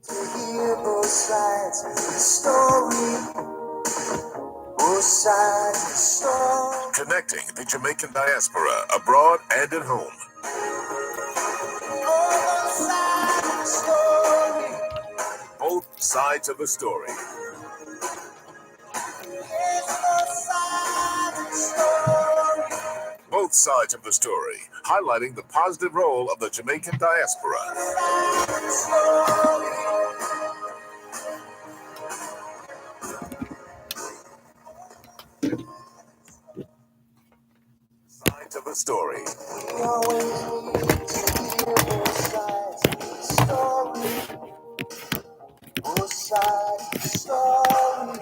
Hear both sides of the story. Both sides of the story. Connecting the Jamaican diaspora abroad and at home. Both sides of the story. Both sides of the story. Yes, both sides of the story. Both sides of the story, highlighting the positive role of the Jamaican diaspora. Sides of the story. We always need to hear both sides of the story. Both sides of the story.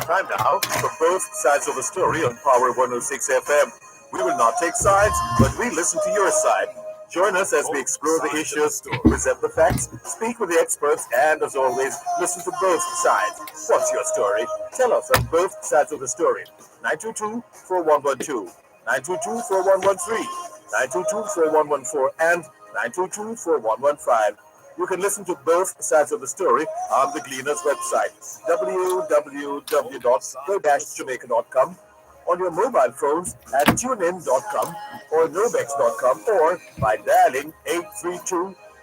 Time now for Both Sides of the Story on Power 106 FM. We will not take sides, but we listen to your side. Join us as we explore the issues, present the facts, speak with the experts, and as always, listen to both sides. What's your story? Tell us on Both Sides of the Story. 922-4112, 922-4113, 922-4114, and 922-4115. You can listen to both sides of the story on the Gleaner's website, www.go-jamaica.com, on your mobile phones at tunein.com or nobex.com, or by dialing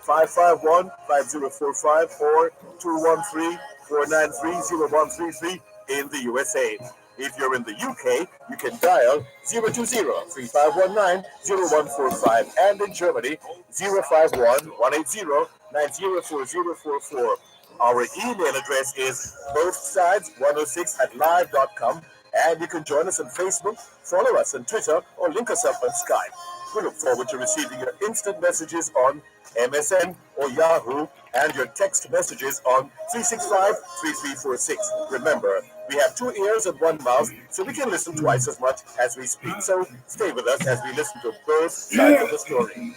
832-551-5045 or 213-493-0133 in the USA. If you're in the UK, you can dial 020-3519-0145, and in Germany, 051-180-904044. Our email address is bothsides106@live.com, and you can join us on Facebook, follow us on Twitter, or link us up on Skype. We look forward to receiving your instant messages on MSN or Yahoo, and your text messages on 365-3346. Remember, we have 2 ears and 1 mouth, so we can listen twice as much as we speak. So stay with us as we listen to both sides of the story.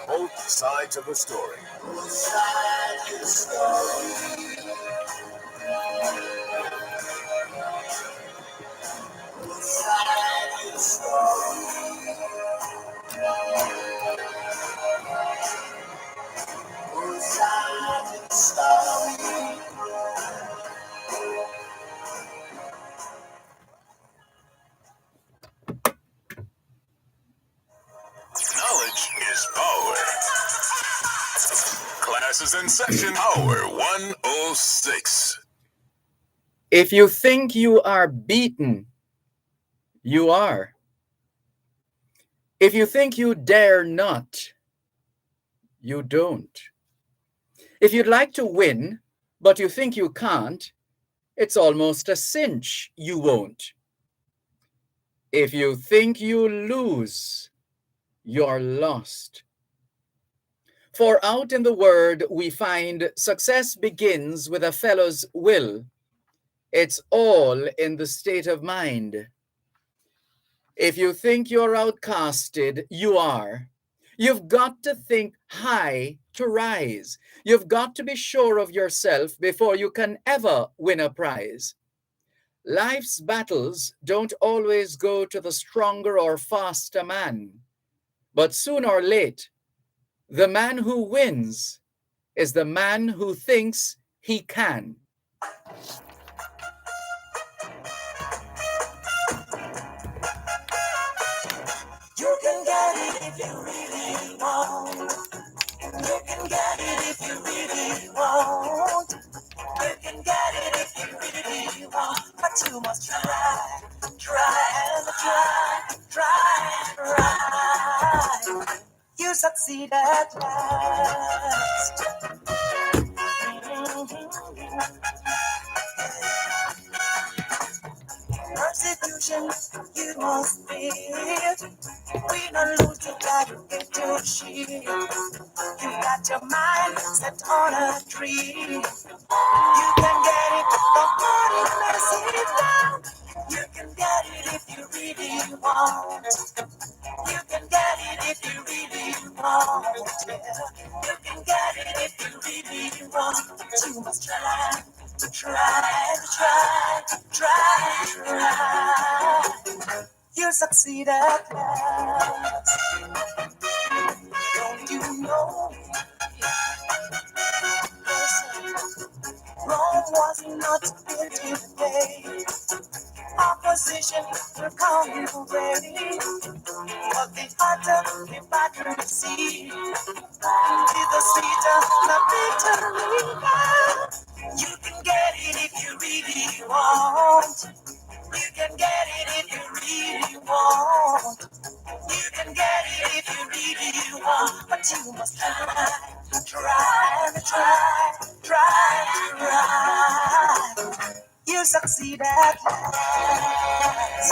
Both sides of the story. Both sides of the story. Both sides of the story. Both sides of the story. Knowledge is power. Classes in session. Power 106. If you think you are beaten, you are. If you think you dare not, you don't. If you'd like to win, but you think you can't, it's almost a cinch you won't. If you think you lose, you're lost. For out in the word we find success begins with a fellow's will. It's all in the state of mind. If you think you're outcasted, you are. You've got to think high to rise. You've got to be sure of yourself before you can ever win a prize. Life's battles don't always go to the stronger or faster man, but soon or late, the man who wins is the man who thinks he can. You can get it if you really want. You can get it if you really want. You can get it if you really want. But you must try and try. You succeed at last. Persecution you must bear. We don't lose, you gotta get your shield. You got your mind set on a tree. You can get it, don't put it, sit it down. You can get it if you really want. You can get it if you really want. Yeah. You can get it if you really want. But you must try. You succeed at last. Don't you know not guilty today. Opposition will come your way, but the hotter the battle you see, the sweeter the victory. You can get it if you really want. You can get it if you really want. You can get it if you really want, but you must try, try. You succeed at last.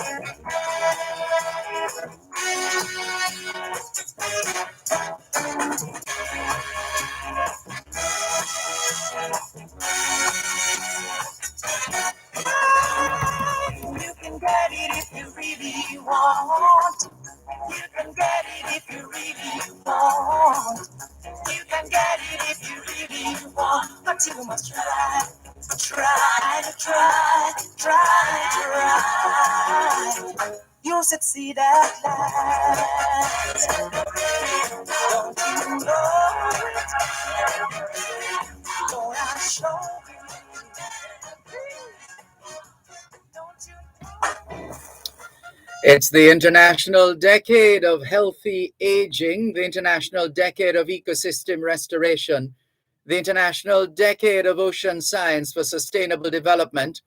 You can get it if you really want. You can get it if you really want. You can get it if you really want, but you must try, try. You'll succeed at last. Don't you know it? Don't I show you? Don't you know? It's the International Decade of Healthy Aging, the International Decade of Ecosystem Restoration, the International Decade of Ocean Science for Sustainable Development,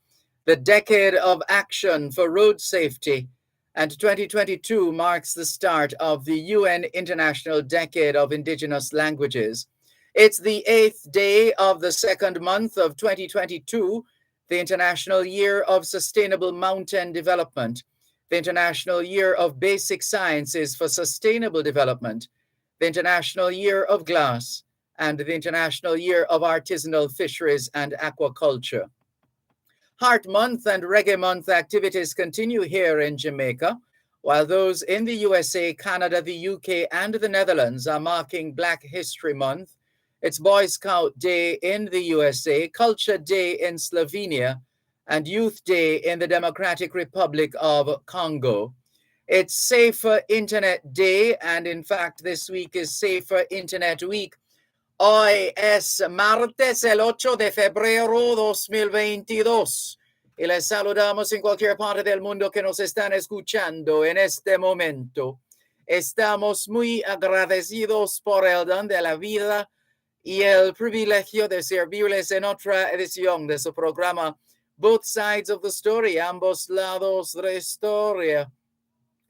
the Decade of Action for Road Safety, and 2022 marks the start of the UN International Decade of Indigenous Languages. It's the 8th day of the second month of 2022, the International Year of Sustainable Mountain Development, the International Year of Basic Sciences for Sustainable Development, the International Year of Glass, and the International Year of Artisanal Fisheries and Aquaculture. Heart Month and Reggae Month activities continue here in Jamaica, while those in the USA, Canada, the UK, and the Netherlands are marking Black History Month. It's Boy Scout Day in the USA, Culture Day in Slovenia, and Youth Day in the Democratic Republic of Congo. It's Safer Internet Day, and in fact, this week is Safer Internet Week. Hoy es martes el 8 de febrero 2022 y les saludamos en cualquier parte del mundo que nos están escuchando en este momento. Estamos muy agradecidos por el don de la vida y el privilegio de servirles en otra edición de su programa Both Sides of the Story, ambos lados de la historia.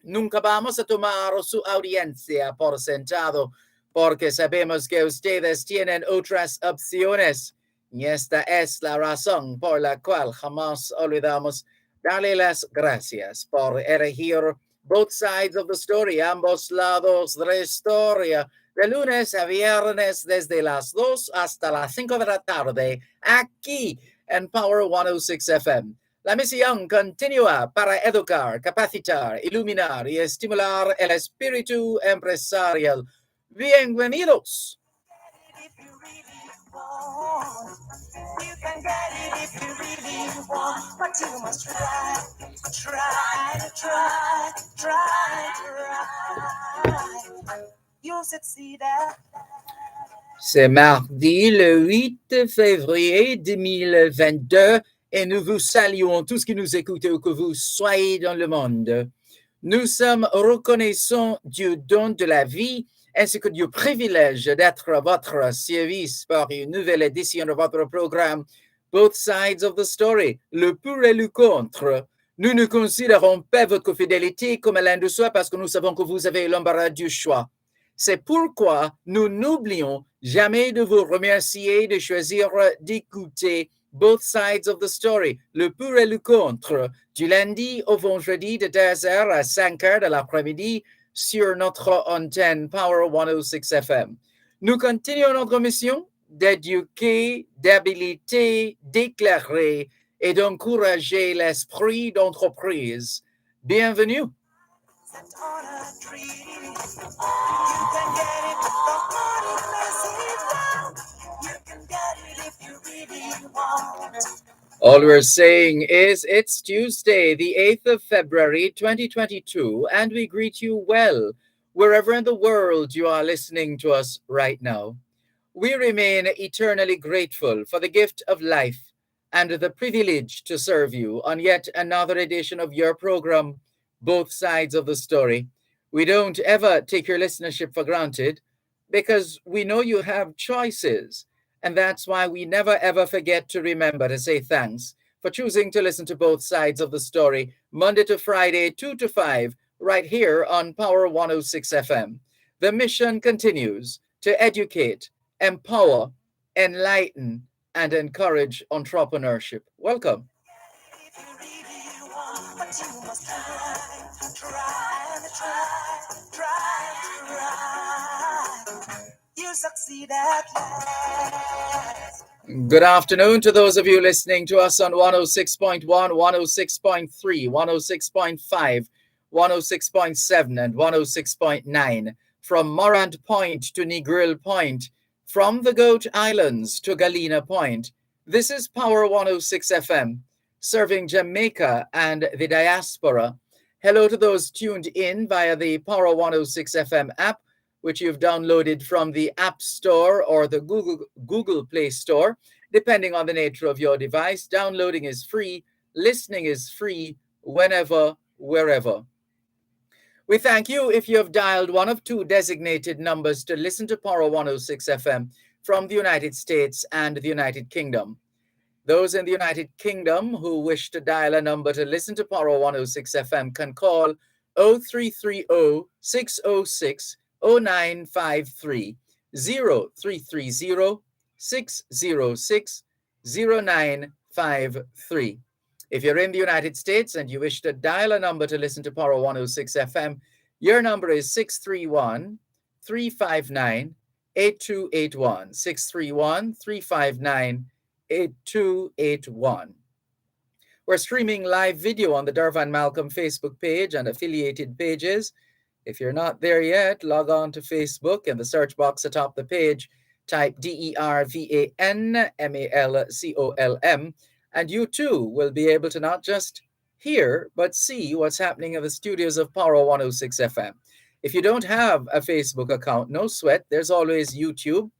Nunca vamos a tomar su audiencia por sentado, porque sabemos que ustedes tienen otras opciones. Y esta es la razón por la cual jamás olvidamos darle las gracias por elegir Both Sides of the Story, ambos lados de la historia, de lunes a viernes desde las 2 hasta las 5 de la tarde, aquí en Power 106 FM. La misión continúa para educar, capacitar, iluminar y estimular el espíritu empresarial. Bienvenidos. You can get it if you really want, but you must try. You'll succeed at C'est mardi le 8 février 2022 et nous vous saluons tous qui nous écoutez où que vous soyez dans le monde. Nous sommes reconnaissants du don de la vie ainsi que du privilège d'être à votre service pour une nouvelle édition de votre programme Both Sides of the Story, le pour et le contre. Nous ne considérons pas votre fidélité comme l'un de soi parce que nous savons que vous avez l'embarras du choix. C'est pourquoi nous n'oublions jamais de vous remercier de choisir d'écouter Both Sides of the Story, le pour et le contre, du lundi au vendredi de 2h à 5h de l'après-midi sur notre antenne Power 106 FM. Nous continuons notre mission d'éduquer, d'habiliter, d'éclairer et d'encourager l'esprit d'entreprise. Bienvenue. All we're saying is it's Tuesday, the 8th of February, 2022, and we greet you well, wherever in the world you are listening to us right now. We remain eternally grateful for the gift of life and the privilege to serve you on yet another edition of your program, Both Sides of the Story. We don't ever take your listenership for granted because we know you have choices. And that's why we never ever forget to remember to say thanks for choosing to listen to both sides of the story, Monday to Friday, 2 to 5, right here on Power 106 FM. The mission continues to educate, empower, enlighten, and encourage entrepreneurship. Welcome. If you really want, but you must try. You succeed at last. Good afternoon to those of you listening to us on 106.1, 106.3, 106.5, 106.7, and 106.9. From Morant Point to Negril Point, from the Goat Islands to Galena Point. This is Power 106 FM, serving Jamaica and the diaspora. Hello to those tuned in via the Power 106 FM app, which you've downloaded from the App Store or the Google Play Store, depending on the nature of your device. Downloading is free, listening is free, whenever, wherever. We thank you if you have dialed one of two designated numbers to listen to Power 106 FM from the United States and the United Kingdom. Those in the United Kingdom who wish to dial a number to listen to Power 106 FM can call 0330 606 0953 0330 606 0953. If you're in the United States and you wish to dial a number to listen to Power 106 FM, your number is 631 359 8281. 631 359 8281. We're streaming live video on the Dervan Malcolm Facebook page and affiliated pages. If you're not there yet, log on to Facebook. In the search box atop the page, type Dervan Malcolm, and you too will be able to not just hear, but see what's happening in the studios of Power 106 FM. If you don't have a Facebook account, no sweat. There's always YouTube.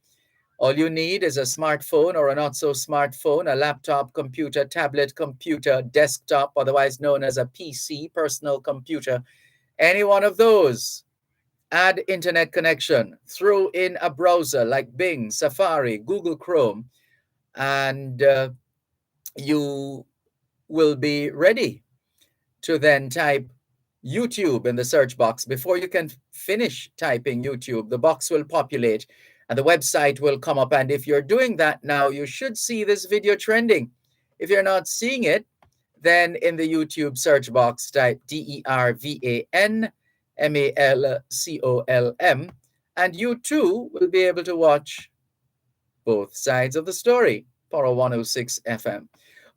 All you need is a smartphone or a not-so-smartphone, a laptop, computer, tablet, computer, desktop, otherwise known as a PC, personal computer. Any one of those. Add internet connection. Throw in a browser like Bing, Safari, Google Chrome, and you will be ready to then type YouTube in the search box. Before you can finish typing YouTube, the box will populate and the website will come up. And if you're doing that now, you should see this video trending. If you're not seeing it, then in the YouTube search box, type Dervan Malcolm, and you too will be able to watch both sides of the story, Power 106 FM.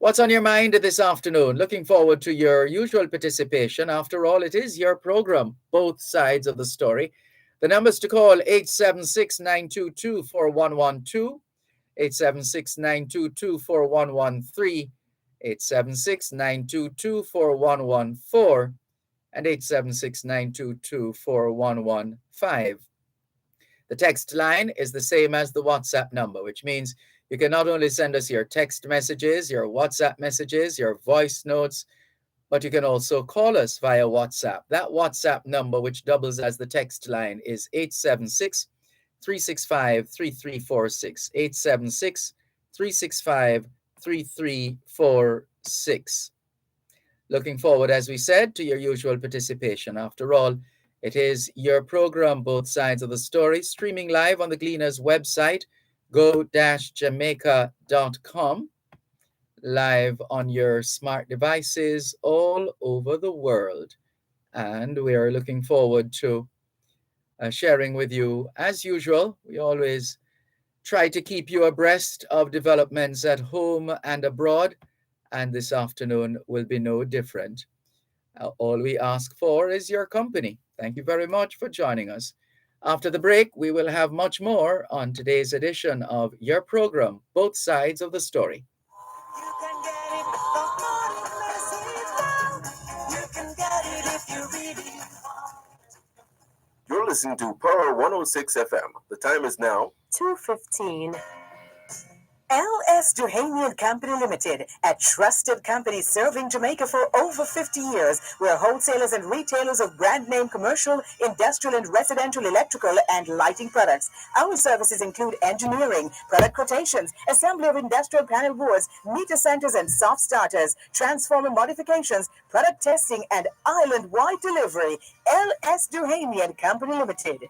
What's on your mind this afternoon? Looking forward to your usual participation. After all, it is your program, Both Sides of the Story. The numbers to call, 876-922-4112, 876-922-4113, 876-922-4114, and 876-922-4115. The text line is the same as the WhatsApp number, which means you can not only send us your text messages, your WhatsApp messages, your voice notes, but you can also call us via WhatsApp. That WhatsApp number, which doubles as the text line, is 876-365-3346, 876-365-3346. Looking forward, as we said, to your usual participation. After all, it is your program, Both Sides of the Story, streaming live on the Gleaner's website, go-jamaica.com, live on your smart devices all over the world. And we are looking forward to sharing with you, as usual. We always try to keep you abreast of developments at home and abroad, and this afternoon will be no different. All we ask for is your company. Thank you very much for joining us. After the break, we will have much more on today's edition of your program, Both Sides of the Story. You can get it, the money message down. You can get it if you really want. You're listening to Power 106 FM. The time is now 2:15. L.S. Duhaney and Company Limited, a trusted company serving Jamaica for over 50 years. We're wholesalers and retailers of brand name commercial, industrial, and residential electrical and lighting products. Our services include engineering, product quotations, assembly of industrial panel boards, meter centers and soft starters, transformer modifications, product testing, and island-wide delivery. L.S. Duhaney and Company Limited.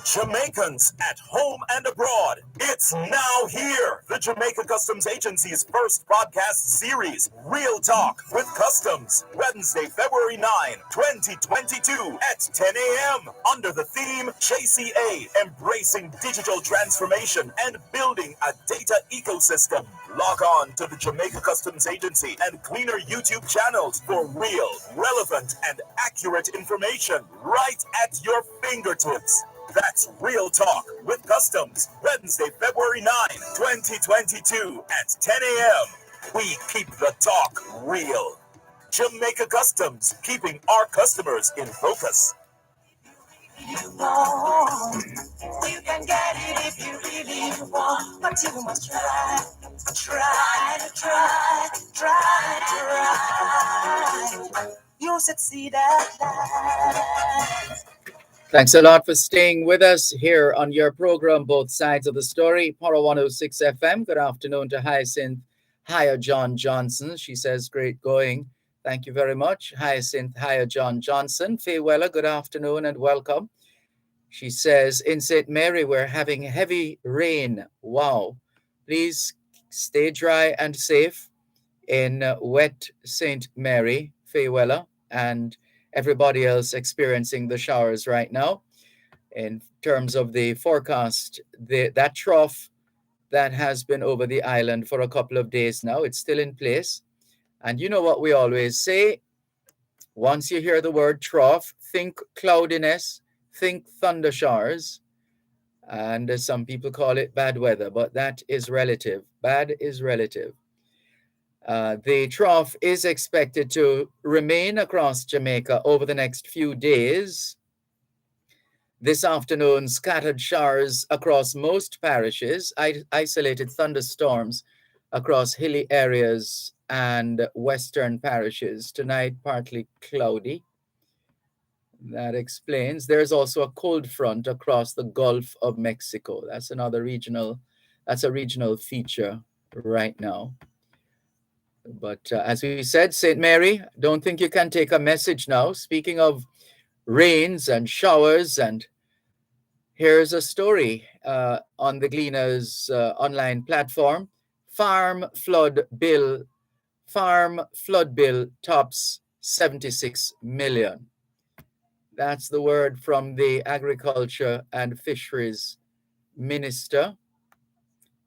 Jamaicans at home and abroad, it's now here. The Jamaica Customs Agency's first podcast series, Real Talk with Customs, Wednesday, February 9, 2022 at 10 a.m. under the theme JCA, Embracing Digital Transformation and Building a Data Ecosystem. Log on to the Jamaica Customs Agency and Cleaner YouTube channels for real, relevant, and accurate information right at your fingertips. That's Real Talk with Customs, Wednesday, February 9, 2022 at 10 a.m. We keep the talk real. Jamaica Customs, keeping our customers in focus. You can get it if you really want, but you must try. You'll succeed at last. Thanks a lot for staying with us here on your program, Both Sides of the Story, Power 106 FM. Good afternoon to Hyacinth Haya John Johnson. She says, great going. Thank you very much. Hyacinth Haya John Johnson. Faye Weller, good afternoon and welcome. She says, in St. Mary, we're having heavy rain. Wow. Please stay dry and safe in wet St. Mary, Faye Weller, and everybody else experiencing the showers right now. In terms of the forecast, that trough that has been over the island for a couple of days now, it's still in place. And you know what we always say, once you hear the word trough, think cloudiness, think thunder showers, and some people call it bad weather, but that is relative. Bad is relative. The trough is expected to remain across Jamaica over the next few days. This afternoon, scattered showers across most parishes, isolated thunderstorms across hilly areas and western parishes. Tonight, partly cloudy. That explains. There's also a cold front across the Gulf of Mexico. That's a regional feature right now. But as we said, St. Mary, don't think you can take a message now. Speaking of rains and showers, and here's a story on the Gleaner's online platform. Farm flood bill tops 76 million. That's the word from the Agriculture and Fisheries Minister.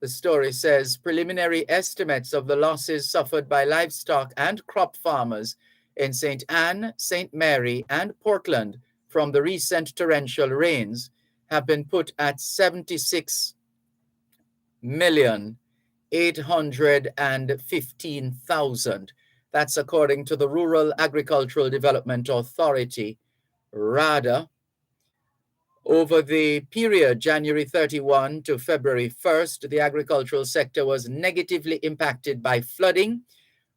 The story says preliminary estimates of the losses suffered by livestock and crop farmers in St. Anne, St. Mary, and Portland from the recent torrential rains have been put at 76,815,000. That's according to the Rural Agricultural Development Authority, RADA. Over the period January 31 to February 1st, the agricultural sector was negatively impacted by flooding,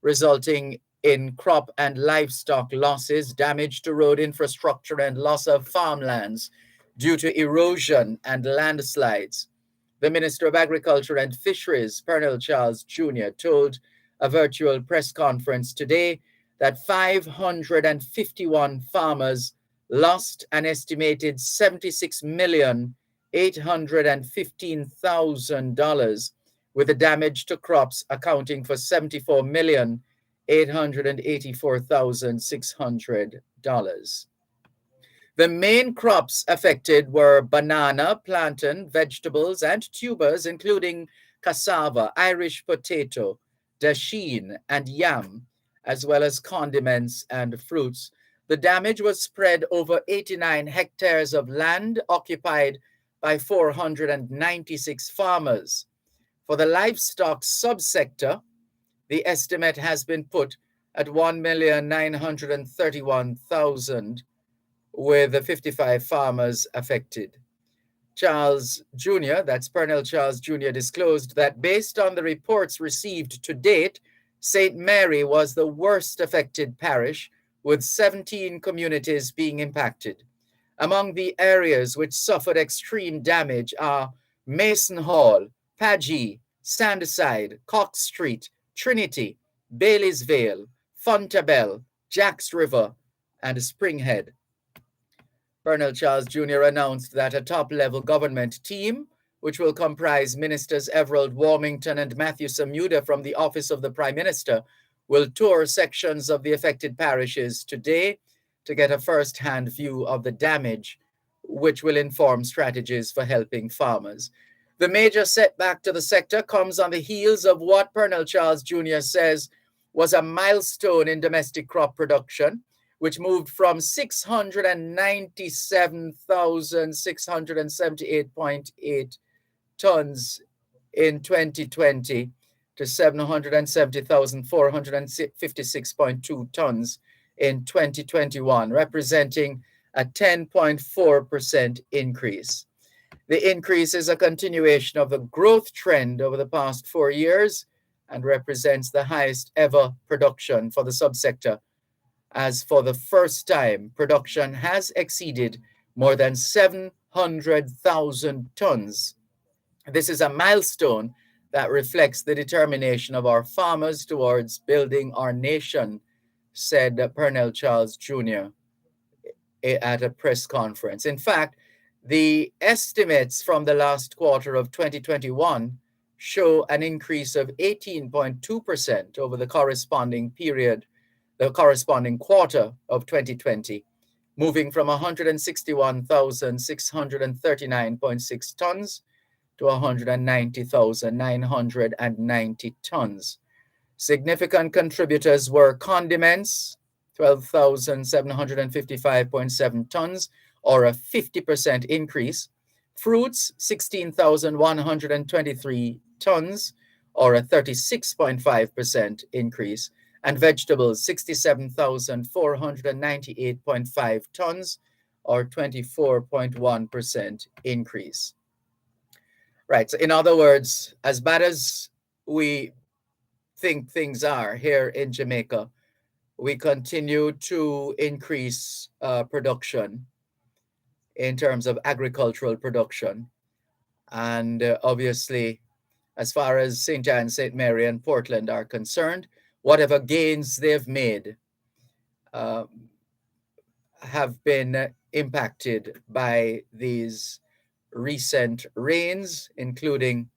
resulting in crop and livestock losses, damage to road infrastructure, and loss of farmlands due to erosion and landslides. The Minister of Agriculture and Fisheries, Pernell Charles Jr., told a virtual press conference today that 551 farmers lost an estimated $76,815,000, with the damage to crops accounting for $74,884,600. The main crops affected were banana, plantain, vegetables, and tubers, including cassava, Irish potato, dasheen, and yam, as well as condiments and fruits. The damage was spread over 89 hectares of land occupied by 496 farmers. For the livestock subsector, the estimate has been put at 1,931,000, with 55 farmers affected. Charles Jr., that's Pernell Charles Jr., disclosed that based on the reports received to date, St. Mary was the worst affected parish, with 17 communities being impacted. Among the areas which suffered extreme damage are Mason Hall, Pagee, Sanderside, Cox Street, Trinity, Baileysville, Fontabelle, Jacks River, and Springhead. Pernell Charles Jr. announced that a top-level government team, which will comprise Ministers Everald Warmington and Matthew Samuda from the Office of the Prime Minister, will tour sections of the affected parishes today to get a first-hand view of the damage, which will inform strategies for helping farmers. The major setback to the sector comes on the heels of what Pernell Charles Jr. says was a milestone in domestic crop production, which moved from 697,678.8 tons in 2020 to 770,456.2 tons in 2021, representing a 10.4% increase. The increase is a continuation of the growth trend over the past 4 years and represents the highest ever production for the subsector, as for the first time, production has exceeded more than 700,000 tons. This is a milestone that reflects the determination of our farmers towards building our nation, said Pernell Charles Jr. at a press conference. In fact, the estimates from the last quarter of 2021 show an increase of 18.2% over the corresponding quarter of 2020, moving from 161,639.6 tons to 190,990 tons. Significant contributors were condiments, 12,755.7 tons, or a 50% increase, fruits, 16,123 tons, or a 36.5% increase, and vegetables, 67,498.5 tons, or 24.1% increase. Right, so in other words, as bad as we think things are here in Jamaica, we continue to increase production in terms of agricultural production. And obviously, as far as St. Anne, St. Mary, and Portland are concerned, whatever gains they've made have been impacted by these recent rains, including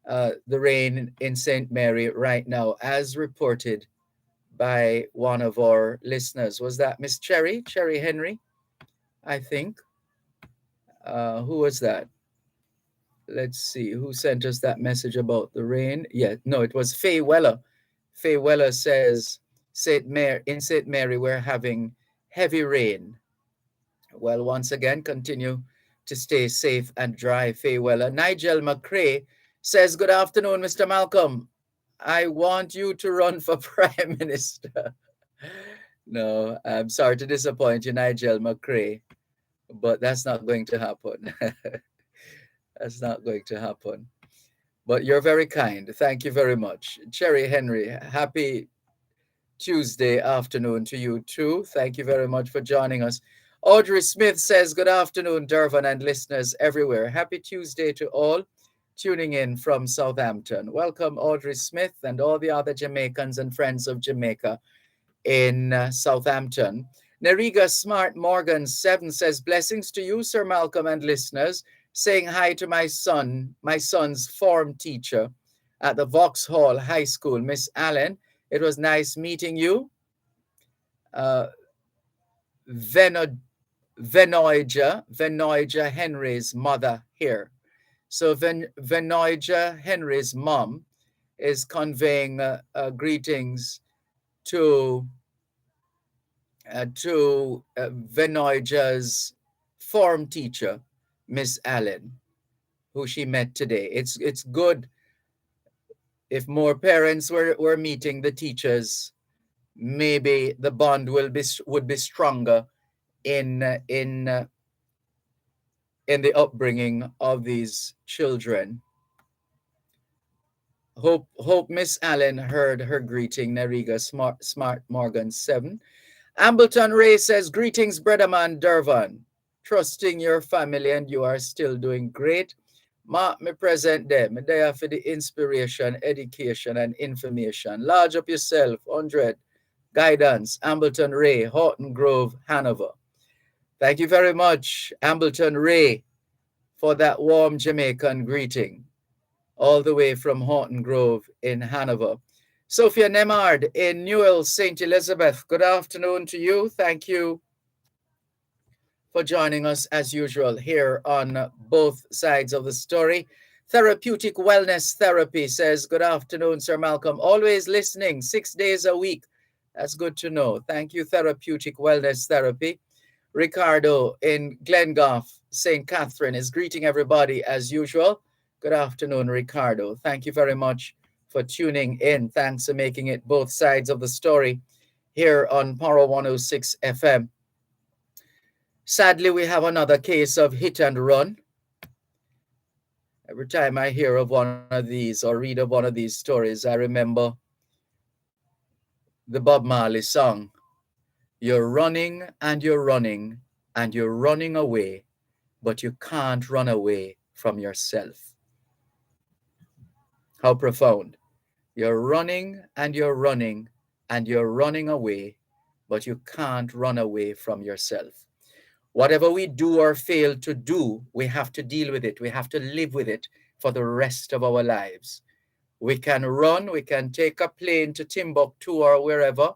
the rain in St. Mary right now, as reported by one of our listeners. Was that Miss Cherry Henry? I think. Who was that? Let's see who sent us that message about the rain. Yeah, no, it was Faye Weller. Faye Weller says in St. Mary we're having heavy rain. Well, once again, continue to stay safe and dry, Faye Weller. Nigel McCrae says, good afternoon, Mr. Malcolm. I want you to run for Prime Minister. No, I'm sorry to disappoint you, Nigel McCrae, but that's not going to happen. That's not going to happen. But you're very kind. Thank you very much. Cherry Henry, happy Tuesday afternoon to you too. Thank you very much for joining us. Audrey Smith says, good afternoon, Dervan and listeners everywhere. Happy Tuesday to all tuning in from Southampton. Welcome, Audrey Smith and all the other Jamaicans and friends of Jamaica in Southampton. Neriga Smart Morgan 7 says, blessings to you, Sir Malcolm, and listeners. Saying hi to my son's form teacher at the Vauxhall High School, Miss Allen. It was nice meeting you. Venoija Henry's mother here. So Venoija Henry's mom is conveying greetings to Venoija's form teacher, Miss Allen, who she met today. It's good if more parents were meeting the teachers. Maybe the bond would be stronger in in the upbringing of these children. Hope Miss Allen heard her greeting, Nariga Smart Morgan 7. Ambleton Ray says, greetings, brother man Dervan. Trusting your family and you are still doing great. Mark me present there. Me there for the inspiration, education, and information. Large up yourself, 100. Guidance, Ambleton Ray, Horton Grove, Hanover. Thank you very much, Ambleton Ray, for that warm Jamaican greeting, all the way from Horton Grove in Hanover. Sophia Nemard in Newell, St. Elizabeth. Good afternoon to you. Thank you for joining us as usual here on both sides of the story. Therapeutic Wellness Therapy says, good afternoon, Sir Malcolm. Always listening 6 days a week. That's good to know. Thank you, Therapeutic Wellness Therapy. Ricardo in Glengoff, St. Catherine is greeting everybody as usual. Good afternoon, Ricardo. Thank you very much for tuning in. Thanks for making it both sides of the story here on Power 106 FM. Sadly, we have another case of hit and run. Every time I hear of one of these or read of one of these stories, I remember the Bob Marley song. You're running and you're running and you're running away, but you can't run away from yourself. How profound. You're running and you're running and you're running away, but you can't run away from yourself. Whatever we do or fail to do, we have to deal with it. We have to live with it for the rest of our lives. We can run, we can take a plane to Timbuktu or wherever.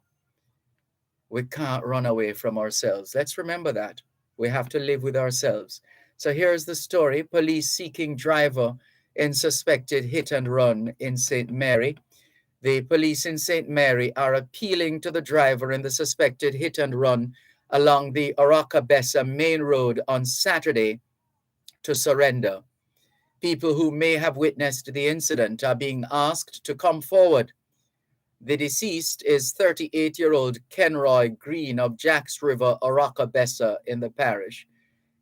We can't run away from ourselves. Let's remember that. We have to live with ourselves. So here's the story. Police seeking driver in suspected hit and run in St. Mary. The police in St. Mary are appealing to the driver in the suspected hit and run along the Oracabessa main road on Saturday to surrender. People who may have witnessed the incident are being asked to come forward. The deceased is 38-year-old Kenroy Green of Jacks River, Oracabessa in the parish.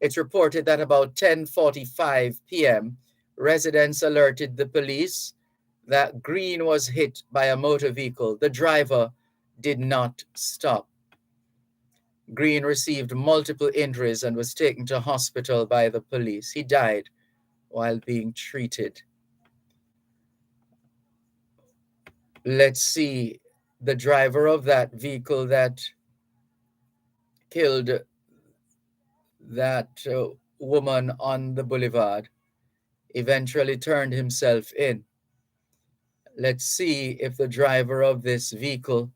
It's reported that about 10:45 p.m., residents alerted the police that Green was hit by a motor vehicle. The driver did not stop. Green received multiple injuries and was taken to hospital by the police. He died while being treated. Let's see, the driver of that vehicle that killed that woman on the boulevard eventually turned himself in. Let's see if the driver of this vehicle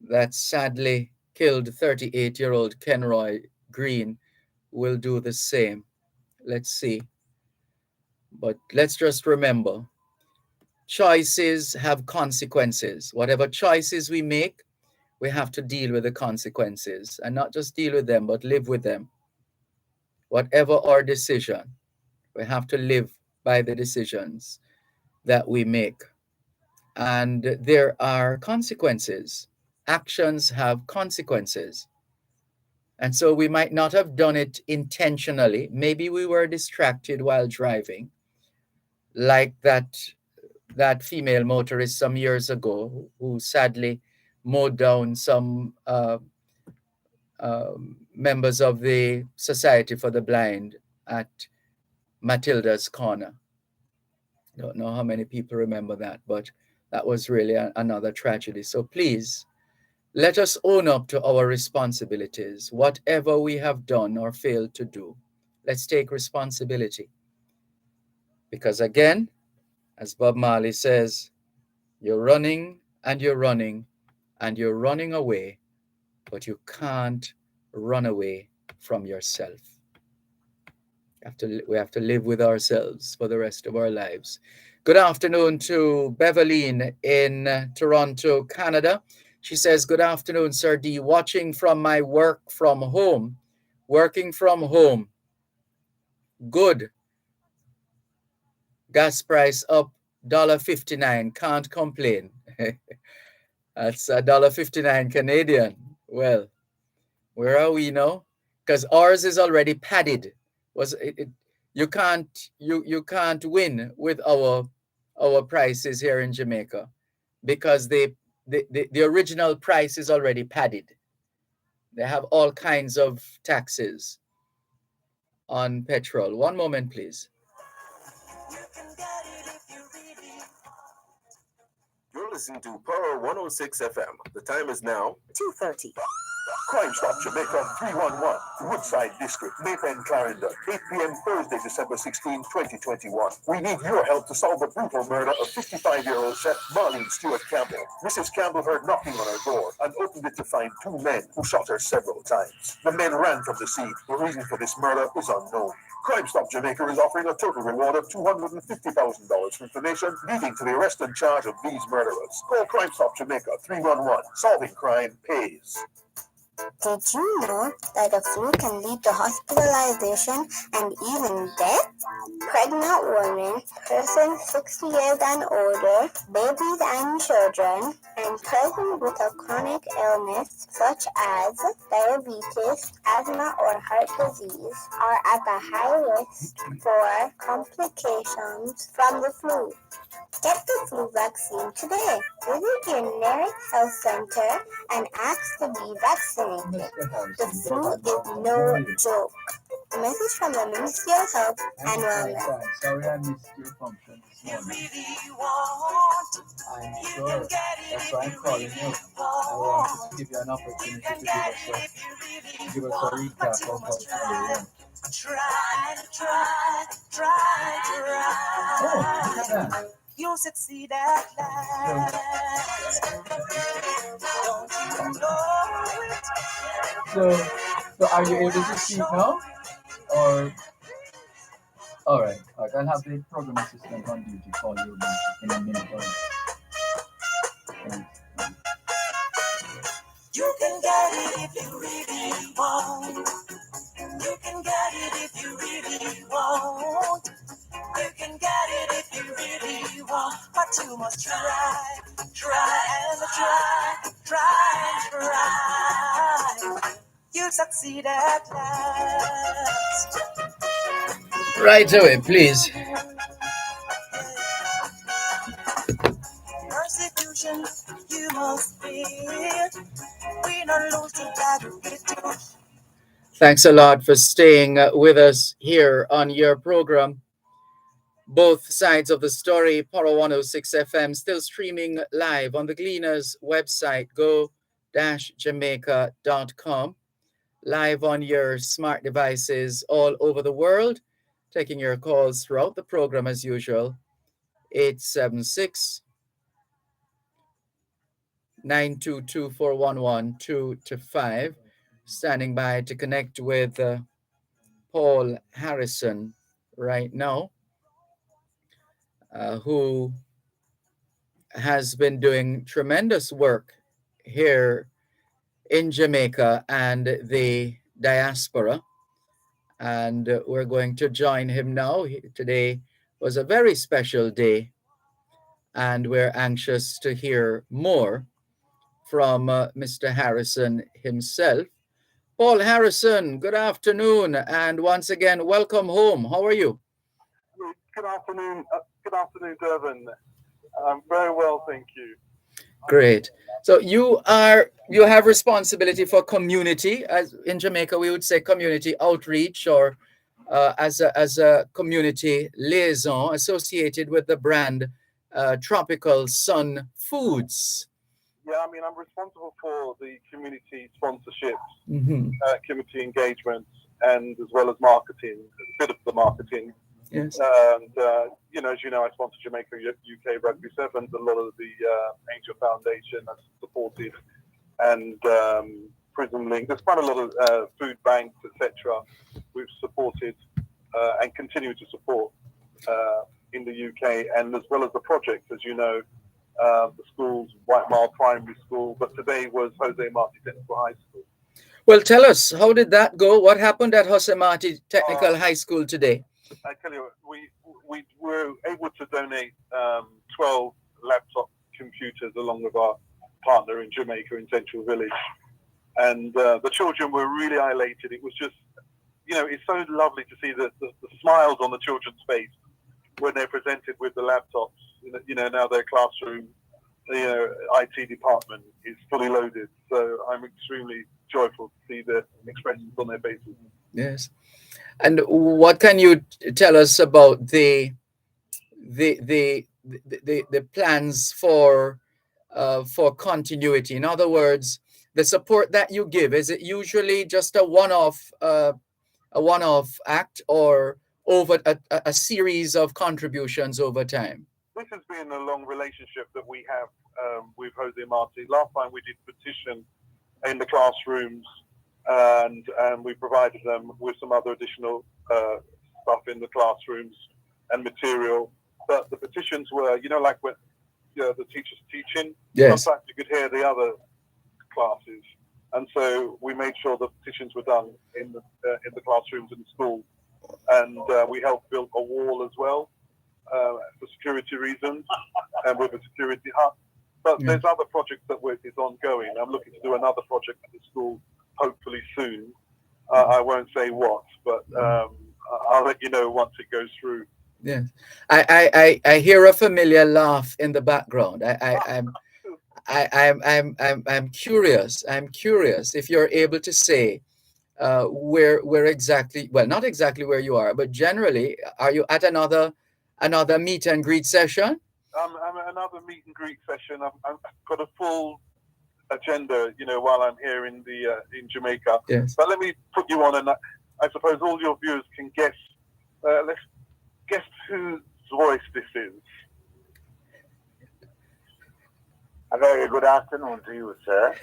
that sadly killed 38-year-old Kenroy Green will do the same. Let's see. But let's just remember, choices have consequences. Whatever choices we make, we have to deal with the consequences, and not just deal with them, but live with them. Whatever our decision, we have to live by the decisions that we make. And there are consequences. Actions have consequences. And so we might not have done it intentionally. Maybe we were distracted while driving, like that female motorist some years ago who sadly mowed down some members of the Society for the Blind at Matilda's Corner. Don't know how many people remember that, but that was really another tragedy. So please, let us own up to our responsibilities. Whatever we have done or failed to do, let's take responsibility. Because again, as Bob Marley says, you're running and you're running and you're running away, but you can't run away from yourself. We have to live with ourselves for the rest of our lives. Good afternoon to Beverline in Toronto, Canada. She says, good afternoon, Sir D. Watching from my work from home. Working from home. Good. Gas price up $1.59. Can't complain. That's $1.59 Canadian. Well, where are we now? Because ours is already padded was you can't win with our prices here in Jamaica, because the original price is already padded. They have all kinds of taxes on petrol. One moment, please. You're listening to Power 106 FM. The time is now 2:30. Crime Stop Jamaica 311, Woodside District, Mayfair Clarendon, 8 p.m. Thursday, December 16, 2021. We need your help to solve the brutal murder of 55-year-old chef Marlene Stewart Campbell. Mrs. Campbell heard knocking on her door and opened it to find two men who shot her several times. The men ran from the scene. The reason for this murder is unknown. Crime Stop Jamaica is offering a total reward of $250,000 for information leading to the arrest and charge of these murderers. Call Crime Stop Jamaica 311. Solving crime pays. Did you know that the flu can lead to hospitalization and even death? Pregnant women, persons 60 years and older, babies and children, and persons with a chronic illness such as diabetes, asthma, or heart disease are at a high risk for complications from the flu. Get the flu vaccine today. Visit your nearest health center and ask to be vaccinated. The flu is no joke. A message from the Ministry of Health and Wellness. Sorry, I missed your function this morning. I'm sure. That's why I'm calling you. I wanted to give you an opportunity to give us a recap of what you went. Try. Oh, look at that. You'll succeed at last. Don't you know it? So are you able to speak now? Or all right, I'll have the program assistant on duty call you in a minute. You can get it if you really want. You can get it if you really want. You can get it if you really want. But you must try and try. You'll succeed at last. Right away, please. Persecution you must fear. We don't lose to that. Thanks a lot for staying with us here on your program. Both sides of the story, Power 106 FM, still streaming live on the Gleaners website, go-jamaica.com. Live on your smart devices all over the world. Taking your calls throughout the program as usual. 876-922-4112-5. Standing by to connect with Paul Harrison right now, who has been doing tremendous work here in Jamaica and the diaspora. And we're going to join him now. Today was a very special day, and we're anxious to hear more from Mr. Harrison himself. Paul Harrison, good afternoon, and once again, welcome home. How are you? Good afternoon, Dervan. I'm very well, thank you. Great. So you have responsibility for community, as in Jamaica we would say community outreach, or as a community liaison associated with the brand Tropical Sun Foods. Yeah, I mean, I'm responsible for the community sponsorships, Mm-hmm. Community engagements, and as well as marketing, a bit of the marketing. Yes. And, as you know, I sponsor Jamaica UK Rugby Sevens. A lot of the Angel Foundation has supported, and Prison Link. There's quite a lot of food banks, etc. We've supported and continue to support in the UK, and as well as the project, as you know, the schools, White Mile Primary School, but today was Jose Marti Technical High School. Well, tell us, how did that go? What happened at Jose Marti Technical High School today? I tell you, we were able to donate 12 laptop computers along with our partner in Jamaica in Central Village. And the children were really elated. It was just it's so lovely to see the smiles on the children's face when they're presented with the laptops. Now their classroom, IT department is fully loaded. So I'm extremely joyful to see the expressions on their faces. Yes. And what can you tell us about the plans for continuity? In other words, the support that you give, is it usually just a one-off act, or over a series of contributions over time? This has been a long relationship that we have with Jose Marti. Last time we did petition in the classrooms, and we provided them with some other additional stuff in the classrooms and material. But the petitions were, like when the teachers teaching, yes, sometimes you could hear the other classes. And so we made sure the petitions were done in the classrooms in the school. And we helped build a wall as well for security reasons, and with a security hut. But there's other projects that is ongoing. I'm looking to do another project at the school, hopefully soon. I won't say what, but I'll let you know once it goes through. Yes, I hear a familiar laugh in the background. I'm curious. I'm curious if you're able to say where exactly. Well, not exactly where you are, but generally, are you at another meet and greet session? I'm another meet and greet session. I've got a full agenda, while I'm here in Jamaica. Yes. But let me put you on, and I suppose all your viewers can guess. Let's guess whose voice this is. A very good afternoon to you, sir.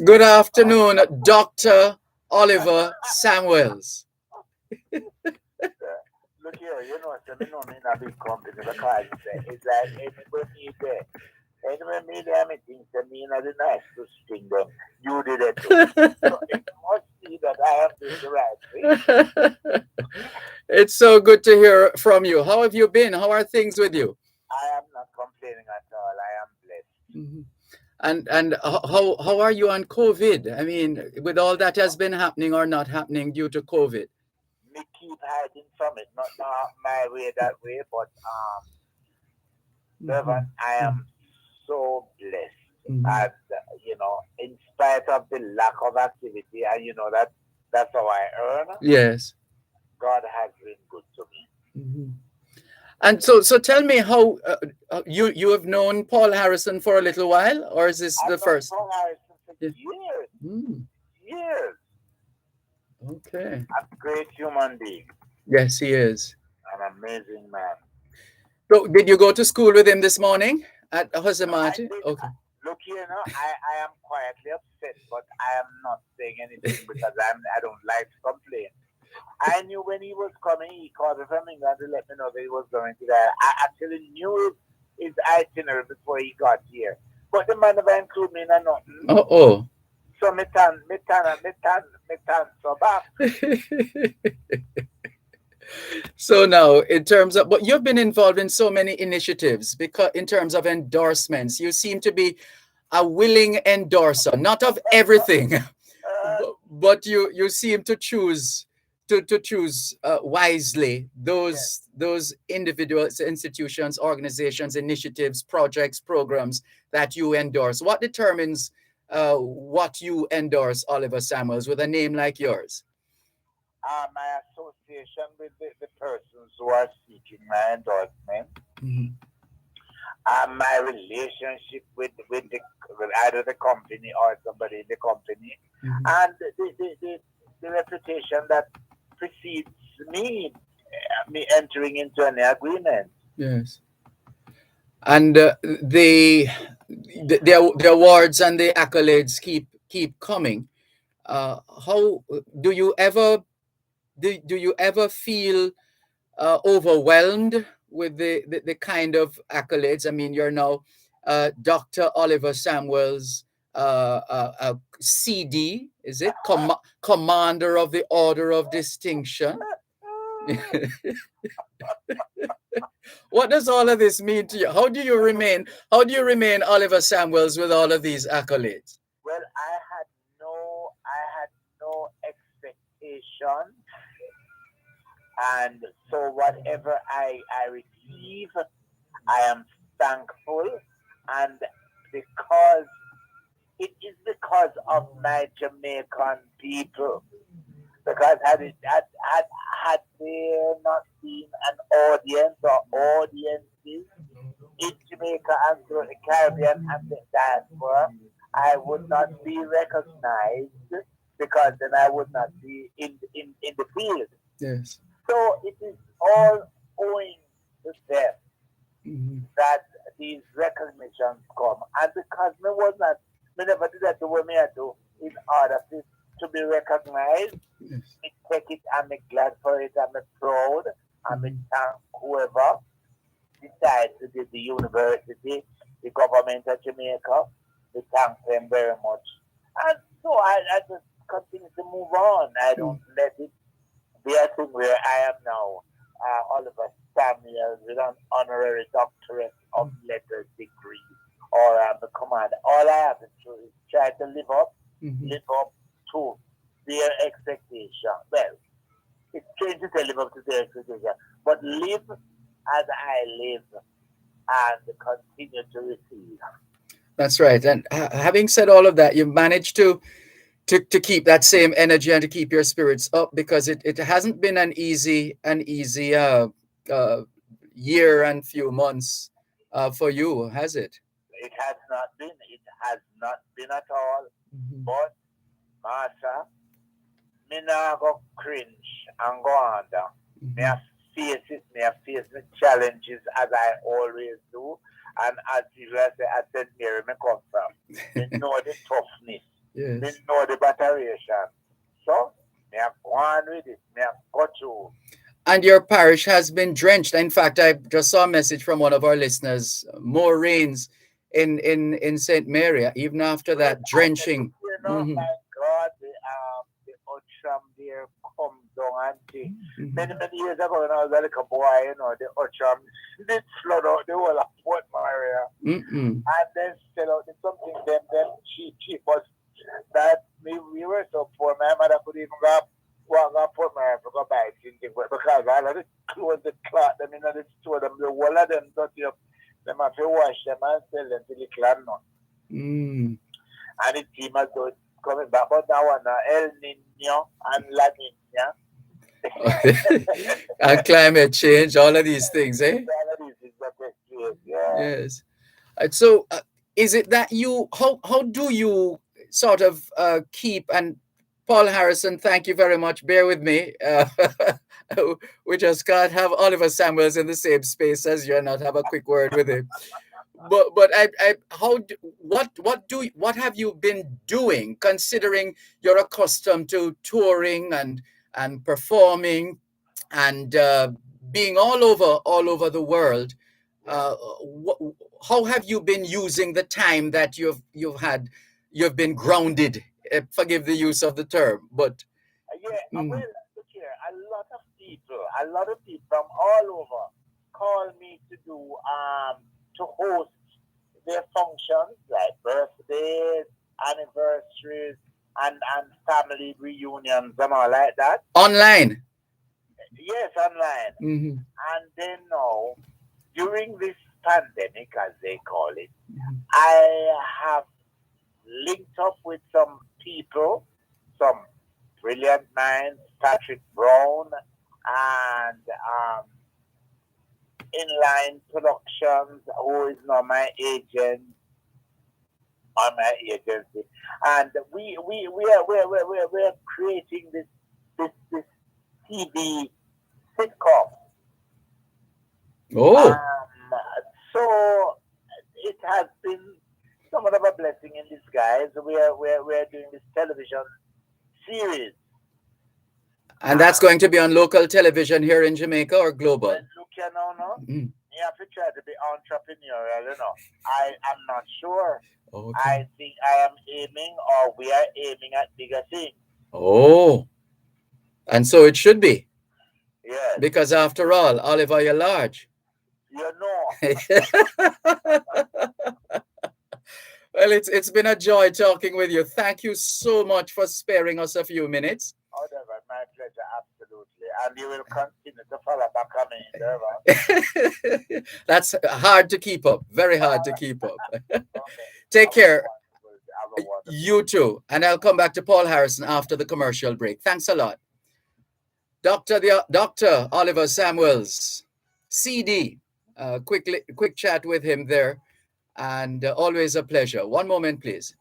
Good afternoon, Dr. Oliver Samuels. Look here, I know me in a big company because it's like anybody there. Anyway, me there, I think that me not the nice to sting them. You did it too. So it must be that I have done the right thing. It's so good to hear from you. How have you been? How are things with you? I am not complaining at all. I am blessed. Mm-hmm. And how are you on COVID? I mean, with all that has been happening or not happening due to COVID? Me keep hiding from it. Not my way that way, but Dervan, I am so blessed. And in spite of the lack of activity, and that's how I earn. Yes. God has been good to me. Mm-hmm. And so tell me how you have known Paul Harrison for a little while, or is this the first? Paul Harrison for years. Years. Okay. A great human being. Yes, he is. An amazing man. So did you go to school with him this morning at Jose Marti? Okay. Look here, I am quietly upset, but I am not saying anything because I don't like to complain. I knew when he was coming, he called me from England to let me know that he was going to that. I actually knew his itinerary before he got here. But the man never included me in nothing. Oh. So me tan so back. So now, in terms of, but you've been involved in so many initiatives, because in terms of endorsements, you seem to be a willing endorser, not of everything, but you seem to choose wisely those individuals, institutions, organizations, initiatives, projects, programs that you endorse. What determines what you endorse, Oliver Samuels, with a name like yours? My association with the persons who are seeking my endorsement. Mm-hmm. My relationship with either the company or somebody in the company. Mm-hmm. And the reputation that precedes me entering into an agreement. Yes. And the awards and the accolades keep coming. How do you ever feel overwhelmed with the kind of accolades? I mean, you're now Dr. Oliver Samuels, CD, is it? Commander of the Order of Distinction. What does all of this mean to you? How do you remain Oliver Samuels with all of these accolades? Well, I had recognition, and so whatever I receive, I am thankful, and because it is because of my Jamaican people. Because had there not been an audience or audiences in Jamaica and through the Caribbean and the diaspora, I would not be recognized because then I would not be in the field. Yes. So it is all owing to them that these recognitions come. And because me never did that the way me I do in order to be recognized, Yes. me take it, I'm glad for it, I'm proud, I'm thank whoever decides to do the university, the government of Jamaica, we thank them very much. And so I just continue to move on. I don't let it be a thing where I am now, Oliver Samuel, with an honorary doctorate of letters degree, or I'm a commander. All I have to do is try to live up to their expectation. Well, it's strange to say live up to their expectation, but live as I live and continue to receive. That's right. And having said all of that, you managed to keep that same energy and to keep your spirits up, because it hasn't been an easy year and few months for you, has it? It has not been. It has not been at all. But, Master, me not go cringe and go under. Me have face it. Me have face the challenges as I always do. And as you say, I said, Mary, me come from. Me know the toughness. Yes. Me know the batteration. So, me have gone with it. Me have got through. And your parish has been drenched. In fact, I just saw a message from one of our listeners. More rains in St. Mary, even after that drenching. You know, my God, the Utram there come down and see. Many years ago when I was a little boy, you know, the Utram did flood out the whole of Port Maria. And then sell out something them cheap was that we were so poor, my mother could even walk up Port Maria to go buy something, but because all of the clothes, the cloth, them in the store, them, the whole of them dirty up. Them have to wash them and sell them to the clan now. And it seems as though it's coming back. But now on El Nino and La Nina. And climate change, all of these things, eh? All of these things that take place, yeah. Yes. So is it that you, how do you sort of keep, and Paul Harrison, thank you very much, bear with me. We just can't have Oliver Samuels in the same space as you and not have a quick word with him. But what have you been doing, considering you're accustomed to touring and performing and being all over the world? How have you been using the time that you've been grounded? Forgive the use of the term, but well, look here, a lot of people from all over call me to do to host their functions like birthdays, anniversaries, and family reunions and all like that. Online. Yes, online. And then now, during this pandemic, as they call it, I have linked up with some people, some brilliant minds, Patrick Brown and Inline Productions, who is now my agent on my agency, and we are creating this TV sitcom. So it has been somewhat of a blessing in disguise. We are doing this television series. And that's going to be on local television here in Jamaica or global? Well, look here now, you have to try to be entrepreneurial, you know. I am not sure. Okay. I think I am aiming, or we are aiming at bigger things. Oh. And so it should be. Yes. Because after all, Oliver, you're large. You know. Well, it's been a joy talking with you. Thank you so much for sparing us a few minutes. Whatever, my my pleasure, absolutely. And you will continue to follow back on me, Dervan. That's hard to keep up. Very hard to keep up. Okay. Take care. Have a wonderful. You too. And I'll come back to Paul Harrison after the commercial break. Thanks a lot. Dr. Oliver Samuels, CD. Quick chat with him there. And always a pleasure. One moment, please.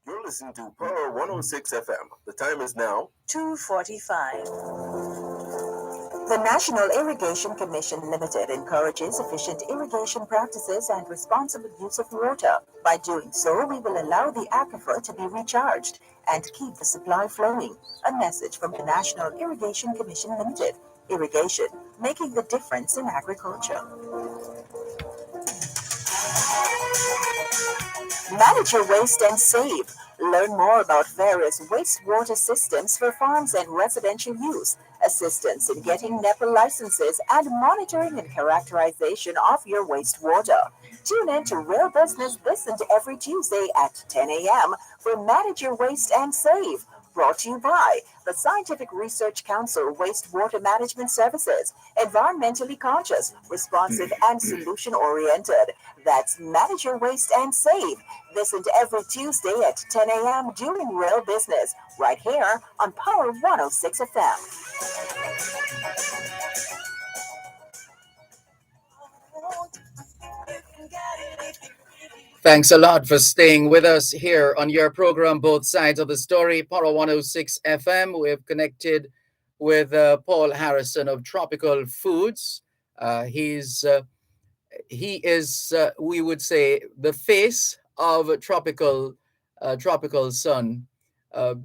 You're listening to Power 106 FM. The time is now 2:45. The National Irrigation Commission Limited encourages efficient irrigation practices and responsible use of water. By doing so, we will allow the aquifer to be recharged and keep the supply flowing. A message from the National Irrigation Commission Limited. Irrigation, making the difference in agriculture. Manage your waste and save. Learn more about various wastewater systems for farms and residential use, assistance in getting NEPA licenses, and monitoring and characterization of your wastewater. Tune in to Real Business this and every Tuesday at 10 a.m. for Manage Your Waste and Save. Brought to you by the Scientific Research Council Wastewater Management Services. Environmentally conscious, responsive, and solution-oriented. That's Manage Your Waste and Save. Listen to every Tuesday at 10 a.m. doing Real Business, right here on Power 106 FM. Thanks a lot for staying with us here on your program, Both Sides of the Story, Power 106 FM. We've connected with Paul Harrison of Tropical Foods. He is, we would say, the face of Tropical Sun,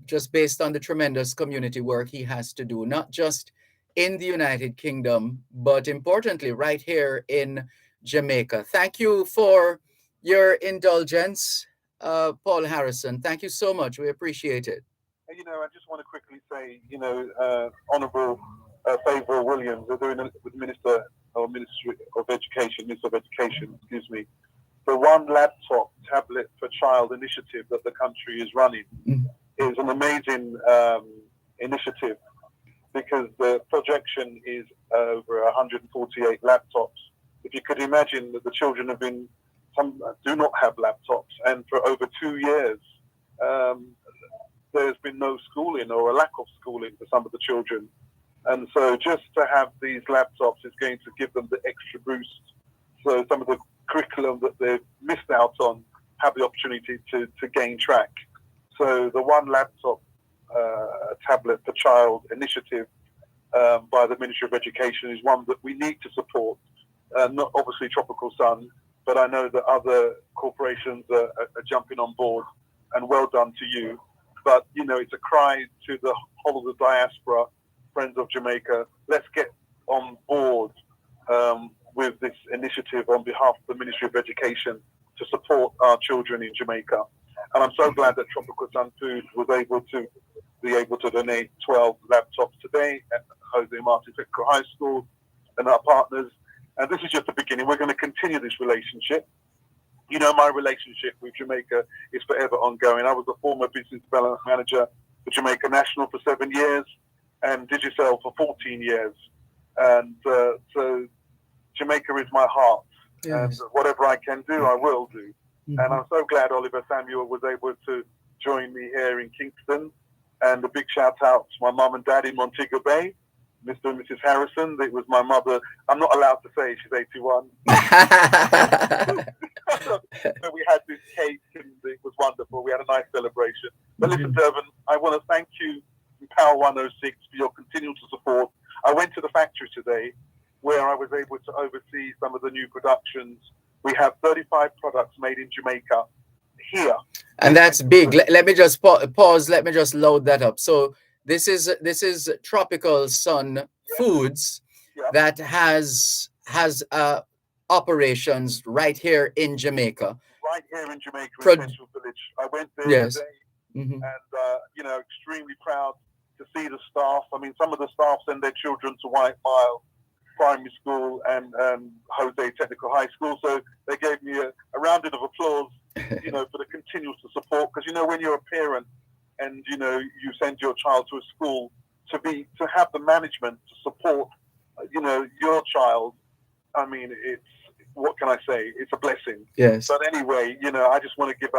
just based on the tremendous community work he has to do, not just in the United Kingdom, but importantly, right here in Jamaica. Thank you for your indulgence, Paul Harrison. Thank you so much. We appreciate it. You know, I just want to quickly say, you know, Honourable Favour Williams, they're doing it with Minister of Education, excuse me, the one laptop tablet per child initiative that the country is running is an amazing initiative, because the projection is over 148 laptops. If you could imagine that the children have been, some do not have laptops, and for over 2 years, there's been no schooling or a lack of schooling for some of the children. And so just to have these laptops is going to give them the extra boost. So some of the curriculum that they've missed out on have the opportunity to gain track. So the one laptop tablet per child initiative by the Ministry of Education is one that we need to support. Not obviously Tropical Sun, but I know that other corporations are jumping on board, and well done to you. But, you know, it's a cry to the whole of the diaspora, Friends of Jamaica. Let's get on board with this initiative on behalf of the Ministry of Education to support our children in Jamaica. And I'm so glad that Tropical Sun Food was able to donate 12 laptops today at Jose Martin Technical High School and our partners. And this is just the beginning. We're going to continue this relationship. You know, my relationship with Jamaica is forever ongoing. I was a former business development manager for Jamaica National for 7 years and Digicel for 14 years. And so Jamaica is my heart. Yes. And whatever I can do, I will do. Mm-hmm. And I'm so glad Oliver Samuel was able to join me here in Kingston. And a big shout out to my mum and dad in Montego Bay, Mr. and Mrs. Harrison. It was my mother. I'm not allowed to say she's 81. So we had this cake and it was wonderful. We had a nice celebration. But listen, Dervan, I want to thank you in Power 106 for your continual support. I went to the factory today where I was able to oversee some of the new productions. We have 35 products made in Jamaica here. And that's big. Let me just pause. Let me just load that up. So this is Tropical Sun Foods that has operations right here in Jamaica. Right here in Jamaica, in Central Village. I went there today, and you know, extremely proud to see the staff. I mean, some of the staff send their children to White Mile Primary School and Jose Technical High School, so they gave me a round of applause, you know, for the continual support. Because you know, when you're a parent and you send your child to a school to have the management to support your child. I mean, it's, what can I say? It's a blessing. Yes. But anyway, I just want to give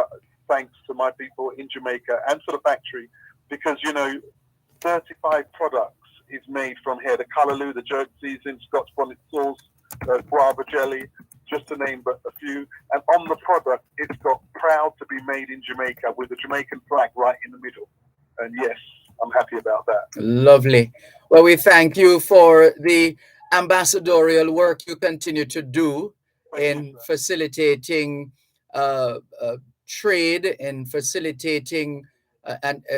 thanks to my people in Jamaica and for the factory, because 35 products is made from here: the callaloo, the jerk season, Scotch bonnet sauce, guava jelly, just to name but a few. And on the product, it's got "proud to be made in Jamaica" with the Jamaican flag right in the middle. And yes, I'm happy about that. Lovely. Well, we thank you for the ambassadorial work you continue to do in facilitating trade, in facilitating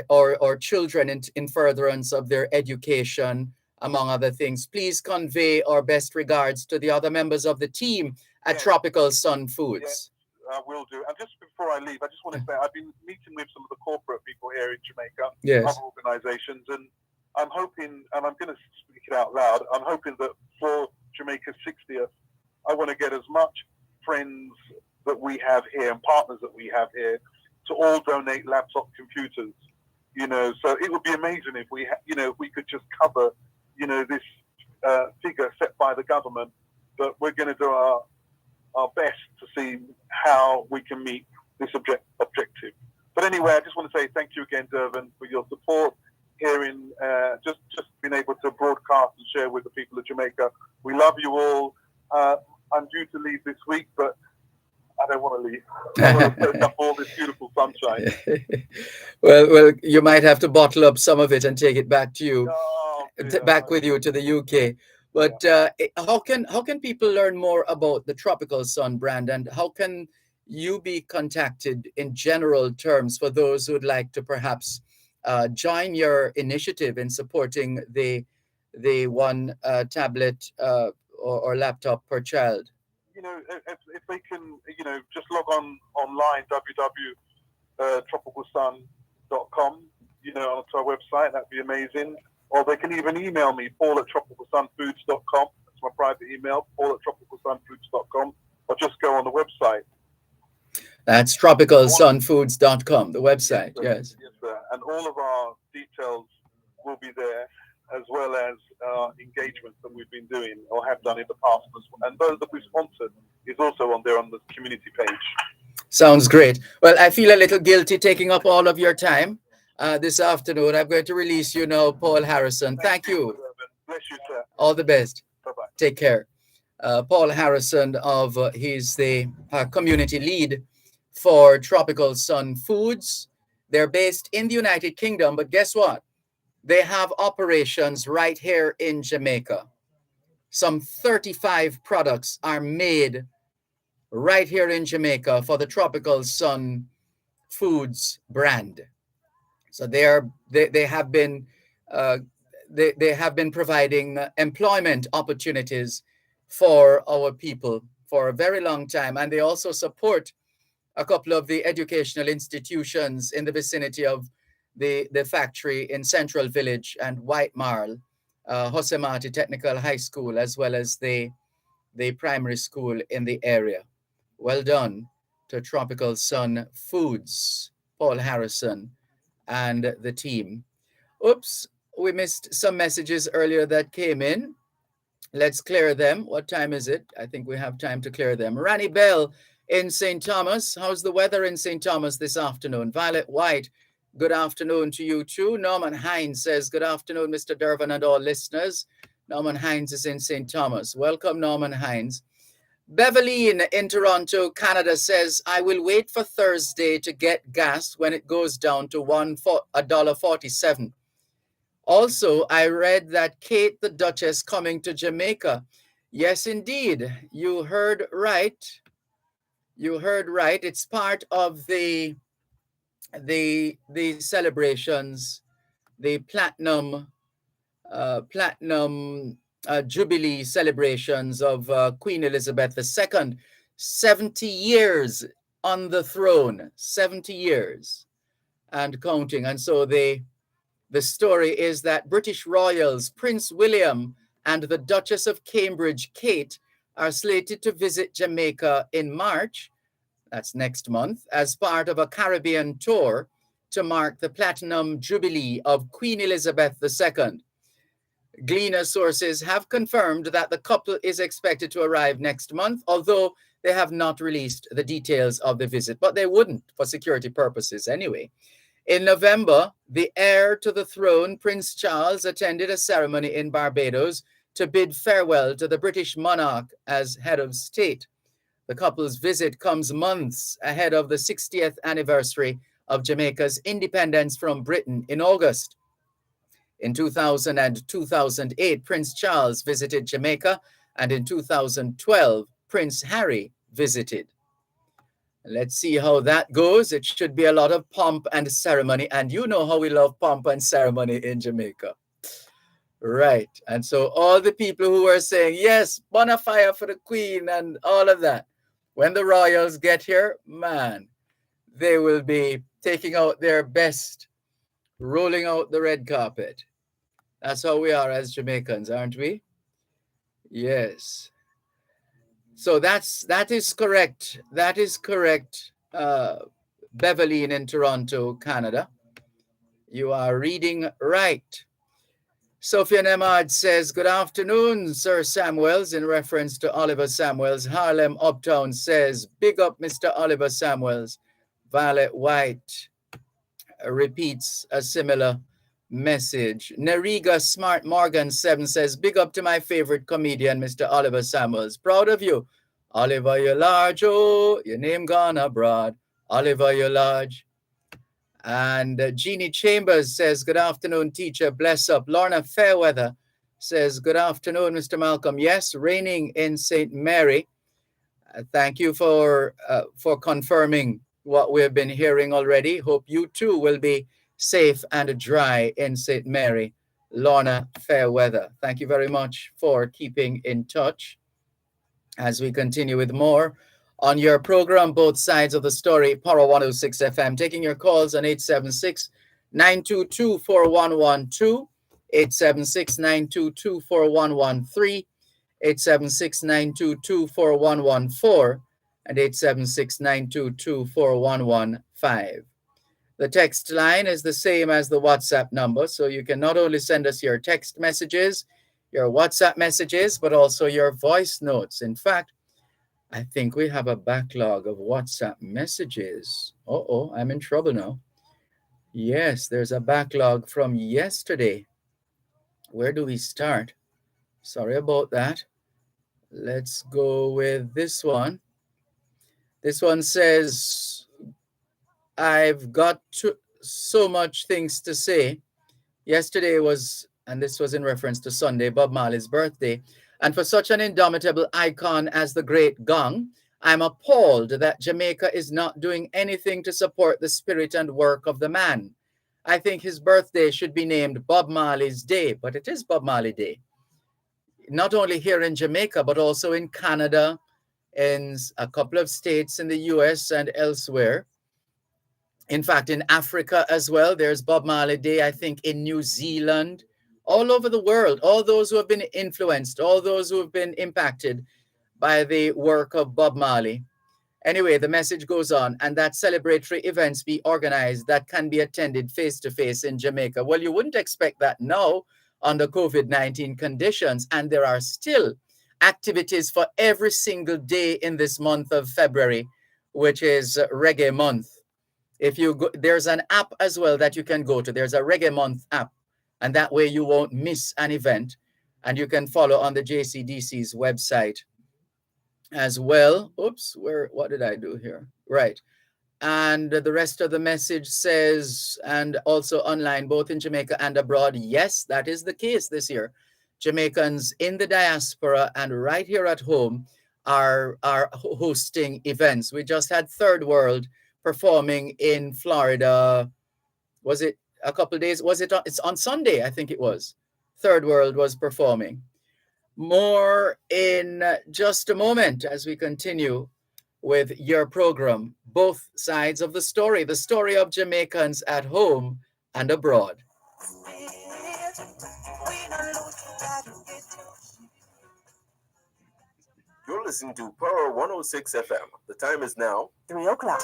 or children in furtherance of their education, among other things. Please convey our best regards to the other members of the team at Tropical Sun Foods. Yes, I will do. And just before I leave, I just want to say I've been meeting with some of the corporate people here in Jamaica, other organizations, and I'm hoping, and I'm going to speak it out loud, I'm hoping that for Jamaica's 60th, I want to get as much friends that we have here and partners that we have here to all donate laptop computers. So it would be amazing if we, if we could just cover, this figure set by the government. But we're going to do our best to see how we can meet this objective. But anyway, I just want to say thank you again, Dervan, for your support here in just being able to broadcast and share with the people of Jamaica. We love you all. I'm due to leave this week, but I don't want to leave. I want to soak up all this beautiful sunshine. Well, you might have to bottle up some of it and take it back to you, back with you to the UK. But how can people learn more about the Tropical Sun brand, and how can you be contacted in general terms for those who would like to perhaps join your initiative in supporting the one tablet or laptop per child? If they can, just log online, www.tropicalsun.com, onto our website, that'd be amazing. Or they can even email me, paul@tropicalsunfoods.com. That's my private email, paul@tropicalsunfoods.com. Or just go on the website. That's tropicalsunfoods.com, the website, yes. Yes, sir. And all of our details will be there, as well as engagements that we've been doing or have done in the past. And those that we've sponsored is also on there on the community page. Sounds great. Well, I feel a little guilty taking up all of your time this afternoon. I'm going to release you now, Paul Harrison. Thank you. Bless you, sir. All the best. Bye-bye. Take care. Paul Harrison, he's the community lead for Tropical Sun Foods. They're based in the United Kingdom, but guess what? They have operations right here in Jamaica. Some 35 products are made right here in Jamaica for the Tropical Sun Foods brand. So they have been providing employment opportunities for our people for a very long time, and they also support a couple of the educational institutions in the vicinity of the factory in Central Village and White Marl, Jose Marti Technical High School, as well as the primary school in the area. Well done to Tropical Sun Foods, Paul Harrison, and the team. Oops, we missed some messages earlier that came in. Let's clear them. What time is it? I think we have time to clear them. Rani Bell in St. Thomas. How's the weather in St. Thomas this afternoon? Violet White, good afternoon to you too. Norman Hines says, good afternoon, Mr. Dervan and all listeners. Norman Hines is in St. Thomas. Welcome, Norman Hines. Beverly in Toronto, Canada says, I will wait for Thursday to get gas when it goes down to $1.47. Also, I read that Kate the Duchess coming to Jamaica. Yes, indeed. You heard right. You heard right. It's part of the celebrations, the platinum Jubilee celebrations of Queen Elizabeth II. 70 years on the throne, 70 years and counting. And so the story is that British royals, Prince William and the Duchess of Cambridge, Kate, are slated to visit Jamaica in March, that's next month, as part of a Caribbean tour to mark the Platinum Jubilee of Queen Elizabeth II. Gleaner sources have confirmed that the couple is expected to arrive next month, although they have not released the details of the visit, but they wouldn't for security purposes anyway. In November, the heir to the throne, Prince Charles, attended a ceremony in Barbados to bid farewell to the British monarch as head of state. The couple's visit comes months ahead of the 60th anniversary of Jamaica's independence from Britain in August. In 2000 and 2008, Prince Charles visited Jamaica, and in 2012, Prince Harry visited. Let's see how that goes. It should be a lot of pomp and ceremony, and you know how we love pomp and ceremony in Jamaica. Right, and so all the people who are saying, yes, bonfire for the Queen and all of that, when the royals get here, man, they will be taking out their best, rolling out the red carpet. That's how we are as Jamaicans, aren't we? Yes. So that is correct. That is correct, Beverly in Toronto, Canada. You are reading right. Sophia Nemard says, good afternoon, Sir Samuels, in reference to Oliver Samuels. Harlem Uptown says, big up, Mr. Oliver Samuels. Violet White repeats a similar message. Neriga Smart Morgan 7 says, big up to my favorite comedian, Mr. Oliver Samuels. Proud of you. Oliver, you're large, oh, your name gone abroad. Oliver, you're large. And Jeannie Chambers says, good afternoon, teacher, bless up. Lorna Fairweather says, good afternoon, Mr. Malcolm. Yes, raining in St. Mary. Thank you for confirming what we have been hearing already. Hope you too will be safe and dry in St. Mary. Lorna Fairweather, thank you very much for keeping in touch. As we continue with more on your program, Both Sides of the Story, Power 106 FM, taking your calls on 876-922-4112, 876-922-4113, 876-922-4114, and 876-922-4115. The text line is the same as the WhatsApp number, so you can not only send us your text messages, your WhatsApp messages, but also your voice notes. In fact, I think we have a backlog of WhatsApp messages. Uh-oh, I'm in trouble now. Yes, there's a backlog from yesterday. Where do we start? Sorry about that. Let's go with this one. This one says, I've got so much things to say. Yesterday was, and this was in reference to Sunday, Bob Marley's birthday. And for such an indomitable icon as the Great Gong, I'm appalled that Jamaica is not doing anything to support the spirit and work of the man. I think his birthday should be named Bob Marley's Day, but it is Bob Marley Day. Not only here in Jamaica, but also in Canada, in a couple of states in the US and elsewhere. In fact, in Africa as well, there's Bob Marley Day, I think in New Zealand, all over the world, all those who have been influenced, all those who have been impacted by the work of Bob Marley. Anyway, the message goes on, and that celebratory events be organized that can be attended face-to-face in Jamaica. Well, you wouldn't expect that now under COVID-19 conditions, and there are still activities for every single day in this month of February, which is Reggae Month. If you go, there's an app as well that you can go to. There's a Reggae Month app, and that way you won't miss an event, and you can follow on the JCDC's website as well. Oops, what did I do here? Right. And the rest of the message says, and also online, both in Jamaica and abroad. Yes, that is the case this year. Jamaicans in the diaspora and right here at home are hosting events. We just had Third World performing in Florida. Was it a couple of days? It's on Sunday, I think it was. Third World was performing. More in just a moment as we continue with your program, Both Sides of the Story of Jamaicans at home and abroad. You're listening to Power 106 FM. The time is now 3 o'clock.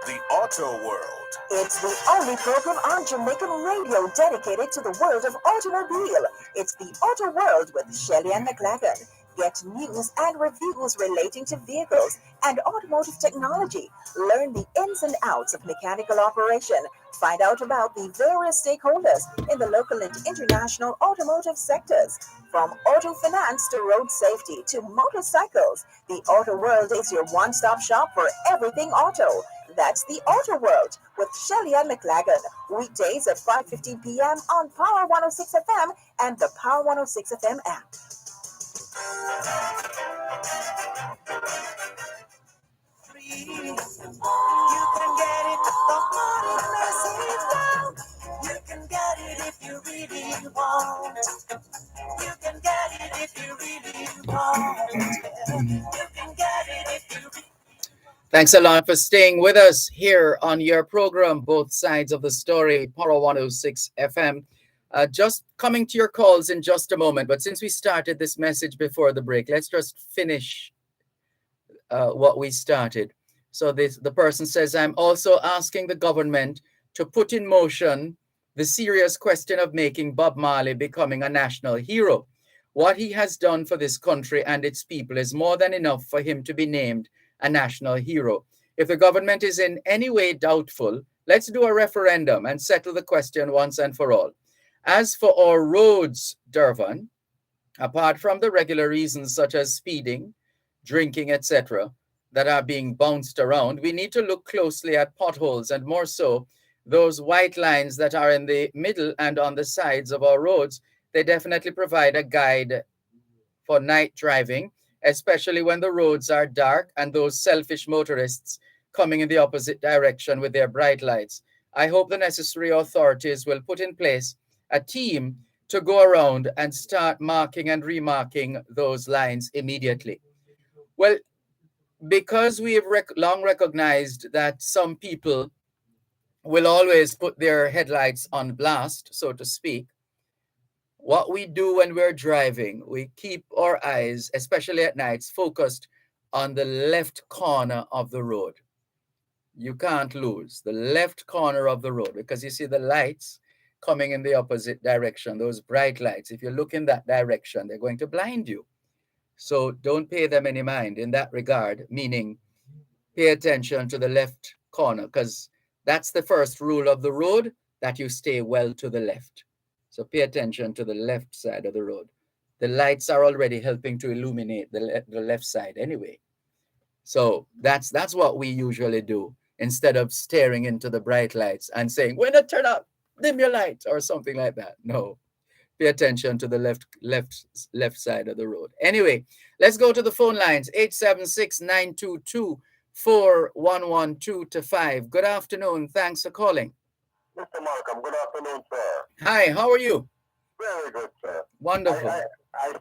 The Auto World. It's the only program on Jamaican radio dedicated to the world of automobile. It's the Auto World with Shelley and McLagan. Get news and reviews relating to vehicles and automotive technology. Learn the ins and outs of mechanical operation. Find out about the various stakeholders in the local and international automotive sectors. From auto finance to road safety to motorcycles, the Auto World is your one-stop shop for everything auto. That's the Auto World with Shelley and McLagan. Weekdays at 5:15 p.m. on Power 106 FM and the Power 106 FM app. You can get it the morning message down. You can get it if you really want. You can get it if you really want. You can get it if you really. Thanks a lot for staying with us here on your program, Both Sides of the Story, Power 106 FM. Just coming to your calls in just a moment. But since we started this message before the break, let's just finish what we started. So the person says, I'm also asking the government to put in motion the serious question of making Bob Marley becoming a national hero. What he has done for this country and its people is more than enough for him to be named a national hero. If the government is in any way doubtful, let's do a referendum and settle the question once and for all. As for our roads, Dervan, apart from the regular reasons such as speeding, drinking, etc., that are being bounced around, we need to look closely at potholes, and more so, those white lines that are in the middle and on the sides of our roads. They definitely provide a guide for night driving, especially when the roads are dark and those selfish motorists coming in the opposite direction with their bright lights. I hope the necessary authorities will put in place a team to go around and start marking and remarking those lines immediately. Well, because we have long recognized that some people will always put their headlights on blast, so to speak, what we do when we're driving, we keep our eyes, especially at nights, focused on the left corner of the road. You can't lose the left corner of the road because you see the lights coming in the opposite direction, those bright lights. If you look in that direction, they're going to blind you. So don't pay them any mind in that regard, meaning pay attention to the left corner, because that's the first rule of the road, that you stay well to the left. So pay attention to the left side of the road. The lights are already helping to illuminate the left side anyway. So that's what we usually do, instead of staring into the bright lights and saying, when it turn up, dim your light or something like that. No. Pay attention to the left side of the road. Anyway, let's go to the phone lines. 876-922-4112-5. Good afternoon. Thanks for calling. Mr. Malcolm, good afternoon, sir. Hi, how are you? Very good, sir. Wonderful. I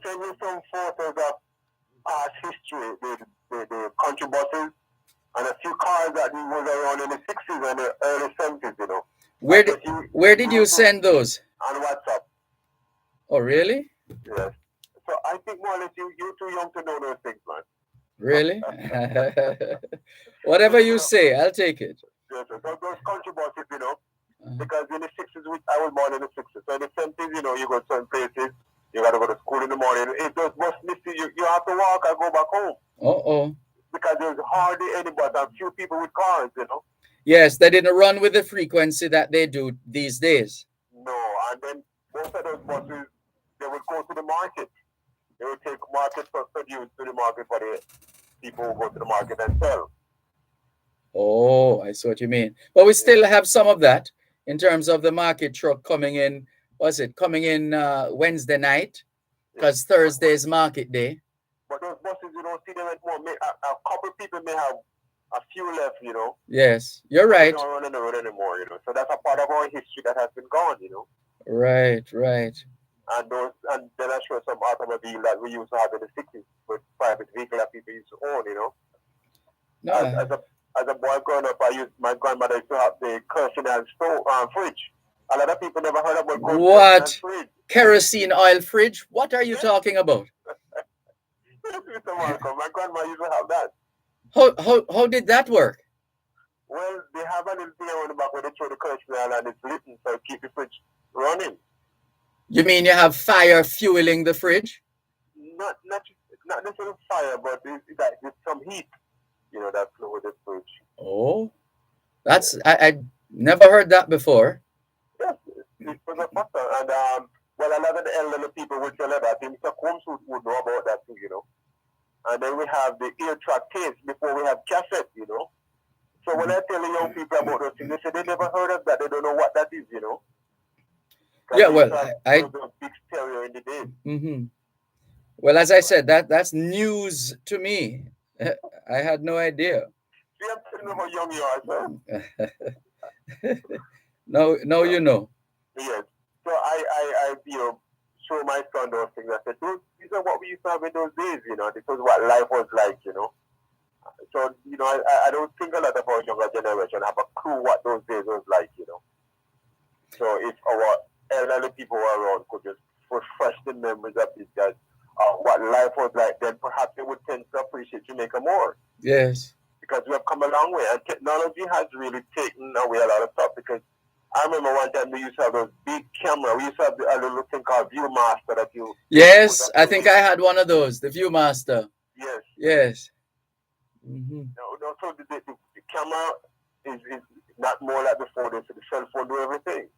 sent you some photos of past history, the country buses, and a few cars that was around in the 60s and the early 70s, you know. Where did you send those? On WhatsApp. Oh, really? Yes. So I think more or less you're too young to know those things, man. Really? Whatever you say, I'll take it. Yes, so those country buses, you know, because in the 60s, I was born in the 60s. So in the 70s, you know, you go to certain places, you got to go to school in the morning. If those buses miss you have to walk and go back home. Uh-oh. Because there's hardly anybody, and few people with cars, you know. Yes, they didn't run with the frequency that they do these days. No, and then most of those buses, they would go to the market. They would take market produce to the market for the people who go to the market and sell. Oh, I see what you mean. But we still have some of that in terms of the market truck coming in. Was it coming in Wednesday night? Because Thursday is market day. But those buses, you don't see them anymore. A couple of people may have a few left, you know. Yes, you're right. They don't run on the road anymore, you know. So that's a part of our history that has been gone, you know. Right. And then I show some automobile that we used to have in the 60s with private vehicle that people used to own, you know. No. As a boy growing up, my grandmother used to have the kerosene fridge. A lot of people never heard about what? Kerosene oil fridge? What are you talking about? Mr. Malcolm. My grandma used to have that. How did that work? Well, they have a little thing on the back where they throw the curtain and it's lit, so keep the fridge running. You mean you have fire fueling the fridge? Not necessarily fire, but it's some heat, that flow with the fridge. Oh, that's I never heard that before. Yes, it was a factor. And well, a lot of the elderly people would tell you that. Mr. Combs would know about that too, And then we have the ear track tapes before we have cassette, So when I tell the young people about those things, they say they never heard of that. They don't know what that is, Yeah, well, those big stereo in the day. Mm-hmm. Well, as I said, that's news to me. I had no idea. See, I'm telling you how young you are, sir. No, you know. Yes. So I show my son those things. I said, these are what we used to have in those days, This was what life was like, So, I don't think a lot of our younger generation have a clue what those days was like, So if our elderly people were around could just refresh the memories of these guys, what life was like, then perhaps they would tend to appreciate Jamaica more. Yes. Because we have come a long way, and technology has really taken away a lot of stuff. Because I remember one time we used to have those big camera. We used to have a little thing called Viewmaster that you. Yes, I think I had one of those, the Viewmaster. Yes. Yes. Mm-hmm. No, so the camera is not more like before. The cell phone do everything.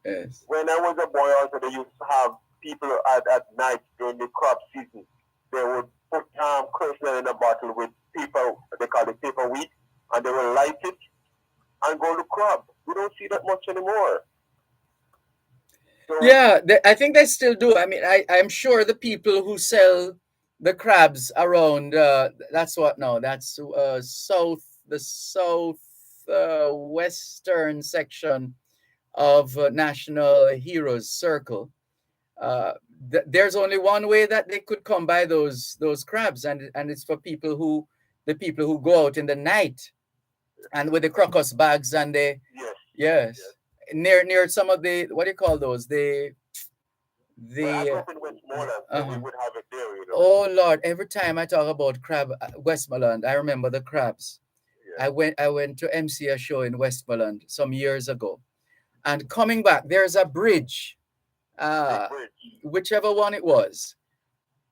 Yes. When I was a boy, also they used to have people at night during the crop season. They would put crystal in a bottle with paper. They call it paper wheat, and they will light it and go to crop. We don't see that much anymore. So, yeah, I think they still do. I mean, I'm sure the people who sell the crabs around, that's what now, that's the south western section of National Heroes Circle. There's only one way that they could come by those crabs, and it's for the people who go out in the night and with the crocus bags and they yes. Near some of the, what do you call those, well, I grew up in Westmoreland, so we would have it there, Oh Lord, every time I talk about crab Westmoreland, I remember the crabs. I went to MC a show in Westmoreland some years ago, and coming back there's a bridge, whichever one it was,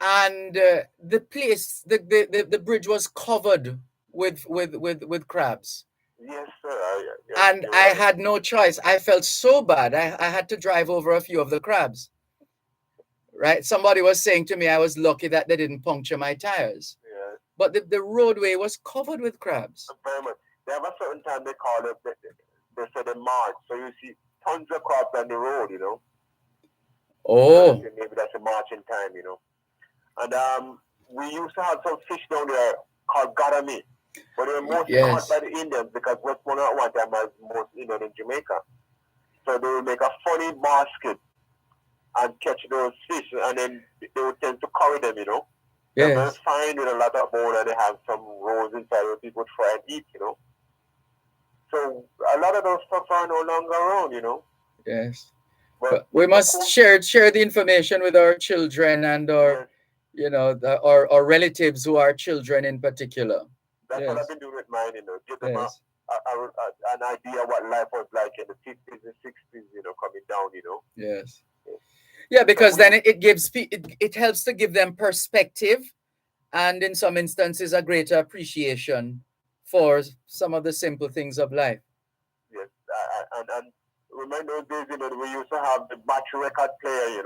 and the place, the bridge was covered with crabs. Yes, sir. And I had no choice. I felt so bad. I had to drive over a few of the crabs. Right? Somebody was saying to me I was lucky that they didn't puncture my tires. Yeah. But the roadway was covered with crabs. Very much. They have a certain time they call it, they say the March. So you see tons of crabs on the road, Oh. Maybe that's a marching time, And we used to have some fish down there called garami. But they were mostly caught by the Indians because Westmoreland at one time was most Indian in Jamaica. So they would make a funny basket and catch those fish, and then they would tend to curry them, Yes. They're very fine with a lot of bone, and they have some rolls inside where people would try and eat, So a lot of those stuff are no longer around, Yes. But we must share the information with our children and our, our relatives who are children in particular. That's what I've been doing with mine, Give them an idea what life was like in the 50s and 60s, coming down, Yes. Yeah, because then it helps to give them perspective, and in some instances a greater appreciation for some of the simple things of life. Yes, and remember those days, we used to have the battery record player,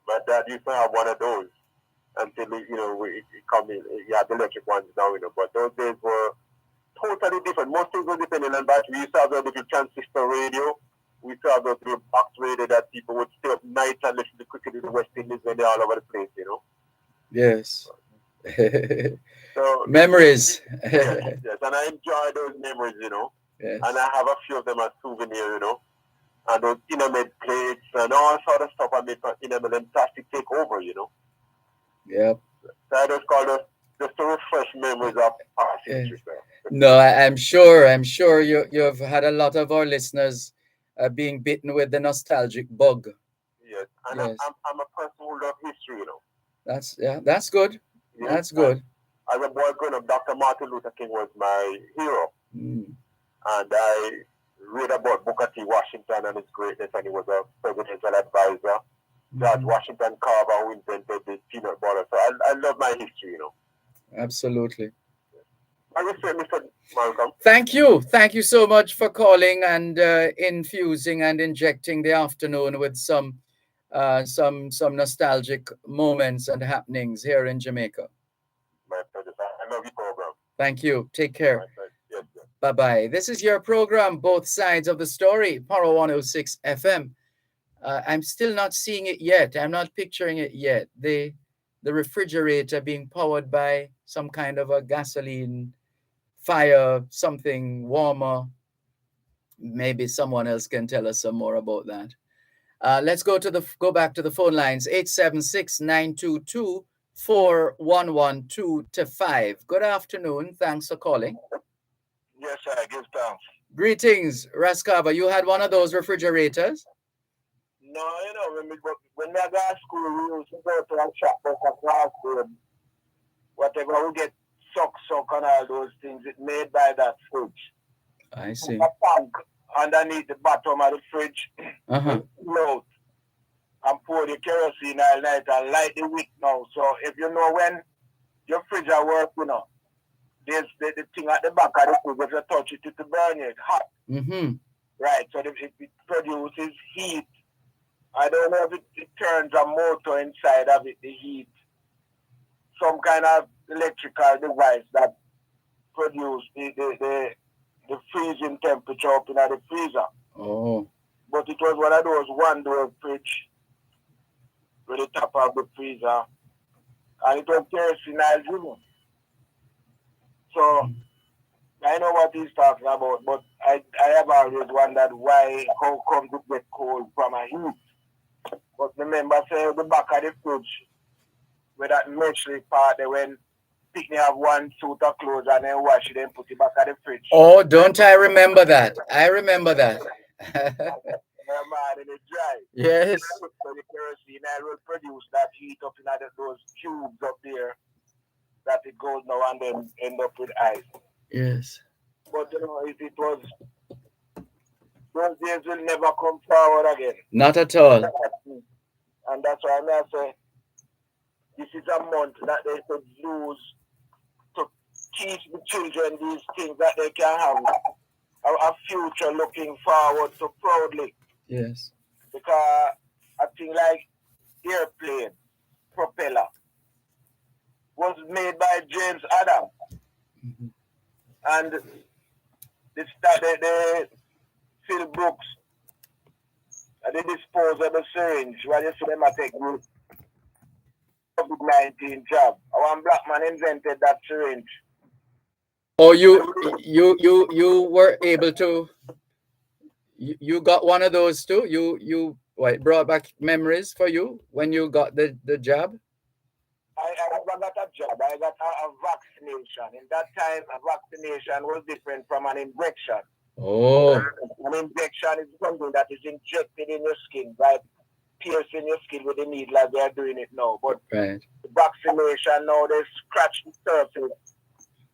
My dad used to have one of those until we come in. You have the electric ones now, But those days were totally different. Most things were depending on battery. We used to have the little transistor radio. We used to have those little box radio that people would stay up nights and listen to cricket in the West Indies when they're all over the place, Yes. So memories. Yes, and I enjoy those memories, Yes. And I have a few of them as souvenirs, And those enamel plates and all sort of stuff I made from enamel and plastic take over, Yep. So I just call those just to refresh memories of past history. No, I'm sure you've had a lot of our listeners being bitten with the nostalgic bug. Yes, and yes. I'm a person who loves history, That's good. That's good. As a boy growing up, Dr. Martin Luther King was my hero. Mm. And I read about Booker T. Washington and his greatness, and he was a presidential advisor. George Washington Carver, who invented the peanut butter. So I love my history, you know. Absolutely. I will say, Mr. Malcolm. Thank you. Thank you so much for calling and infusing and injecting the afternoon with some nostalgic moments and happenings here in Jamaica. My pleasure. I love your program. Thank you. Take care. Yes, yes. Bye-bye. This is your program, Both Sides of the Story, Power 106 FM. I'm still not seeing it yet. I'm not picturing it yet. The refrigerator being powered by some kind of a gasoline fire, something warmer. Maybe someone else can tell us some more about that. Let's go back to the phone lines. 876-922-4112-5. Good afternoon. Thanks for calling. Yes, sir. Give thanks. Greetings, Raskava. You had one of those refrigerators? No, you know, when I go to school, we used to go to a shop for classroom. Whatever we get suck and all those things, it's made by that fridge. I see. A tank underneath the bottom of the fridge. Load and pour the kerosene all night and light the wick now. So if you know when your fridge are working, you know, there's the thing at the back of the fridge, if you touch it, it will burn you. It's hot. Right, so it produces heat. I don't know if it turns a motor inside of it, the heat. Some kind of electrical device that produces the freezing temperature up in the freezer. Oh. But it was one of those one-door fridge with the top of the freezer. And it was kerosene driven. So I know what he's talking about, but I have always wondered how come it get cold from a heat. But remember, say the back of the fridge, with that mesh part, they went pick me up one suit of clothes and then wash it and put it back at the fridge. Oh, don't I remember that? I remember that. And it dry. Yes. So the kerosene will produce that heat up in those tubes up there that it goes now and then end up with ice. Yes. But you know, it was those days will never come forward again. Not at all. And that's why I say this is a month that they should use to teach the children these things that they can have a future looking forward to proudly. Yes. Because a thing like airplane, propeller, was made by James Adams. And the Phil Brooks, the disposable syringe, where you see them take COVID-19 job. One black man invented that syringe. Oh, you were able to. You got one of those too. You what brought back memories for you when you got the jab. I never got a job. I got a vaccination. In that time, a vaccination was different from an injection. Oh. An injection is something that is injected in your skin, right? Piercing your skin with a needle as they are doing it now. But right. The vaccination now, they scratch the surface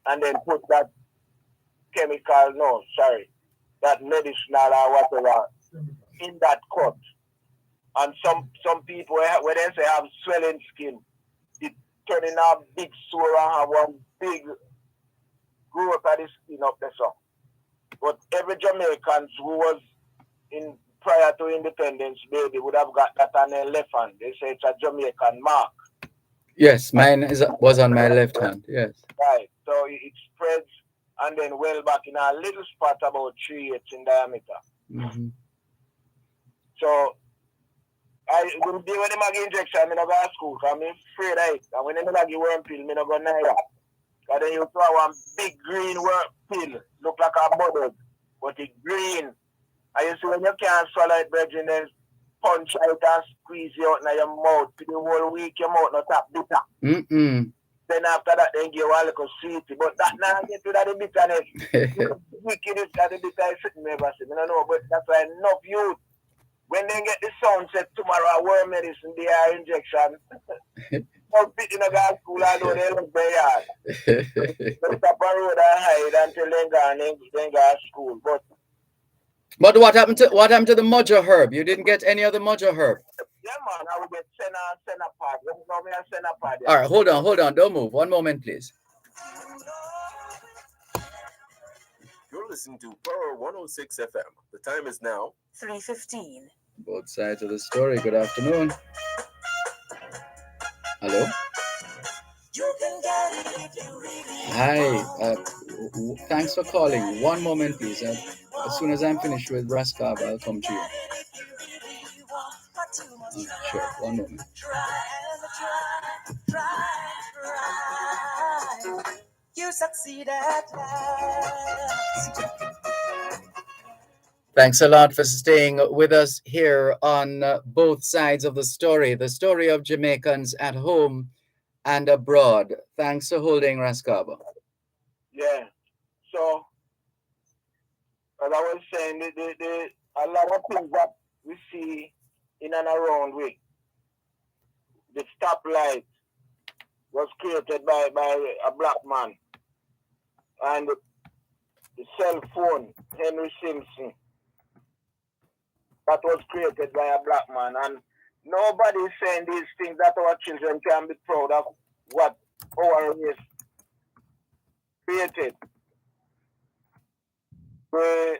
and then put that that medicinal or whatever in that cut. And some people, when they say have swelling skin, it turning a big sore and have one big growth of the skin up there. So. But every Jamaican who was in prior to independence, they would have got that on their left hand. They say it's a Jamaican mark. Yes, mine was on my left hand. Yes. Right. So it spreads and then well back in a little spot about 3 inches in diameter. So when they give injection, I don't go to school because I'm afraid of it. And when they give worm pill, I don't go neither. And then you throw one big green worm pill, look like a bubble, but it's green. And you see when you can't swallow it, brethren, then punch out and squeeze it out in your mouth. For the whole week, your mouth not tap bitter. Then after that, then give one little sweet. But that now get to that the bitterness. Wickedness that the bitter is sitting there, I don't know, but that's why enough youth. When they get the sound set tomorrow, a worm medicine, they are injection. Don't fit in a gas school, I know they look very hard. They stop a road and hide until they go to school. But what happened to the mojo herb? You didn't get any of the mojo herb. Yeah, man, I will get send a part. You know me, I send a part. All right, hold on. Don't move. One moment, please. You're listening to Power 106 FM. The time is now 3:15. Both sides of the story. Good afternoon. Hello. You can get it if you really Hi. Thanks for calling. One moment, please. As soon as I'm finished with Raskava, I'll come to you. Sure. One moment. try. You succeed at last. Thanks a lot for staying with us here on both sides of the story of Jamaicans at home and abroad. Thanks for holding, Raskava. Yeah. So, as I was saying, a lot of things that we see in and around we, the stoplight was created by a black man. And the cell phone, Henry Simpson, that was created by a black man. And nobody is saying these things that our children can be proud of what our race created. The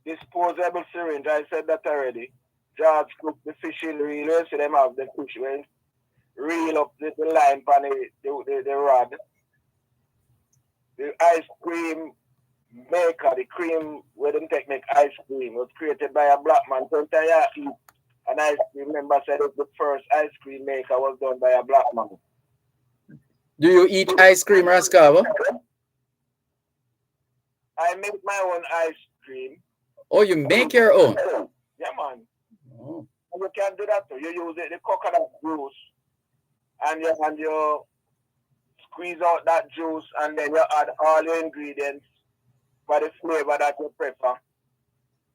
disposable syringe, I said that already. George cook the fishing reel, so them have the fish when reel up the line on the rod. The ice cream maker, the cream where them make ice cream was created by a black man. So I eat an ice cream. Member said it was the first ice cream maker was done by a black man. Do you eat ice cream, Raskava? I make my own ice cream. Oh, you make your own? Yeah, man. Oh. You can do that too. You use the coconut juice and you squeeze out that juice and then you add all your ingredients for the flavor that you prefer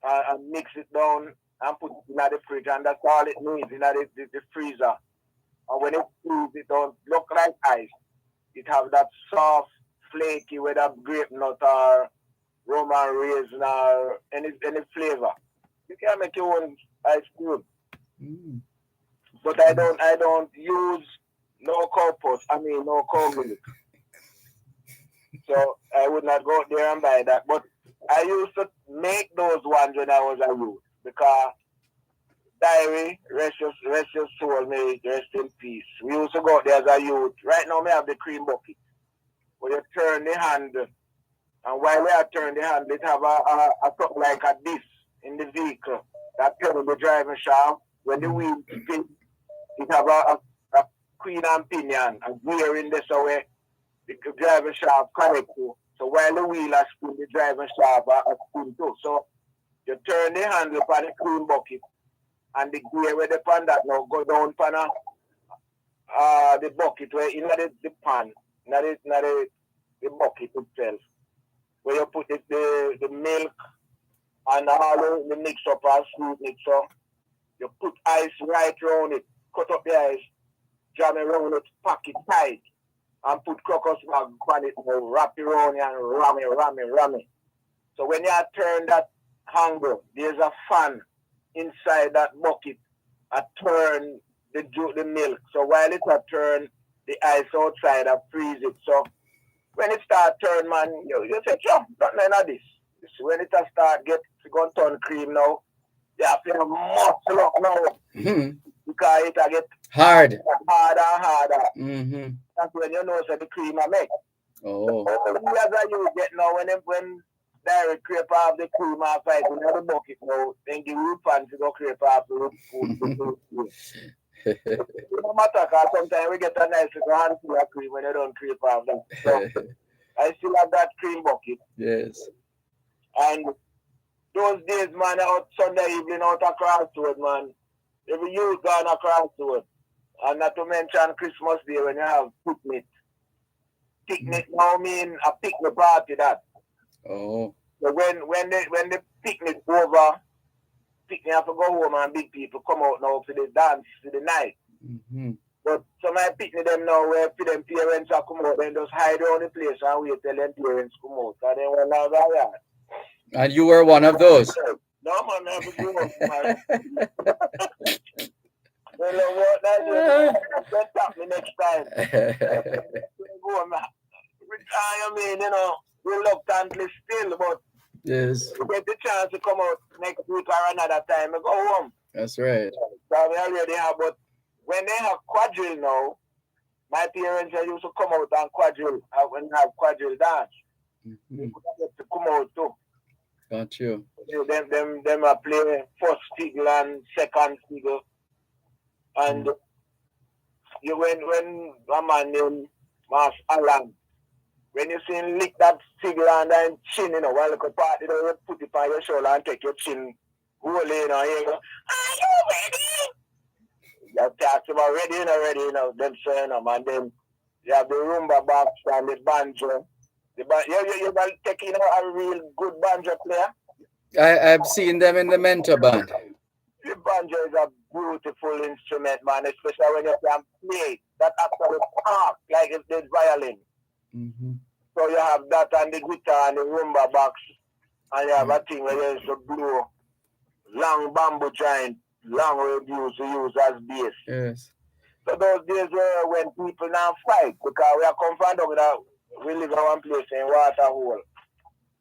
and mix it down and put it in the fridge, and that's all it needs in the freezer. And when it cools, it don't look like ice. It have that soft, flaky, whether grape nut or Roman raisin or any flavor. You can make your own ice cream. Mm. But I don't use no cow milk. So I would not go there and buy that. But I used to make those ones when I was a youth because Diary, rest your soul, may rest in peace. We used to go there as a youth. Right now, we have the cream bucket where you turn the handle, and while we are turning the handle, it have a something like a disc in the vehicle that turn the driving shaft. When the wheel spin, it have a queen and pinion, a gear in this way the driving shaft connect to. So while the wheel is spin, the driving shaft are spin too. So you turn the handle for the cream bucket, and the gear where the pan that now go down pan the bucket where in the pan, not the bucket itself. Where you put the milk and all the mix up and sweet mix up. You put ice right around it, cut up the ice, jam it around it, pack it tight, and put crocus bag on it, wrap it around it and ram it. So when you turn that handle, there's a fan inside that bucket. I turn the milk. So while it turn the ice outside, I freeze it. So when it start turn, man, you say, sure, not none of this. When it start get going turn cream now, you have to muscle up now. Mm-hmm. Because it get harder. Mm-hmm. That's when you know so the cream I make. Oh. As you get now when direct crepe off the cream off right in the bucket now, then give you pan to go crepe off the food. No matter because sometimes we get a nice little handful of cream when you don't crepe off them. So I still have that cream bucket. Yes. And those days, man, out Sunday evening out across the road, man. Every youth gone across the road. And not to mention Christmas Day when you have picnic. Picnic now mean a picnic party that. Oh. So when the picnic over, picnic have to go home and big people come out now for the dance for the night. Mm-hmm. But some my picnic them now where them parents are come out, then just hide around the place and wait till them parents come out. And then when I was like, And you were one of those. no man, I have to grow up, man. Well, what that tap me next time. Go, man. I mean, reluctantly still, but Yes. you get the chance to come out next week or another time and go home. That's right. So we already have, but when they have quadrille now, my parents used to come out and quadrille when they have quadrille dance. They get to come out too. Got you. Them are playing first figure and second figure. And when a man named Mas Alan, when you see him lick that figure and then chin, one little part, you put it on your shoulder and take your chin, roll in, and you go, are you ready? You talk about ready, them saying, and then you have the rumba box and the banjo. You take a real good banjo player. I've seen them in the mentor band. The banjo is a beautiful instrument, man, especially when you can play it. That actually talk like it's the violin. So you have that and the guitar and the rumba box, and you have a thing where you used blow long bamboo giant, long radius to use as bass. Yes. So those days were when people now fight, because we are confined over that we live in one place in water hole.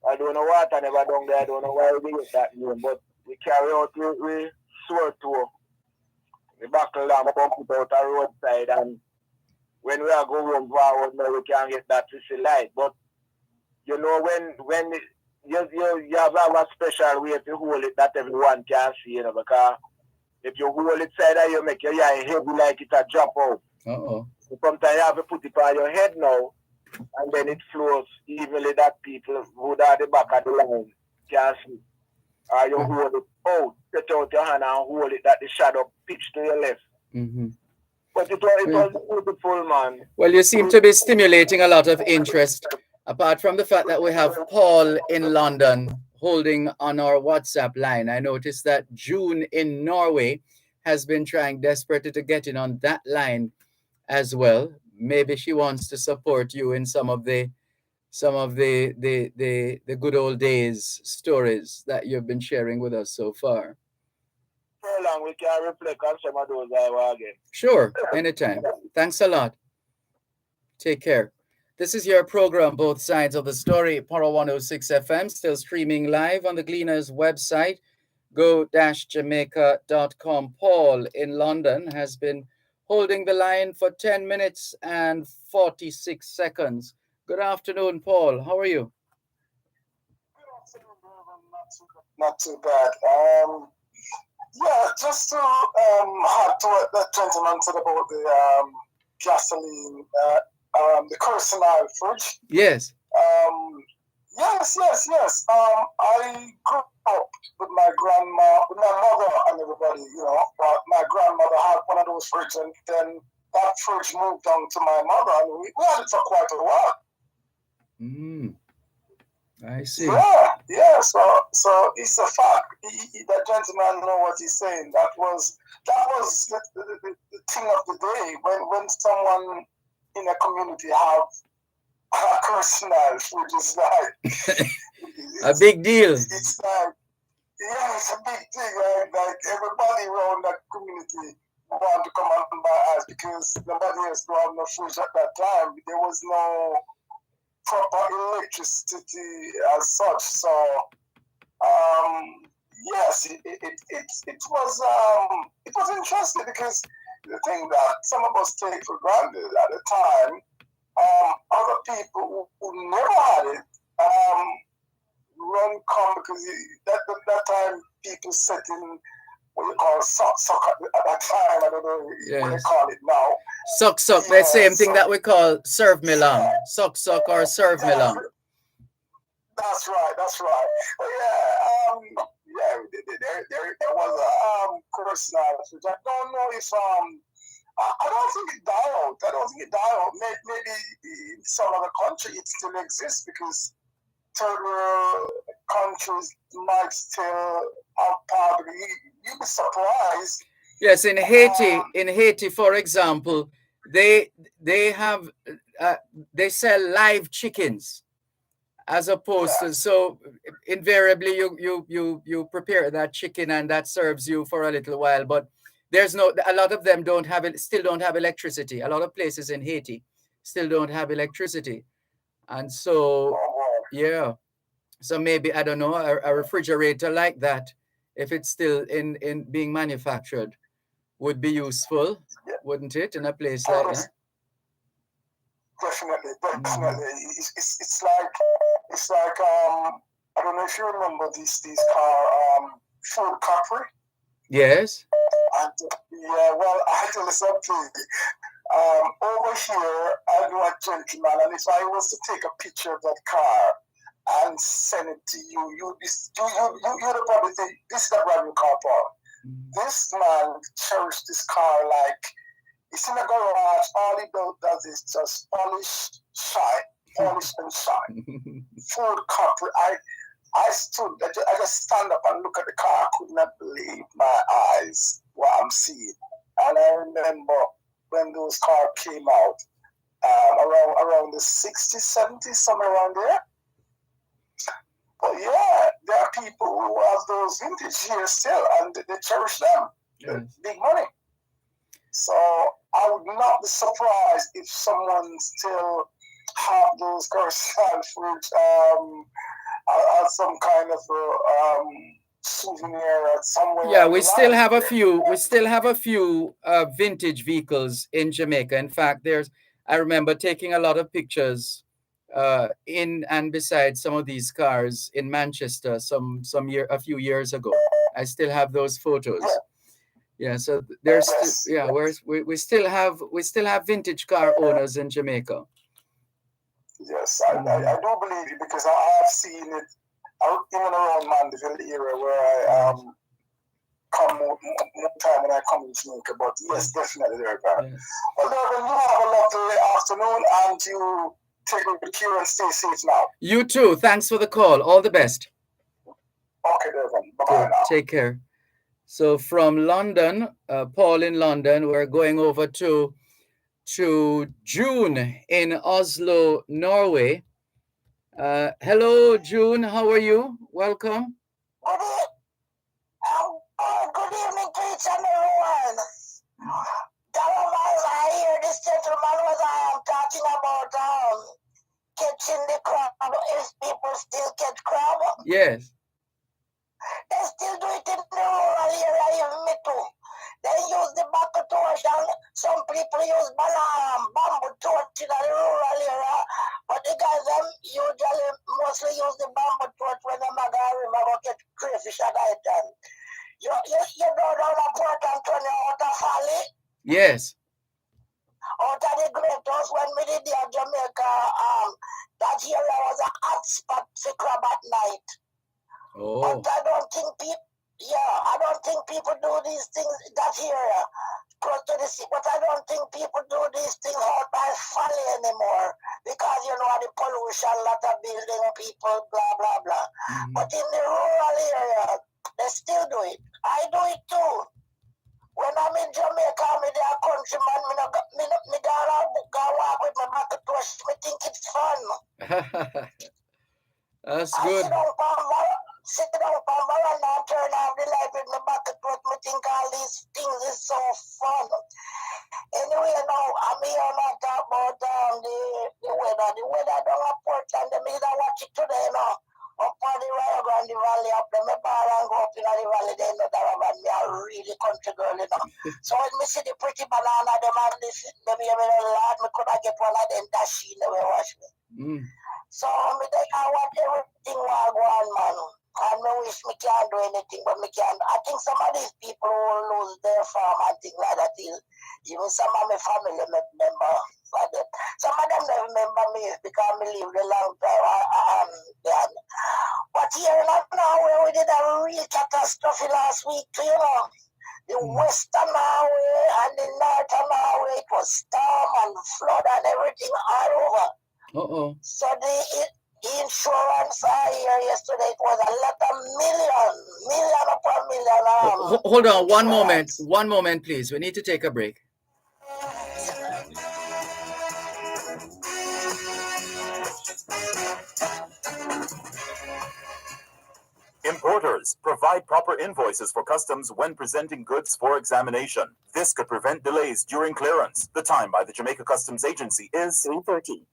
I don't know water never down there, I don't know why we get that name, but we carry out we sword tour. We buckle down, pump it out a roadside, and when we are going forward now we can get that to see light. But you know when you have a special way to hold it that everyone can see, because if you hold it side you make your eye heavy like it a drop out. So sometimes you have to put it on your head now, and then it flows evenly that people who are at the back of the line can see. Or you hold it out, stretch out your hand and hold it that the shadow pitch to your left. But it was beautiful, man. Well, you seem to be stimulating a lot of interest. Apart from the fact that we have Paul in London holding on our WhatsApp line, I noticed that June in Norway has been trying desperately to get in on that line as well. Maybe she wants to support you in some of the good old days stories that you've been sharing with us so far. So long we can reflect on some of those again. Sure, anytime. Thanks a lot. Take care. This is your program, Both Sides of the Story, Power 106 FM, still streaming live on the Gleaners website, go-jamaica.com. Paul in London has been holding the line for 10 minutes and 46 seconds. Good afternoon, Paul. How are you? Good afternoon, Dervan. Not too bad. Just to add to what that gentleman said about the gasoline, the Cursinal fridge. Yes. Yes. I grew up with my grandma, with my mother and everybody, but my grandmother had one of those fridges, and then that fridge moved on to my mother, and we had it for quite a while. I see. Yeah. So it's a fact. That gentleman know what he's saying. That was the thing of the day when someone in a community have a Cursinal, which is like a big deal. It's like it's a big thing. Right? Like everybody around that community want to come out and buy ice because nobody else don't have no fridge at that time. There was no proper electricity as such. So yes, it was interesting because the thing that some of us take for granted at the time, other people who never had it run come because that time people set in what you call suck at that time. I don't know what they call it now. Suck, the same thing that we call serve me long. Suck or serve me long. That's right. But there was a Cursinal, which I don't know if I don't think it died out. Maybe in some other country it still exists because third world countries might still have part of it. You'd be surprised Yes, in Haiti, for example, they have they sell live chickens as opposed to, Yes. so invariably you prepare that chicken and that serves you for a little while, but there's no, a lot of them don't have it, still don't have electricity. A lot of places in Haiti still don't have electricity, and so Oh boy. yeah, so maybe, I don't know, a refrigerator like that, if it's still in being manufactured, would be useful, Yeah. wouldn't it, in a place For like those, that? definitely, Mhm. definitely. It's like I don't know if you remember these car Ford Capri. Yes. And yeah, well, I tell you something. Over here, I know a gentleman, and if I was to take a picture of that car and send it to you, you'd probably think this is a brand new car, Paul. This man cherished this car like it's in a garage. All he does is just polish and shine. Full Capri. I stood, I just stand up and look at the car. I could not believe my eyes, what I'm seeing. And I remember when those cars came out, around the 60s, 70s, somewhere around there. But yeah, there are people who have those vintage here still, and they cherish them. Yes. Big money. So I would not be surprised if someone still have those Coruscant fruit as some kind of souvenir somewhere Yeah, on the line. we still have a few vintage vehicles in Jamaica. In fact, I remember taking a lot of pictures in and beside some of these cars in Manchester a few years ago. I still have those photos. Yeah, so there's still, Yes, yeah, yes, we still have vintage car owners in Jamaica. yes. Mhm. I do believe you because I have seen it in and around Mandeville area where I Yes, come more time when I come in Jamaica. But yes, yes, definitely there, man. yes. Well, Dervan, you have a lovely afternoon and you take good care and stay safe now. You too. Thanks for the call. All the best. Okay, Dervan. Bye bye Good. now. Take care. So from London, Paul in London, we're going over to June in Oslo, Norway. Hello, June. How are you? Welcome. Good evening to each and everyone. Dervan, I hear this gentleman was talking about catching the crab. If people still catch crab, Yes. they still do it in the rural area, even me too. They use the bucket torch, and some people use bamboo torch in the rural area, but the guys them usually mostly use the bamboo torch when they make a river go get crayfish at that time. You go down a Port Antonio out of Valley, Yes. out of the Great House when we did the Jamaica, that area was a hot spot for crab at night. Oh. But I don't think people do these things that area close to the sea. But I don't think people do these things out by Valley anymore because you know the pollution, lot of building people, blah blah blah. Mhm. But in the rural area, they still do it. I do it too. When I'm in Jamaica, I'm in a countryman, me go walk with my bucket brush, me think it's fun. That's I good. sit down on veranda and turn off the light with my bucket brush, me think all these things is so fun. Anyway, now, I'm here not talk about the weather. The weather down at Portland, they made watch it today, now. Up on the Rio Grande Valley, up there, my bar and go up in the valley, they know that I'm a really country girl, you know. So when me see the pretty banana, them and this, maybe I'm a lad, me could have get one of them dash in the way wash me. Mm. So me think I want everything while go on, man. And me wish me can't do anything, but me can't. I think some of these people will lose their farm and things like that. Even some of my family members. Some of them don't remember me because I lived a long time. But here in Norway, we did a real catastrophe last week, you know. The western Norway and the northern Norway, it was storm and flood and everything all over. Uh-oh. So insurance here yesterday. It was a lot of million upon million. Hold on, insurance. one moment, please. We need to take a break. Importers provide proper invoices for customs when presenting goods for examination. This could prevent delays during clearance. The time by the Jamaica Customs Agency is 3:30.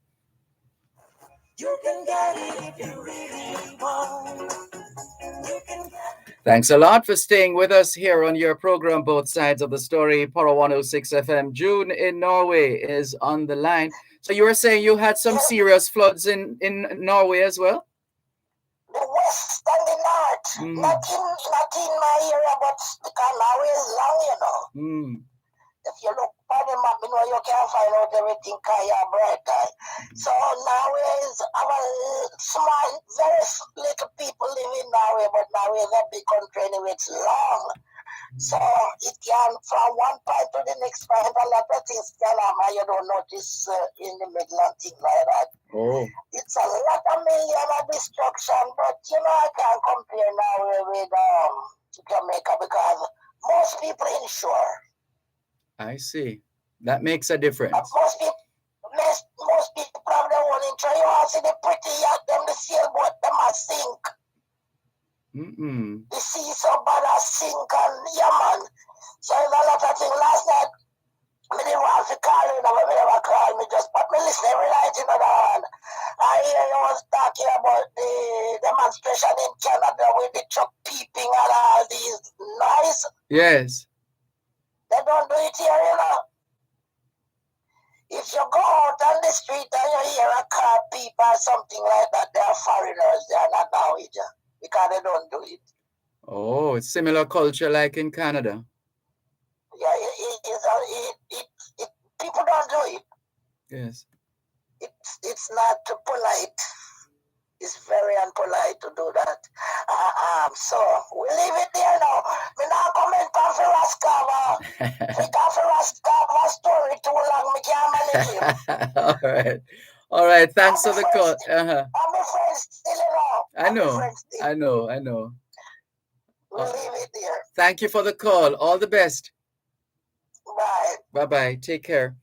You can get it if you really want. You can get Thanks a lot for staying with us here on your program, Both Sides of the Story. Power 106 FM. June in Norway is on the line. So you were saying you had some serious floods in Norway as well? the west and the north. Not in my area, but because Norway is long, you know. If you look on the map, you know, you can find out everything kind of bright. So Norway is our small, very little people live in Norway, but Norway is a big country anyway, it's long. So it can, from one point to the next point, a lot of things can happen. You don't notice in the middle and things like that. Oh. It's a lot of million of destruction, but you know, I can't compare Norway with Jamaica because most people insure. I see. That makes a difference. Most people have their own insure. You want to see the pretty yacht, them, the sailboat, them a sink. The sea so bad a sink and yeah man. So there's a lot of things. Last night, I didn't want to call you, but I never call me. Just put me listen every night in the hand. I hear you was talking about the demonstration in Canada with the truck peeping and all these noise. Yes. They don't do it here, you know. If you go out on the street and you hear a car peep or something like that, they are foreigners. They are not Norwegian because they don't do it. Oh, it's similar culture like in Canada. Yeah, people don't do it. Yes. It's not polite. It's very unpolite to do that. So we leave it there now. We now comment on Raskava. We got Raskava story too long. We can't manage him. All right. Thanks for the call. I'm a friend still around. I know. We'll leave it there. Thank you for the call. All the best. Bye. Bye-bye. Take care.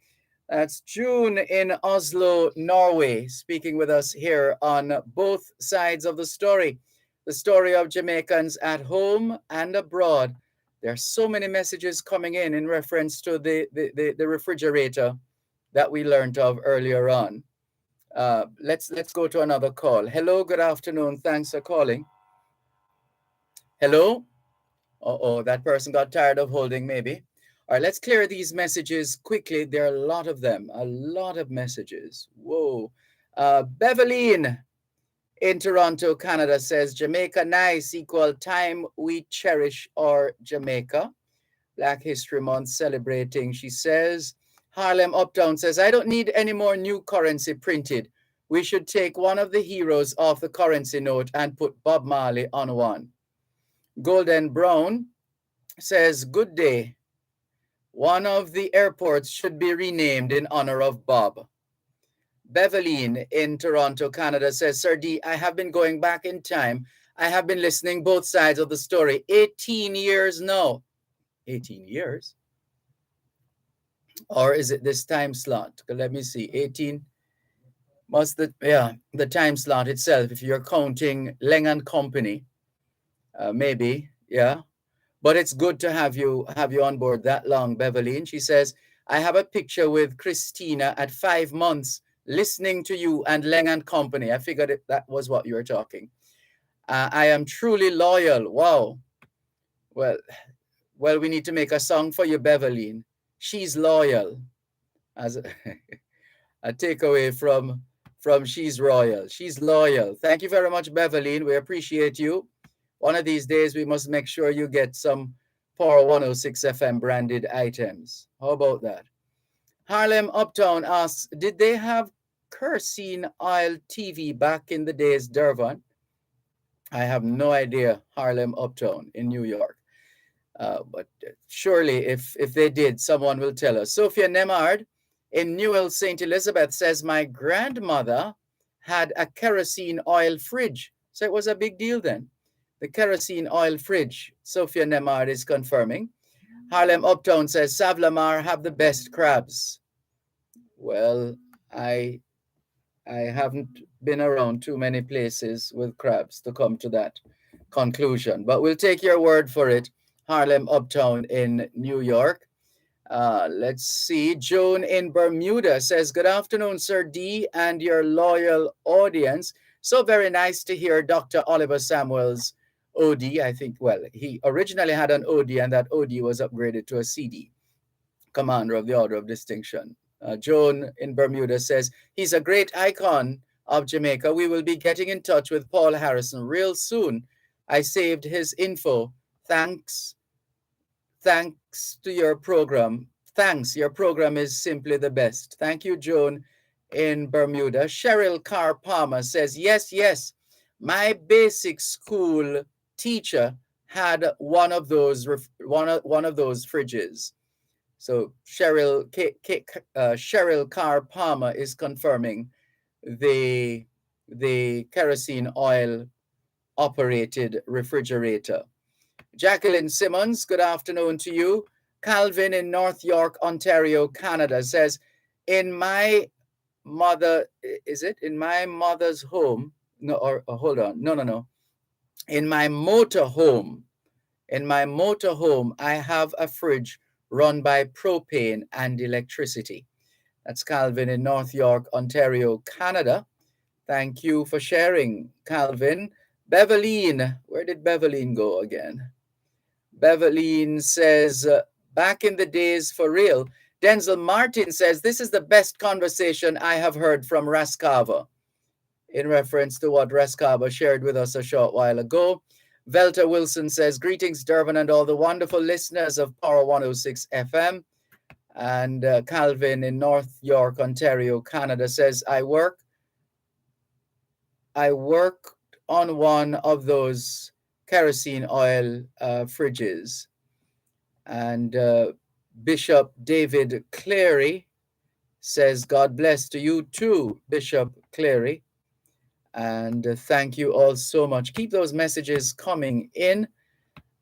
That's June in Oslo, Norway, speaking with us here on Both Sides of the Story. The story of Jamaicans at home and abroad. There are so many messages coming in reference to the refrigerator that we learned of earlier on. Let's go to another call. Hello, good afternoon. Thanks for calling. Hello? Uh-oh, that person got tired of holding, maybe. All right, let's clear these messages quickly. There are a lot of them, a lot of messages. Whoa. Beverline in Toronto, Canada says, Jamaica nice equal time we cherish our Jamaica. Black History Month celebrating. She says, Harlem Uptown says, I don't need any more new currency printed. We should take one of the heroes off the currency note and put Bob Marley on one. Golden Brown says, good day. One of the airports should be renamed in honor of Bob. Beverline in Toronto, Canada says, Sir D, I have been going back in time. I have been listening both sides of the story. 18 years now. 18 years? Or is it this time slot? Let me see. 18. The time slot itself, if you're counting Leng and Company, maybe, yeah. But it's good to have you on board that long, Beverly. She says, I have a picture with Christina at 5 months listening to you and Leng and Company. I figured that was what you were talking. I am truly loyal. Wow. Well, we need to make a song for you, Beverly. She's loyal. As a takeaway from She's Royal. She's loyal. Thank you very much, Beverly. We appreciate you. One of these days, we must make sure you get some Power 106 FM branded items. How about that? Harlem Uptown asks, did they have kerosene oil TV back in the days, Dervan? I have no idea, Harlem Uptown in New York. But surely if they did, someone will tell us. Sophia Nemard in Newell, St. Elizabeth says, my grandmother had a kerosene oil fridge. So it was a big deal then. The kerosene oil fridge. Sophia Nemard is confirming. Harlem Uptown says Savlamar have the best crabs. Well, I haven't been around too many places with crabs to come to that conclusion, but we'll take your word for it. Harlem Uptown in New York. Let's see. Joan in Bermuda says, good afternoon, Sir D, and your loyal audience. So very nice to hear Dr. Oliver Samuel's OD. I think, well, he originally had an OD, and that OD was upgraded to a CD, Commander of the Order of Distinction. Joan in Bermuda says, he's a great icon of Jamaica. We will be getting in touch with Paul Harrison real soon. I saved his info. Thanks to your program. Thanks. Your program is simply the best. Thank you, Joan in Bermuda. Cheryl Carr Palmer says, yes. My basic school teacher had one of those fridges. So Cheryl Carr Palmer is confirming the kerosene oil operated refrigerator. Jacqueline Simmons, good afternoon to you. Calvin in North York, Ontario, Canada says, in my mother's home, hold on. No. In my motorhome, I have a fridge run by propane and electricity. That's Calvin in North York, Ontario, Canada. Thank you for sharing, Calvin. Beverline, where did Beverline go again? Beverline says, back in the days for real. Denzel Martin says, this is the best conversation I have heard from Rascava, in reference to what Rascava shared with us a short while ago. Velta Wilson says, greetings, Dervan, and all the wonderful listeners of Power 106 FM. And Calvin in North York, Ontario, Canada says, I worked on one of those kerosene oil fridges. And Bishop David Clary says, God bless to you too, Bishop Clary. And thank you all so much. Keep those messages coming in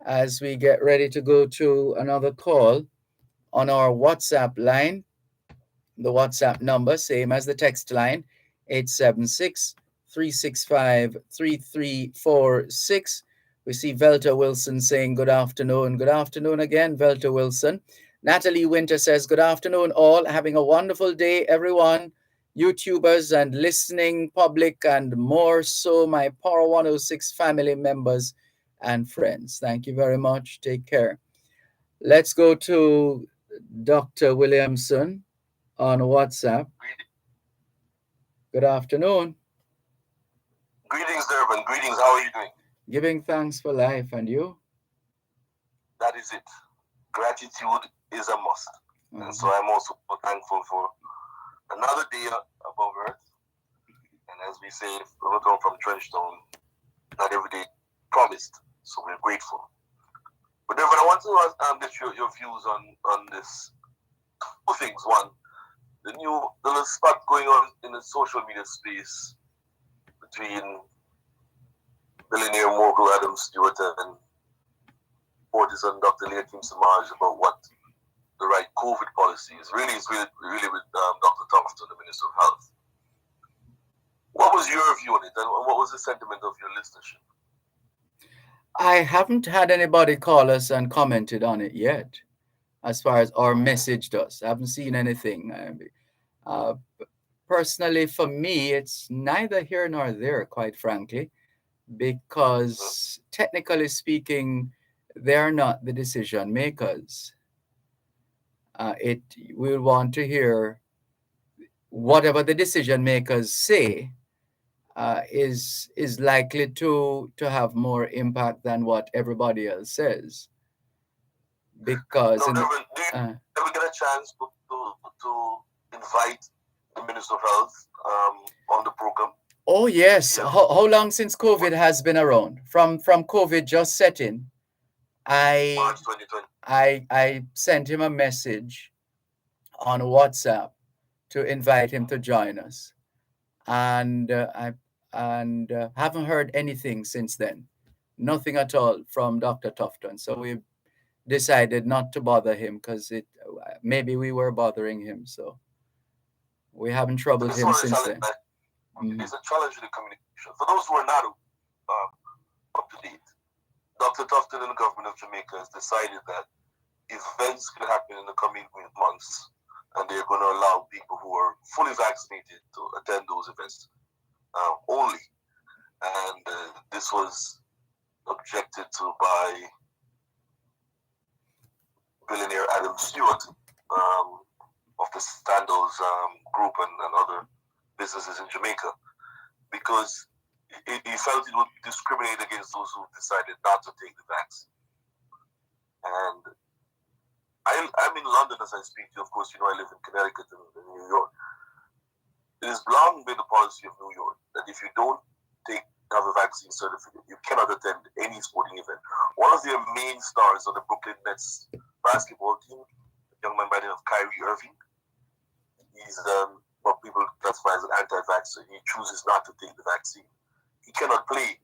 as we get ready to go to another call on our WhatsApp line. The WhatsApp number, same as the text line, 876-365-3346. We see Velta Wilson saying good afternoon. Good afternoon again, Velta Wilson. Natalie Winter says, good afternoon all. Having a wonderful day, everyone. YouTubers and listening public, and more so my Power 106 family members and friends. Thank you very much. Take care. Let's go to Dr. Williamson on WhatsApp. Good afternoon. Greetings, Dervan. Greetings. How are you doing? Giving thanks for life. And you? That is it. Gratitude is a must. Mm-hmm. And so I'm also thankful for another day above earth. And as we say, from Trenchtown, not every day promised. So we're grateful. But Dervan, I want to get your views on this. Two things. One, the little spat going on in the social media space between billionaire mogul Adam Stewart and partisan Dr. Lateem Samaj about what the right COVID policy is. Really with Dr. Tufton, the Minister of Health. What was your view on it, and what was the sentiment of your listenership? I haven't had anybody call us and commented on it yet, as far as our message does. I haven't seen anything. Personally, for me, it's neither here nor there, quite frankly, because technically speaking, they're not the decision makers. We'll want to hear whatever the decision makers say is likely to have more impact than what everybody else says. Because do you ever get a chance to invite the Minister of Health on the program? Oh yes. Yeah. How long since COVID has been around? From COVID just set in, March 2020. I sent him a message on WhatsApp to invite him to join us. and I haven't heard anything since then. Nothing at all from Dr. Tufton. So we decided not to bother him because maybe we were bothering him. So we haven't troubled him since then. It's a challenge in the communication. For those who are not up to date, Dr. Tufton and the government of Jamaica has decided that events could happen in the coming months, and they're going to allow people who are fully vaccinated to attend those events only. And this was objected to by billionaire Adam Stewart of the Standals group and other businesses in Jamaica, because he felt it would discriminate against those who decided not to take the vaccine. And I'm in London as I speak to you. Of course, you know, I live in Connecticut and New York. It has long been the policy of New York that if you don't have a vaccine certificate, you cannot attend any sporting event. One of their main stars on the Brooklyn Nets basketball team, a young man by the name of Kyrie Irving, he's what people classify as an anti-vaxxer. He chooses not to take the vaccine. He cannot play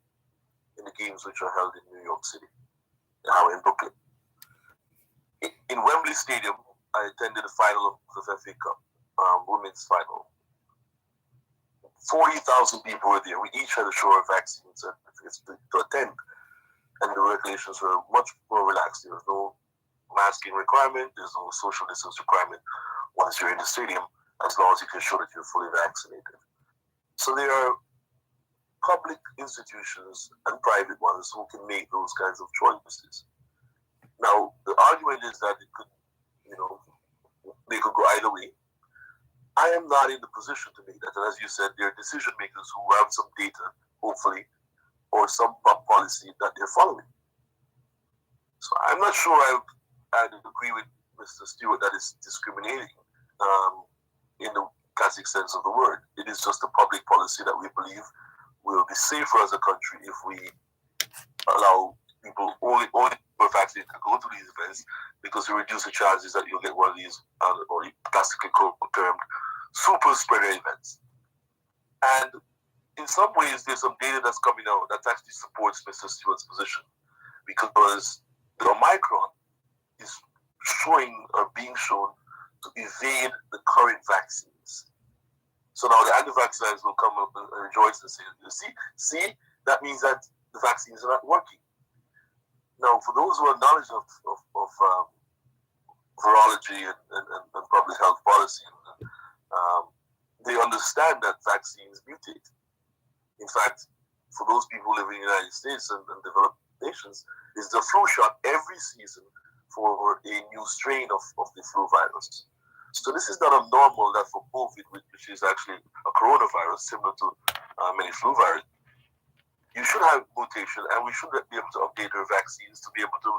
in the games which are held in New York City, in Brooklyn. In Wembley Stadium, I attended the final of the FA Cup, women's final. 40,000 people were there. We each had a show of vaccine certificates to attend, and the regulations were much more relaxed. There was no masking requirement. There's no social distance requirement once you're in the stadium, as long as you can show that you're fully vaccinated. So there are public institutions and private ones who can make those kinds of choices. Now, the argument is that it could, they could go either way. I am not in the position to make that. And as you said, there are decision makers who have some data, hopefully, or some policy that they're following. So I'm not sure I'd agree with Mr. Stewart that it's discriminating in the classic sense of the word. It is just a public policy that we believe will be safer as a country if we allow people only who are vaccinated to go to these events, because we reduce the chances that you'll get one of these, or classically termed, super spreader events. And in some ways, there's some data that's coming out that actually supports Mr. Stewart's position, because the Omicron is showing or being shown to evade the current vaccines. So now the anti-vaxxers will come up and rejoice and say, you see, that means that the vaccines are not working. Now, for those who have knowledge of virology and public health policy, they understand that vaccines mutate. In fact, for those people living in the United States and developed nations, is the flu shot every season for a new strain of the flu virus. So this is not abnormal that for COVID, which is actually a coronavirus similar to many flu viruses, you should have mutation, and we should be able to update our vaccines to be able to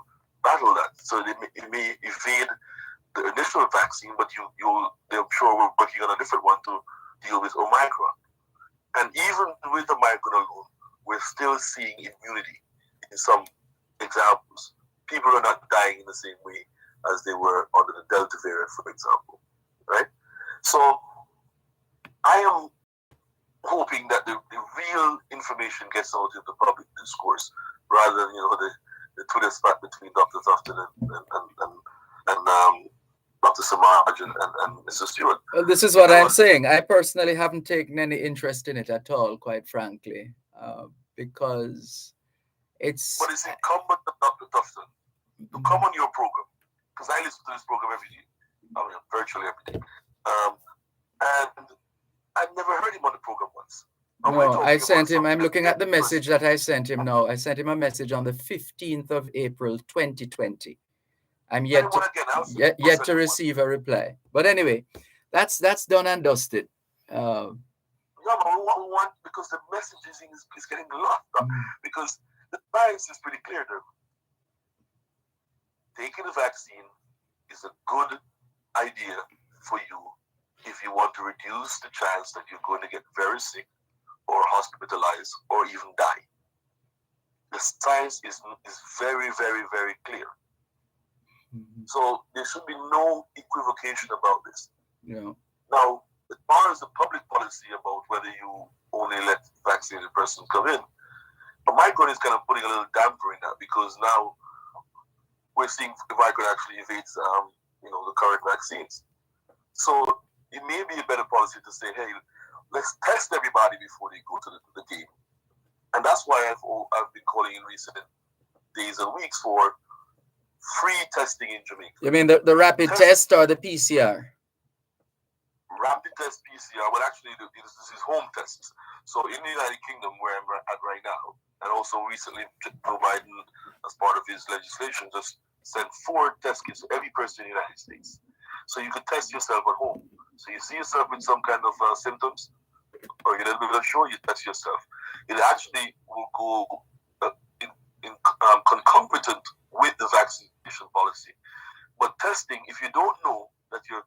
battle that. So it may evade the initial vaccine, but I'm sure we're working on a different one to deal with Omicron. And even with Omicron alone, we're still seeing immunity in some examples. People are not dying in the same way as they were under the Delta variant, for example, right? So I am hoping that the real information gets out in the public discourse, rather than the Twitter spat between Dr. Tufton and Dr. Samaj and Mr. Stewart. Well, this is what I'm saying. I personally haven't taken any interest in it at all, quite frankly, because it's... But it's incumbent on Dr. Tufton to come on your program, because I listen to this program every day, virtually every day, and I've never heard him on the program once. No, I sent him, I'm looking at the message that I sent him now. I sent him a message on the 15th of April, 2020. I'm yet to receive a reply. But anyway, that's done and dusted. Yeah, but we want, because the messaging is getting lost. Because the science is pretty clear there. Taking the vaccine is a good idea for you if you want to reduce the chance that you're going to get very sick or hospitalized or even die. The science is very, very, very clear. So there should be no equivocation about this. Yeah. Now, as far as the public policy about whether you only let vaccinated persons come in, Omicron is kind of putting a little damper in that because now we're seeing Omicron actually evades, the current vaccines. So it may be a better policy to say, hey, let's test everybody before they go to the game. And that's why I've been calling in recent days and weeks for free testing in Jamaica. You mean the rapid test or the PCR? Rapid test PCR, well, actually, this is home tests. So in the United Kingdom, where I'm at right now, and also recently Joe Biden, as part of his legislation, just sent 4 test kits to every person in the United States. So you could test yourself at home. So you see yourself with some kind of symptoms, or you're a little bit unsure, you test yourself. It actually will go concomitant with the vaccination policy. But testing, if you don't know that you're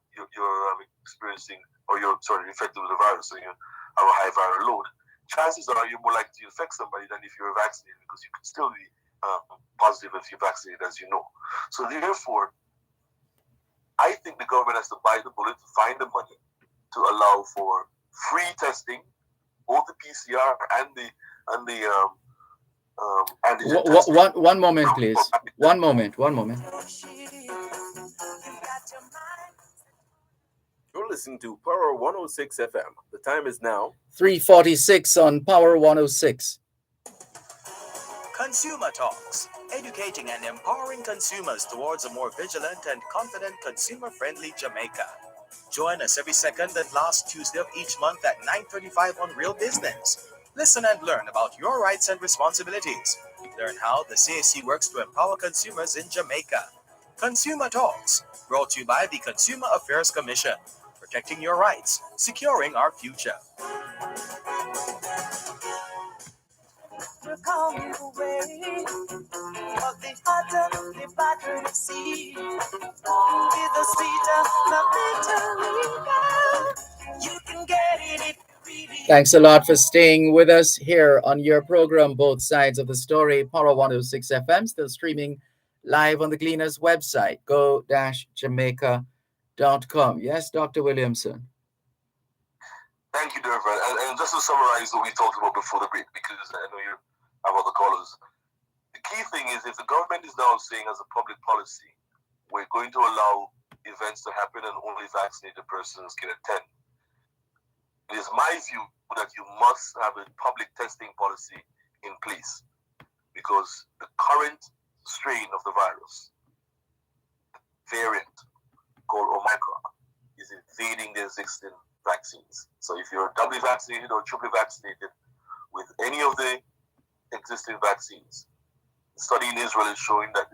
experiencing, or you're infected with the virus, or you have a high viral load, chances are you're more likely to infect somebody than if you're vaccinated, because you could still be positive if you're vaccinated, as you know. So therefore, I think the government has to bite the bullet, find the money to allow for free testing, both the PCR and the one moment, please. One moment. You're listening to Power 106 FM. The time is now 3:46 on Power 106. Consumer Talks, educating and empowering consumers towards a more vigilant and confident consumer-friendly Jamaica. Join us every second and last Tuesday of each month at 9:35 on Real Business. Listen and learn about your rights and responsibilities. Learn how the CAC works to empower consumers in Jamaica. Consumer Talks, brought to you by the Consumer Affairs Commission, protecting your rights, securing our future. We're coming away, but the hotter, the better the sea. With the sweeter, the bitter, you can get it really. Thanks a lot for staying with us here on your program, Both Sides of the Story, Power 106 FM, still streaming live on the Gleaners website, go-jamaica.com. Yes, Dr. Williamson. Thank you, Dervan. And just to summarize what we talked about before the break, because I know you have other callers. The key thing is, if the government is now saying as a public policy, we're going to allow events to happen and only vaccinated persons can attend, it is my view that you must have a public testing policy in place, because the current strain of the virus, variant called Omicron, is invading the existing vaccines. So if you're doubly vaccinated or triply vaccinated with any of the existing vaccines, the study in Israel is showing that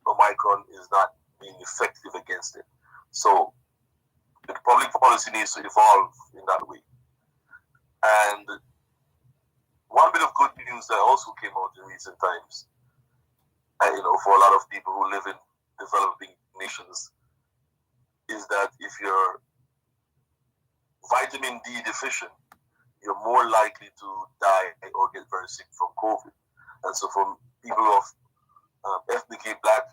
Omicron is not being effective against it. So the public policy needs to evolve in that way. And one bit of good news that also came out in recent times, for a lot of people who live in developing nations, is that if you're vitamin D deficient, you're more likely to die or get very sick from COVID. And so for people of ethnically black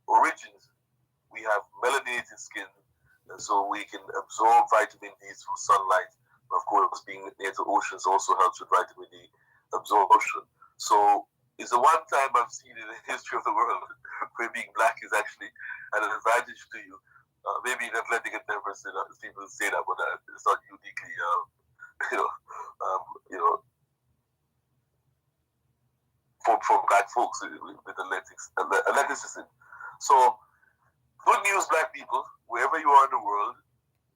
origins, we have melanated skin, and so we can absorb vitamin D through sunlight. Of course, being near to oceans also helps with vitamin D absorption. So it's the one time I've seen in the history of the world where being black is actually an advantage to you. Maybe in Atlantic Endeavors, people say that, but it's not uniquely, for black folks with athleticism. So, good news, black people, wherever you are in the world,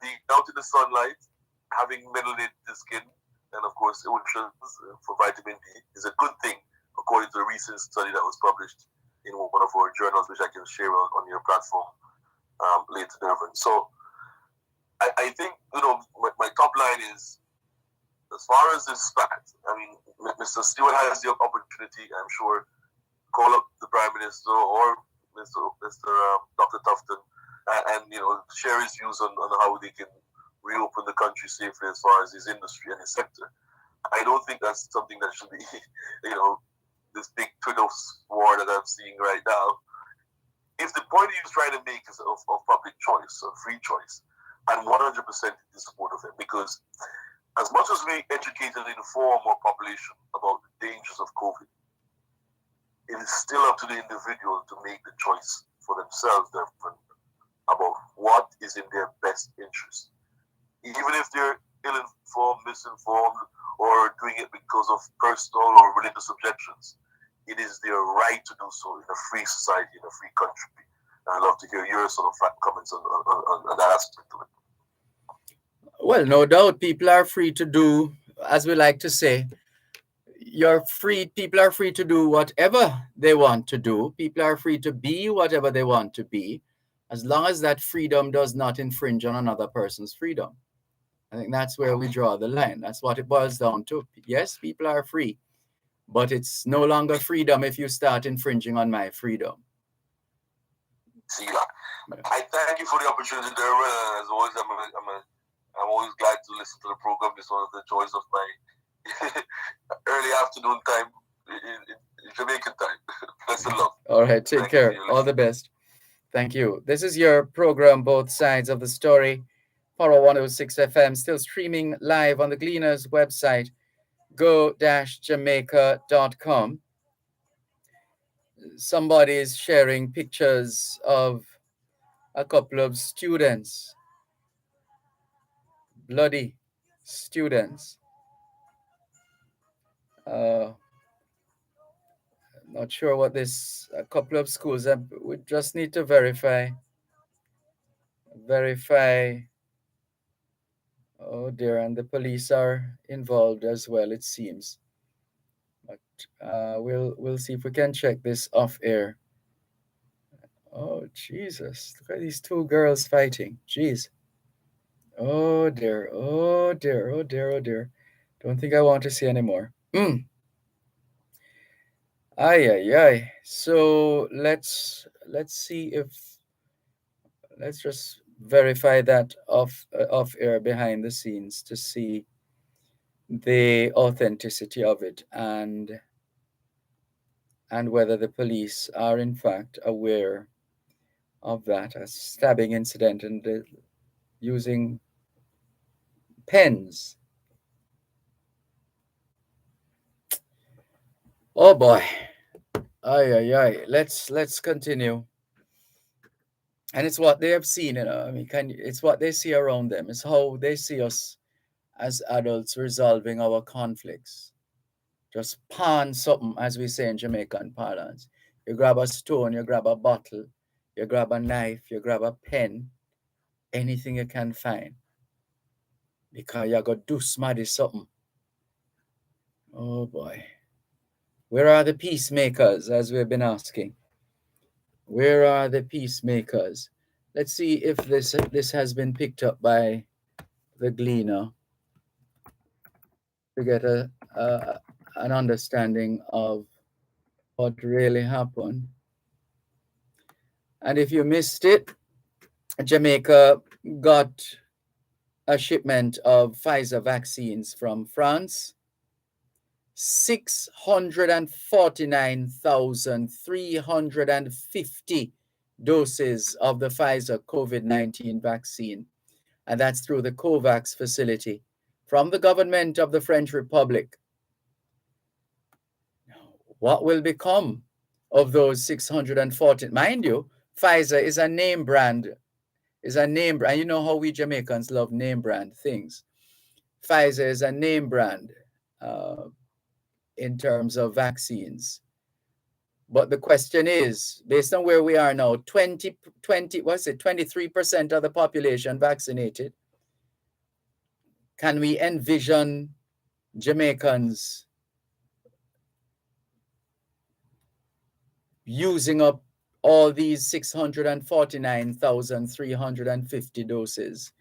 being out in the sunlight, having melanated skin, and of course, oceans for vitamin D is a good thing, according to a recent study that was published in one of our journals, which I can share on your platform later, Dervan. So I think, my top line is, as far as this fact, I mean, Mr. Stewart has the opportunity, I'm sure, call up the Prime Minister or Mr. Dr. Tufton and share his views on how they can reopen the country safely as far as his industry and his sector. I don't think that's something that should be, this big Twitter war that I'm seeing right now. If the point he was trying to make is of public choice or free choice, and 100% in support of it, because as much as we educate and inform our population about the dangers of COVID, it is still up to the individual to make the choice for themselves, about what is in their best interest. Even if they're ill-informed, misinformed, or doing it because of personal or religious objections, it is their right to do so in a free society, in a free country. And I'd love to hear your sort of comments on that aspect of it. Well, no doubt people are free to do, as we like to say, people are free to do whatever they want to do. People are free to be whatever they want to be, as long as that freedom does not infringe on another person's freedom. I think that's where we draw the line. That's what it boils down to. Yes, people are free, but it's no longer freedom if you start infringing on my freedom. See, I thank you for the opportunity, Dervan. As always, I'm always glad to listen to the program. It's one of the joys of my early afternoon time in Jamaican time. Bless and love. All right, take care. All the best. Thank you. This is your program, Both Sides of the Story. Power 106 FM, still streaming live on the Gleaners website, go-jamaica.com. Somebody is sharing pictures of a couple of students, bloody students. Not sure what this, a couple of schools, we just need to verify. Oh dear, and the police are involved as well, it seems. But we'll see if we can check this off air. Oh Jesus, look at these two girls fighting. Jeez. Oh dear, oh dear, oh dear, oh dear. Don't think I want to see anymore. Ay. So let's see if, let's just verify that off air behind the scenes to see the authenticity of it, and whether the police are in fact aware of that, a stabbing incident, and using pens. Oh boy. Ay. Let's continue. And it's what they have seen, I mean, it's what they see around them. It's how they see us as adults resolving our conflicts. Just pawn something, as we say in Jamaican parlance. You grab a stone, you grab a bottle, you grab a knife, you grab a pen, anything you can find. Because you got do smarty something. Oh boy. Where are the peacemakers, as we've been asking? Where are the peacemakers? Let's see if this has been picked up by the Gleaner to get an understanding of what really happened. And if you missed it, Jamaica got a shipment of Pfizer vaccines from France. 649,350 doses of the Pfizer COVID-19 vaccine. And that's through the COVAX facility from the government of the French Republic. What will become of those 640? Mind you, Pfizer is a name brand. And you know how we Jamaicans love name brand things. Pfizer is a name brand in terms of vaccines. But the question is, based on where we are now, 23% of the population vaccinated. Can we envision Jamaicans using up all these 649,350 doses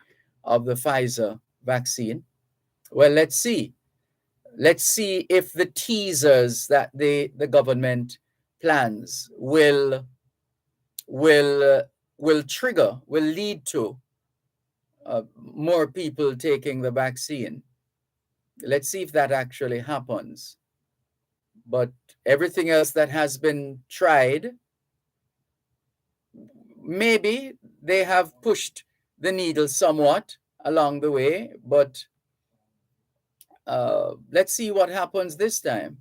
of the Pfizer vaccine? Well, let's see. Let's see if the teasers that the government plans will lead to more people taking the vaccine. Let's see if that actually happens. But everything else that has been tried, maybe they have pushed the needle somewhat along the way, but let's see what happens this time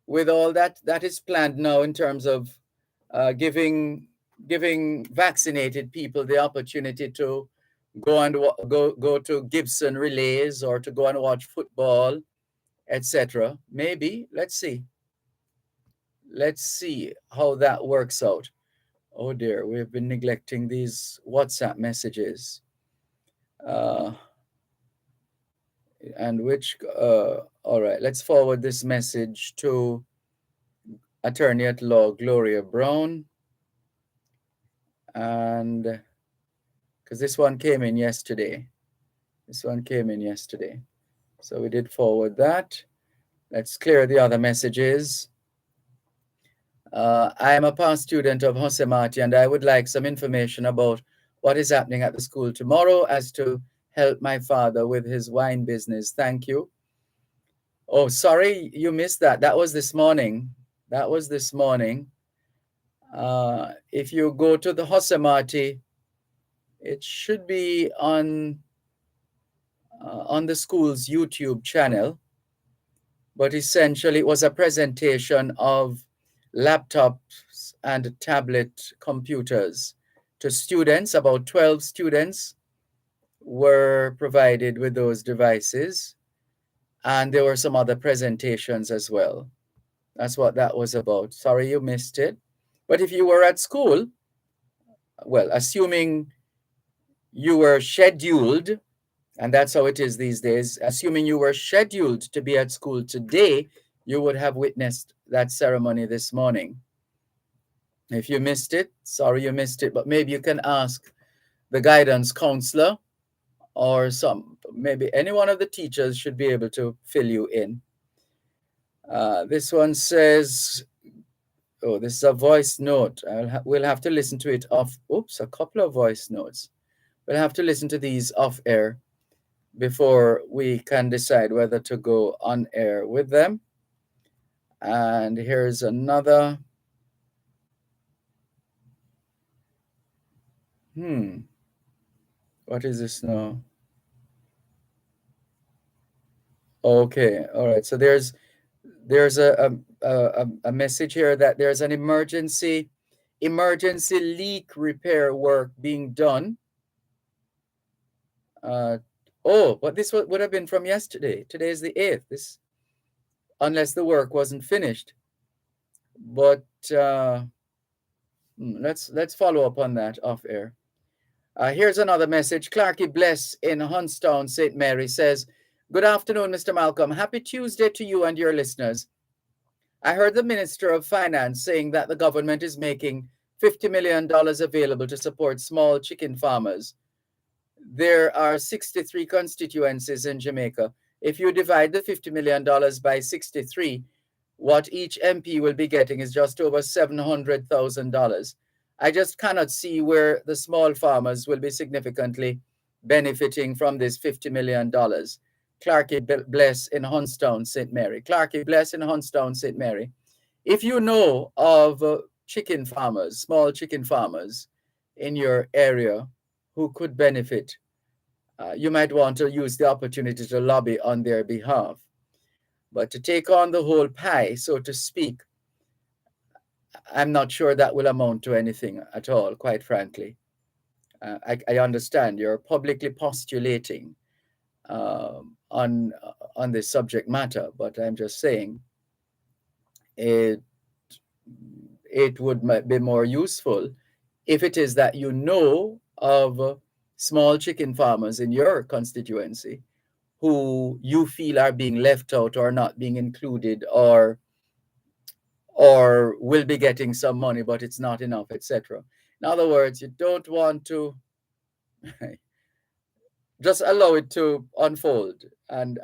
with all that is planned now in terms of giving vaccinated people the opportunity to go to Gibson relays or to go and watch football, etc. Maybe let's see how that works out. Oh dear, we've been neglecting these WhatsApp messages. And which all right, let's forward this message to Attorney at Law Gloria Brown, and because this one came in yesterday. So we did forward that. Let's clear the other messages. I am a past student of Jose Marti, and I would like some information about what is happening at the school tomorrow as to help my father with his wine business. Thank you. Oh, sorry, you missed that. That was this morning. If you go to the Jose Marti, it should be on the school's YouTube channel. But essentially, it was a presentation of laptops and tablet computers to students. About 12 students were provided with those devices. And there were some other presentations as well. That's what that was about. Sorry you missed it. But if you were at school, well, assuming you were scheduled, and that's how it is these days, assuming you were scheduled to be at school today, you would have witnessed that ceremony this morning. If you missed it, sorry you missed it, but maybe you can ask the guidance counselor or maybe any one of the teachers should be able to fill you in. This one says, oh, this is a voice note. We'll have to listen to it off. Oops, a couple of voice notes. We'll have to listen to these off air before we can decide whether to go on air with them. And here's another. What is this now? Okay, all right. So there's a message here that there's an emergency leak repair work being done. But this would have been from yesterday. Today is the 8th. Unless the work wasn't finished. But let's follow up on that off air. Here's another message. Clarky Bless in Hunstown, St. Mary says, good afternoon, Mr. Malcolm. Happy Tuesday to you and your listeners. I heard the Minister of Finance saying that the government is making $50 million available to support small chicken farmers. There are 63 constituencies in Jamaica. If you divide the $50 million by 63, what each MP will be getting is just over $700,000. I just cannot see where the small farmers will be significantly benefiting from this $50 million. Clarky Bless in Hunstown, St. Mary. Clarky Bless in Hunstown, St. Mary. If you know of chicken farmers, small chicken farmers in your area who could benefit, you might want to use the opportunity to lobby on their behalf. But to take on the whole pie, so to speak, I'm not sure that will amount to anything at all, quite frankly. I understand you're publicly postulating on this subject matter, but I'm just saying it would be more useful if it is that you know of small chicken farmers in your constituency who you feel are being left out or not being included or will be getting some money, but it's not enough, etc. In other words, you don't want to just allow it to unfold and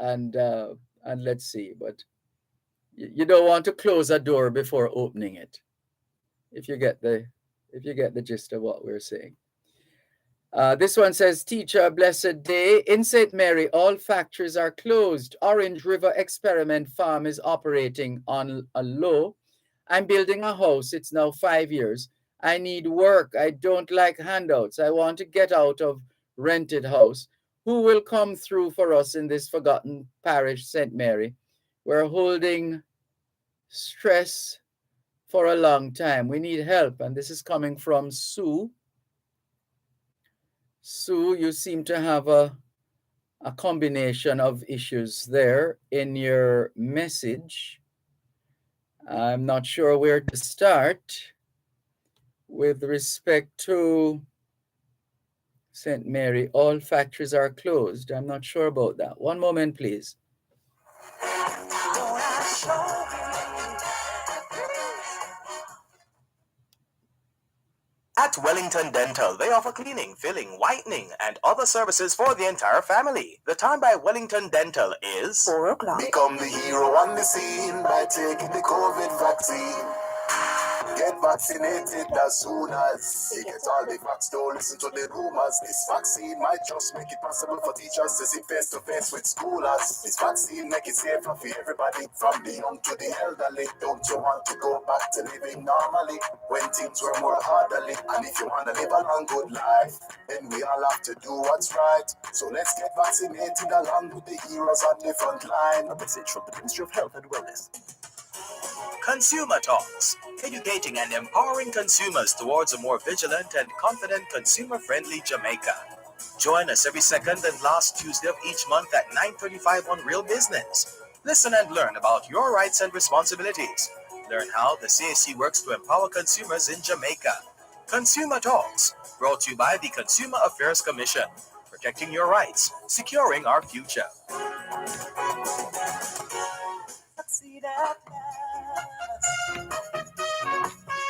let's see. But you don't want to close a door before opening it. If you get the gist of what we're saying. This one says, teacher, blessed day. In St. Mary, all factories are closed. Orange River Experiment Farm is operating on a low. I'm building a house. It's now 5 years. I need work. I don't like handouts. I want to get out of rented house, who will come through for us in this forgotten parish, St. Mary. We're holding stress for a long time. We need help. And this is coming from Sue. Sue, you seem to have a combination of issues there in your message. I'm not sure where to start with respect to St. Mary. All factories are closed. I'm not sure about that. One moment, please. At Wellington Dental, they offer cleaning, filling, whitening, and other services for the entire family. The time by Wellington Dental is 4 o'clock. Become the hero on the scene by taking the COVID vaccine. Get vaccinated as soon as you get all the facts. Don't listen to the rumors. This vaccine might just make it possible for teachers to sit face to face with schoolers. This vaccine make it safer for everybody, from the young to the elderly. Don't you want to go back to living normally when things were more orderly? And if you want to live a long good life, then we all have to do what's right. So let's get vaccinated along with the heroes on the front line. A message from the Ministry of Health and Wellness. Consumer Talks, educating and empowering consumers towards a more vigilant and confident consumer-friendly Jamaica. Join us every second and last Tuesday of each month at 9:35 on Real Business. Listen and learn about your rights and responsibilities. Learn how the CAC works to empower consumers in Jamaica. Consumer Talks, brought to you by the Consumer Affairs Commission, protecting your rights, securing our future.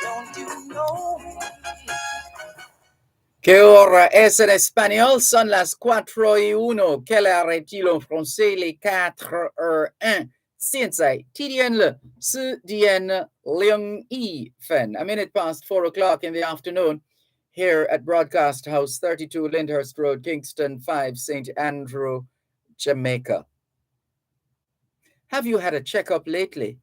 Don't you know me? Que hora es en español? Son las 4:01. Quelle heure est-il en français? Les 4:01. 现在几点了？4点02分. A minute past 4 o'clock in the afternoon here at Broadcast House, 32 Lyndhurst Road, Kingston 5, St. Andrew, Jamaica. Have you had a checkup lately?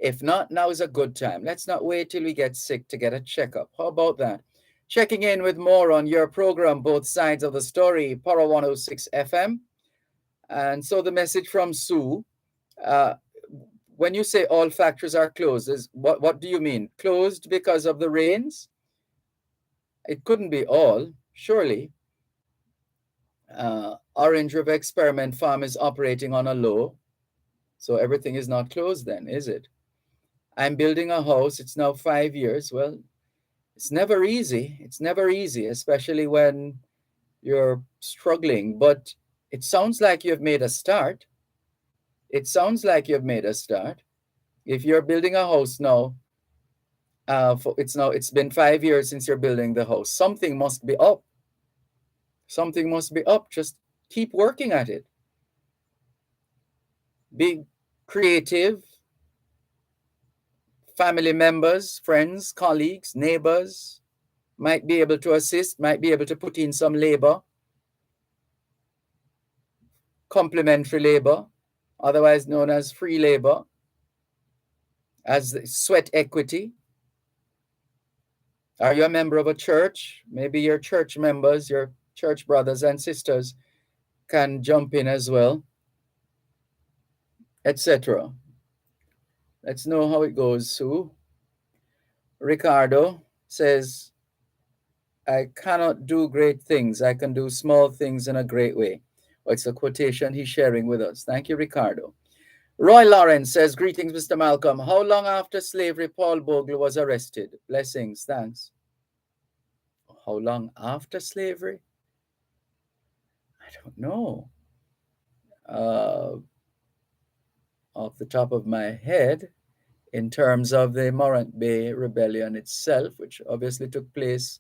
If not, now is a good time. Let's not wait till we get sick to get a checkup. How about that? Checking in with more on your program, Both Sides of the Story, Power 106 FM. And so the message from Sue, when you say all factories are closed, what do you mean? Closed because of the rains? It couldn't be all, surely. Orange River Experiment Farm is operating on a low, so everything is not closed then, is it? I'm building a house. It's now 5 years. Well, it's never easy. It's never easy, especially when you're struggling. But it sounds like you've made a start. It sounds like you've made a start. If you're building a house now, it's been 5 years since you're building the house. Something must be up. Something must be up. Just keep working at it. Be creative. Family members, friends, colleagues, neighbors might be able to assist, might be able to put in some labor, complementary labor, otherwise known as free labor, as sweat equity. Are you a member of a church? Maybe your church members, your church brothers and sisters can jump in as well, etc. Let's know how it goes, Sue. Ricardo says, I cannot do great things. I can do small things in a great way. Well, it's a quotation he's sharing with us. Thank you, Ricardo. Roy Lawrence says, greetings, Mr. Malcolm. How long after slavery Paul Bogle was arrested? Blessings, thanks. How long after slavery? I don't know. Off the top of my head, in terms of the Morant Bay Rebellion itself, which obviously took place,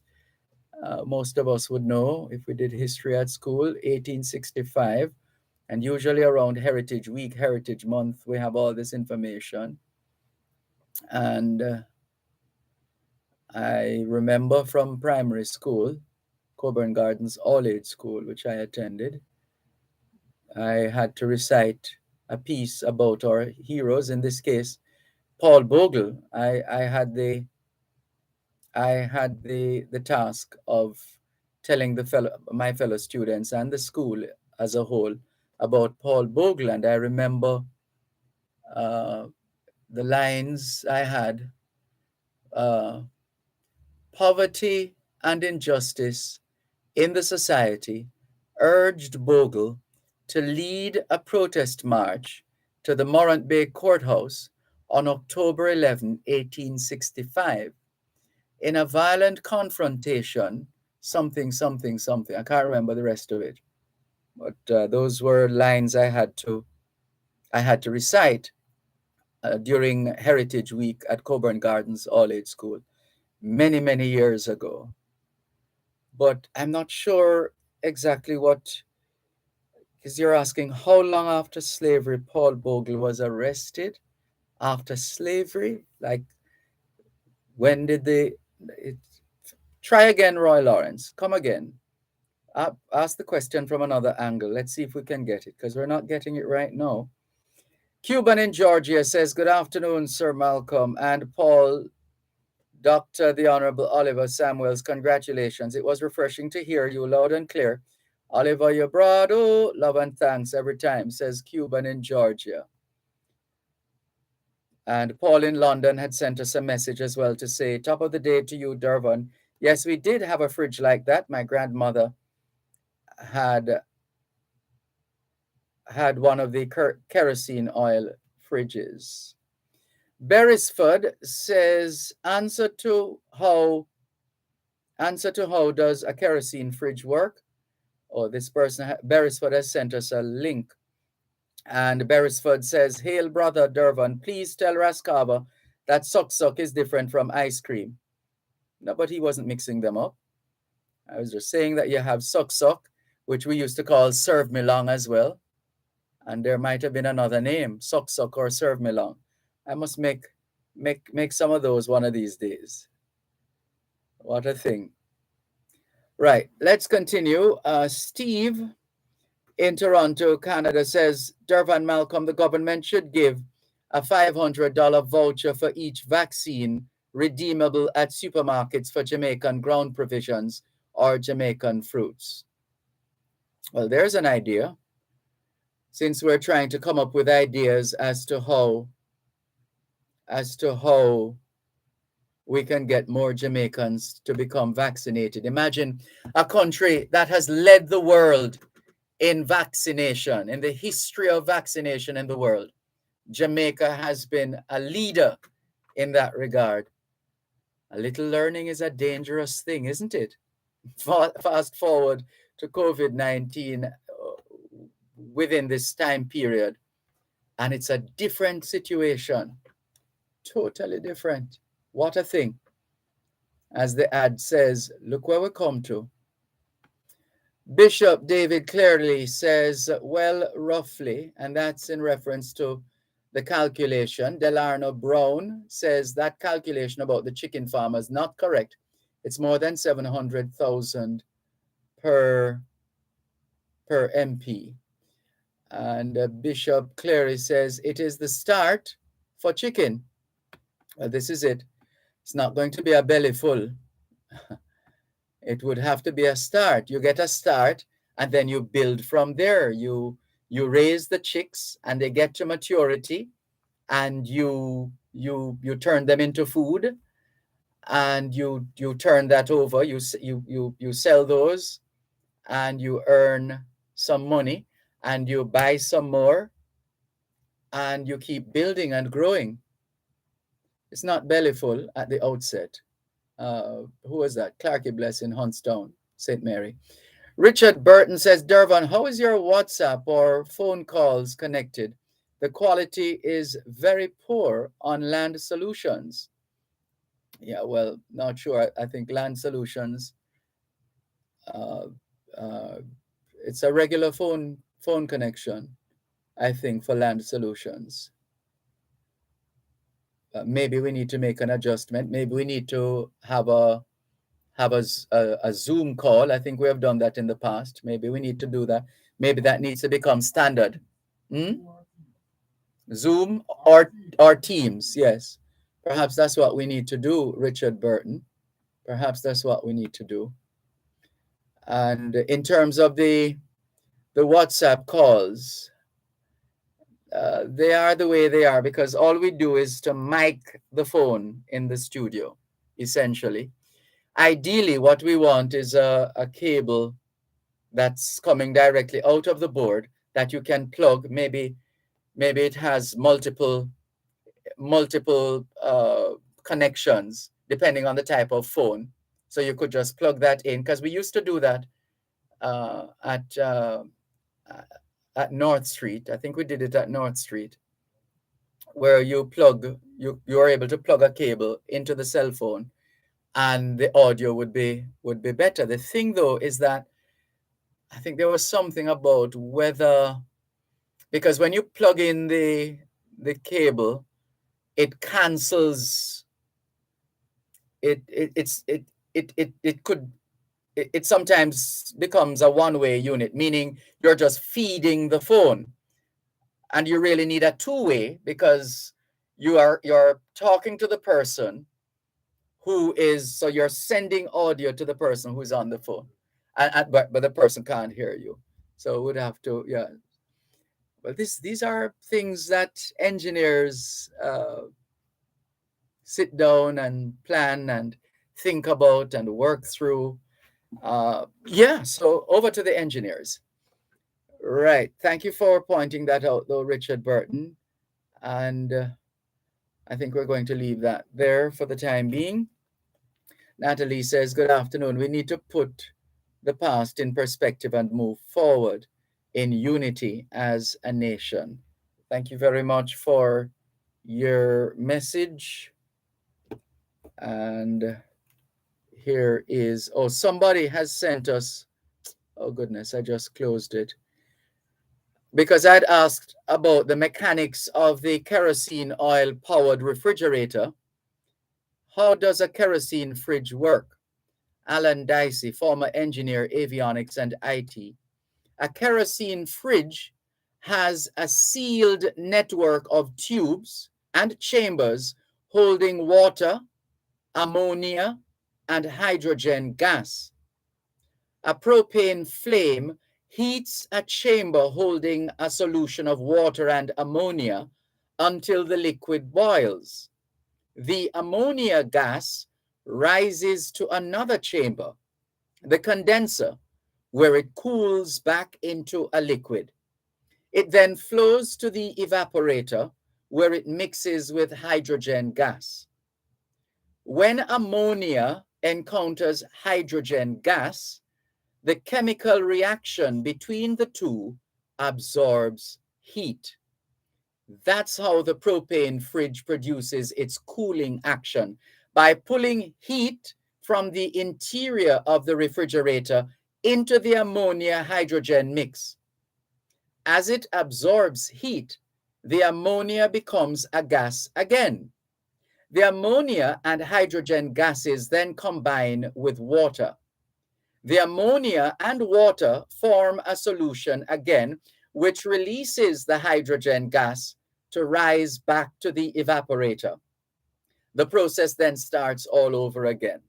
most of us would know if we did history at school, 1865. And usually around Heritage Week, Heritage Month, we have all this information. And I remember from primary school, Coburn Gardens All-Age School, which I attended, I had to recite a piece about our heroes, in this case, Paul Bogle. I had the task of telling my fellow students and the school as a whole about Paul Bogle, and I remember the lines I had: poverty and injustice in the society urged Bogle to lead a protest march to the Morant Bay Courthouse on October 11, 1865, in a violent confrontation, something, something, something. I can't remember the rest of it, but those were lines I had to recite during Heritage Week at Coburn Gardens All-Age School many, many years ago. But I'm not sure exactly what, because you're asking how long after slavery Paul Bogle was arrested. After slavery, like when did try again, Roy Lawrence? Come again. Ask the question from another angle. Let's see if we can get it, because we're not getting it right now. Cuban in Georgia says, good afternoon, Sir Malcolm and Paul, Dr. the Honorable Oliver Samuels. Congratulations. It was refreshing to hear you loud and clear. Oliver, your brado, love and thanks every time, says Cuban in Georgia. And Paul in London had sent us a message as well to say, top of the day to you, Dervan. Yes, we did have a fridge like that. My grandmother had one of the kerosene oil fridges. Beresford says, answer to how does a kerosene fridge work? Oh, this person, Beresford, has sent us a link. And Beresford says, hail brother Dervan, please tell Raskava that suck is different from ice cream. No, but he wasn't mixing them up. I was just saying that you have suck, which we used to call serve me long as well. And there might have been another name, suck or serve me long. I must make some of those one of these days. What a thing. Right, let's continue. Steve in Toronto, Canada says, Dervan Malcolm, the government should give a $500 voucher for each vaccine redeemable at supermarkets for Jamaican ground provisions or Jamaican fruits. Well, there's an idea. Since we're trying to come up with ideas as to how we can get more Jamaicans to become vaccinated. Imagine a country that has led the world in vaccination, in the history of vaccination in the world. Jamaica has been a leader in that regard. A little learning is a dangerous thing, isn't it? Fast forward to COVID-19 within this time period, and it's a different situation. Totally different. What a thing. As the ad says, look where we come to. Bishop David clearly says, well, roughly, and that's in reference to the calculation. Delarno Brown says that calculation about the chicken farm is not correct. It's more than 700,000 per MP. And Bishop clearly says it is the start for chicken. This is it. It's not going to be a belly full. It would have to be a start. You get a start, and then you build from there. You raise the chicks, and they get to maturity, and you turn them into food, and you turn that over. You sell those, and you earn some money, and you buy some more, and you keep building and growing. It's not belly full at the outset. Who was that? Clarky Bless in Huntstown, St. Mary. Richard Burton says, Dervan, how is your WhatsApp or phone calls connected? The quality is very poor on Land Solutions. Yeah, well, not sure. I think Land Solutions, it's a regular phone connection, I think, for Land Solutions. Maybe we need to make an adjustment. Maybe we need to have a Zoom call. I think we have done that in the past. Maybe we need to do that. Maybe that needs to become standard. Zoom or Teams, yes. Perhaps that's what we need to do, Richard Burton. Perhaps that's what we need to do. And in terms of the WhatsApp calls, they are the way they are because all we do is to mic the phone in the studio, essentially. Ideally, what we want is a cable that's coming directly out of the board that you can plug. Maybe it has multiple connections depending on the type of phone. So you could just plug that in because we used to do that uh, at uh, at North Street. I think we did it at North Street, where you are able to plug a cable into the cell phone, and the audio would be better. The thing though is that I think there was something about whether, because when you plug in the cable, it cancels it could it sometimes becomes a one-way unit, meaning you're just feeding the phone, and you really need a two-way because you're talking to the person who is, so you're sending audio to the person who's on the phone, but the person can't hear you, so would have to, yeah. But these are things that engineers sit down and plan and think about and work through. Yeah, so over to the engineers. Right. Thank you for pointing that out, though, Richard Burton. And I think we're going to leave that there for the time being. Natalie says, good afternoon. We need to put the past in perspective and move forward in unity as a nation. Thank you very much for your message. And here is, oh, somebody has sent us, oh goodness, I just closed it. Because I'd asked about the mechanics of the kerosene oil powered refrigerator. How does a kerosene fridge work? Alan Dicey, former engineer, avionics and IT. A kerosene fridge has a sealed network of tubes and chambers holding water, ammonia, and hydrogen gas. A propane flame heats a chamber holding a solution of water and ammonia until the liquid boils. The ammonia gas rises to another chamber, the condenser, where it cools back into a liquid. It then flows to the evaporator, where it mixes with hydrogen gas. When ammonia encounters hydrogen gas, the chemical reaction between the two absorbs heat. That's how the propane fridge produces its cooling action, by pulling heat from the interior of the refrigerator into the ammonia hydrogen mix. As it absorbs heat, the ammonia becomes a gas again. The ammonia and hydrogen gases then combine with water. The ammonia and water form a solution again, which releases the hydrogen gas to rise back to the evaporator. The process then starts all over again.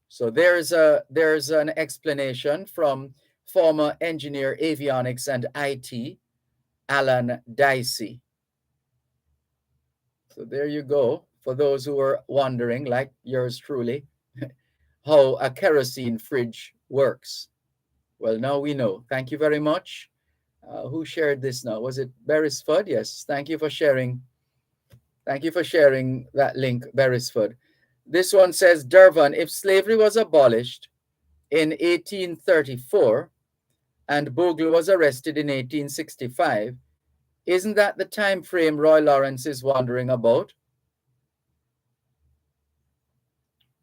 So there's an explanation from former engineer, avionics and IT, Alan Dicey. So there you go, for those who are wondering, like yours truly, how a kerosene fridge works. Well, now we know. Thank you very much. Who shared this now? Was it Beresford? Yes. Thank you for sharing. Thank you for sharing that link, Beresford. This one says, Dervan, if slavery was abolished in 1834 and Bogle was arrested in 1865, isn't that the time frame Roy Lawrence is wondering about?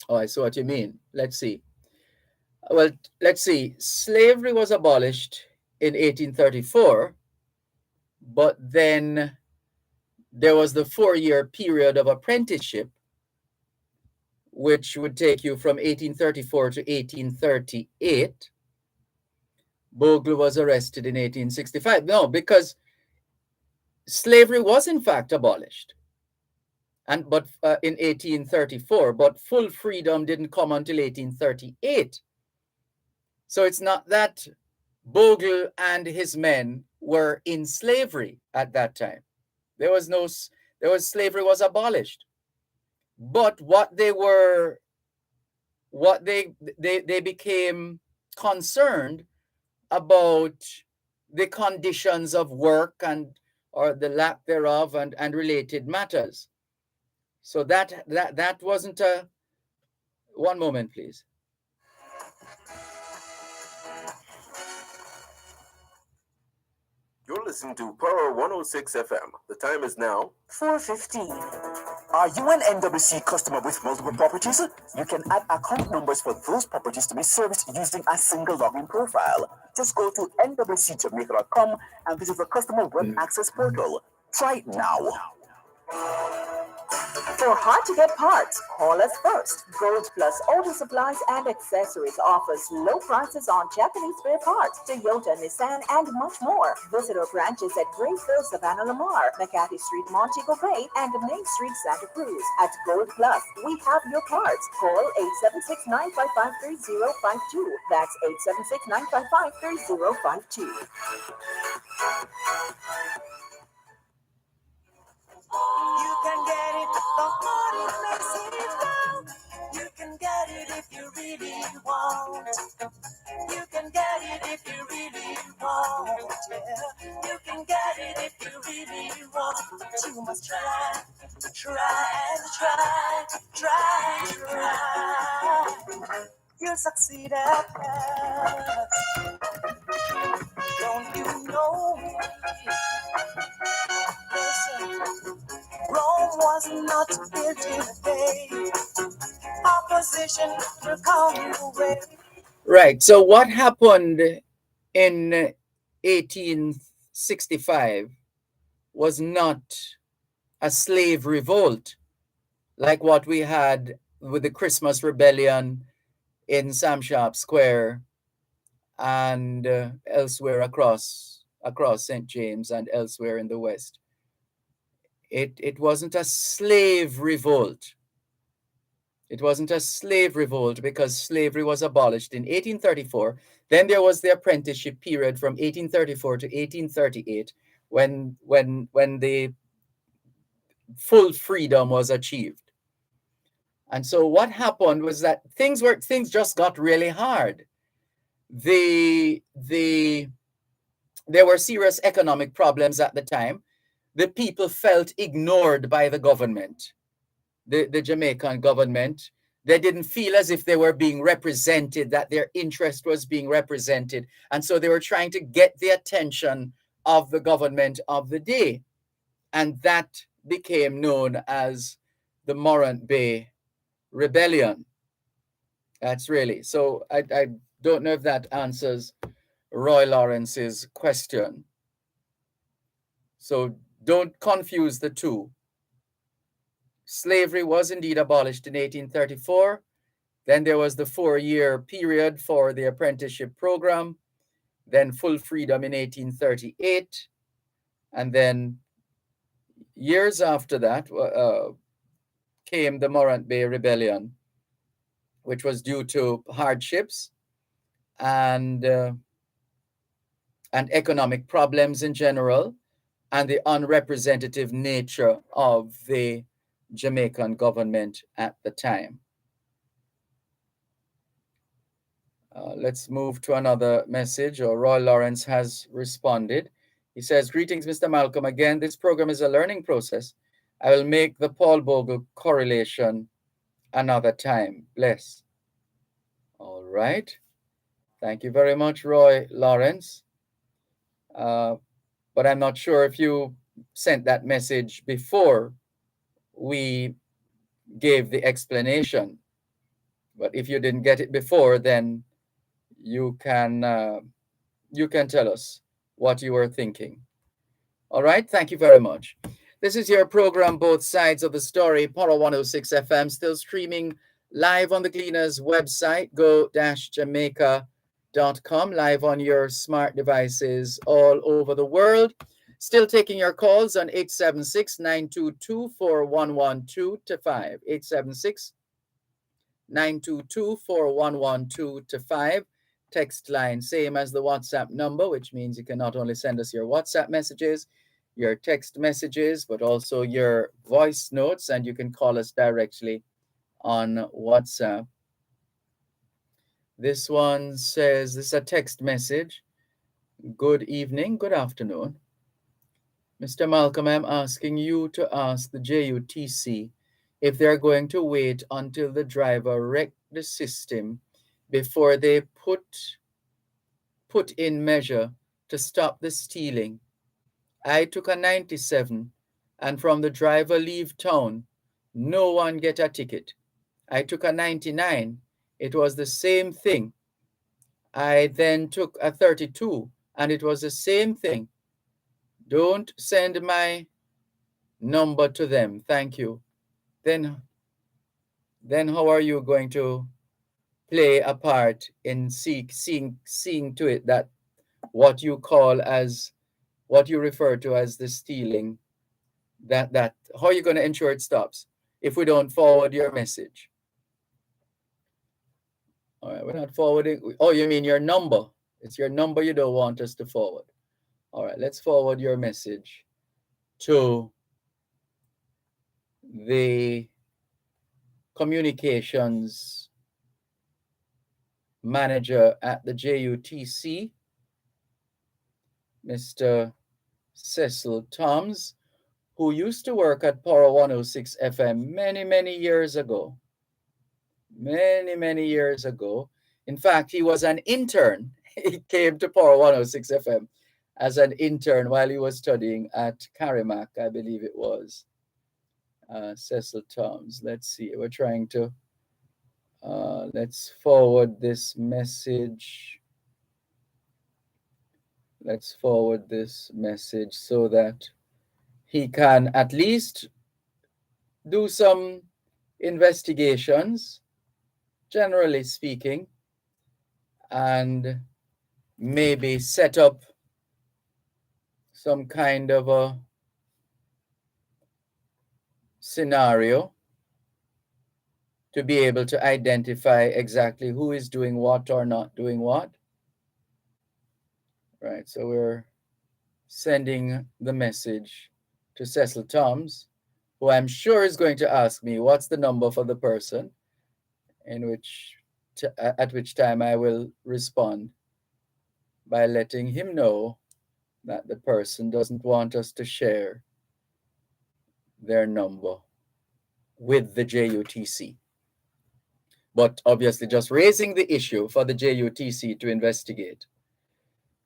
Oh, I see what you mean. Let's see. Well, let's see. Slavery was abolished in 1834, but then there was the 4-year period of apprenticeship, which would take you from 1834 to 1838. Bogle was arrested in 1865. No, because slavery was in fact abolished, but in 1834, but full freedom didn't come until 1838. So it's not that Bogle and his men were in slavery at that time. Slavery was abolished. But they became concerned about the conditions of work and or the lack thereof and related matters. So that wasn't a one moment, please. You're listening to Power 106 FM. The time is now 4:15. Are you an NWC customer with multiple properties? You can add account numbers for those properties to be serviced using a single login profile. Just go to nwcjamaica.com and visit the customer web access portal. Try it now. For hard-to-get parts, call us first. Gold Plus Auto Supplies and Accessories offers low prices on Japanese spare parts, Toyota, Nissan, and much more. Visit our branches at Graceville, Savannah Lamar, McCarthy Street, Montego Bay, and Main Street, Santa Cruz. At Gold Plus, we have your parts. Call 876-955-3052. That's 876-955-3052. You can get it, the money makes it down. You can get it if you really want. You can get it if you really want. Yeah. You can get it if you really want. But you must try, try. You'll succeed at last. Don't you know? Listen. Rome was not built in a day. Opposition will come your way. Right. So what happened in 1865 was not a slave revolt like what we had with the Christmas Rebellion in Sam Sharp Square and elsewhere across St. James and elsewhere in the West. It wasn't a slave revolt. It wasn't a slave revolt because slavery was abolished in 1834. Then there was the apprenticeship period from 1834 to 1838 when the full freedom was achieved. And so what happened was that things just got really hard. There were serious economic problems at the time. The people felt ignored by the government, the Jamaican government. They didn't feel as if they were being represented, that their interest was being represented. And so they were trying to get the attention of the government of the day. And that became known as the Morant Bay Rebellion. That's really, so I don't know if that answers Roy Lawrence's question. So don't confuse the two. Slavery was indeed abolished in 1834. Then there was the 4-year period for the apprenticeship program. Then full freedom in 1838. And then years after that came the Morant Bay Rebellion, which was due to hardships and economic problems in general, and the unrepresentative nature of the Jamaican government at the time. Let's move to another message. Roy Lawrence has responded. He says, "Greetings, Mr. Malcolm. Again, this program is a learning process. I will make the Paul Bogle correlation another time. Bless." All right. Thank you very much, Roy Lawrence. But I'm not sure if you sent that message before we gave the explanation. But if you didn't get it before, then you can tell us what you were thinking. All right. Thank you very much. This is your program, Both Sides of the Story, Power 106 FM, still streaming live on the Gleaners website, go-jamaica.com, live on your smart devices all over the world. Still taking your calls on 876-922-4112-5, 876-922-4112-5. text line, same as the WhatsApp number, which means you can not only send us your WhatsApp messages, your text messages, but also your voice notes, and you can call us directly on WhatsApp. This one says, this is a text message. Good evening, good afternoon. Mr. Malcolm, I'm asking you to ask the JUTC if they're going to wait until the driver wrecked the system before they put in measure to stop the stealing. I took a 97, and from the driver leave town, no one get a ticket. I took a 99. It was the same thing. I then took a 32, and it was the same thing. Don't send my number to them. Thank you. Then how are you going to play a part in seeing to it that what you refer to as the stealing, that how are you going to ensure it stops if we don't forward your message? All right, we're not forwarding. Oh, you mean your number? It's your number you don't want us to forward. All right, let's forward your message to the communications manager at the JUTC, Mr. Cecil Toms, who used to work at Power 106 FM many years ago. Many years ago. In fact, he was an intern. He came to Power 106 FM as an intern while he was studying at Karimak, I believe it was. Cecil Toms. Let's see. We're trying to let's forward this message. Let's forward this message so that he can at least do some investigations, generally speaking, and maybe set up some kind of a scenario to be able to identify exactly who is doing what or not doing what. Right, so we're sending the message to Cecil Toms, who I'm sure is going to ask me what's the number for the person, at which time I will respond by letting him know that the person doesn't want us to share their number with the JUTC. But obviously just raising the issue for the JUTC to investigate.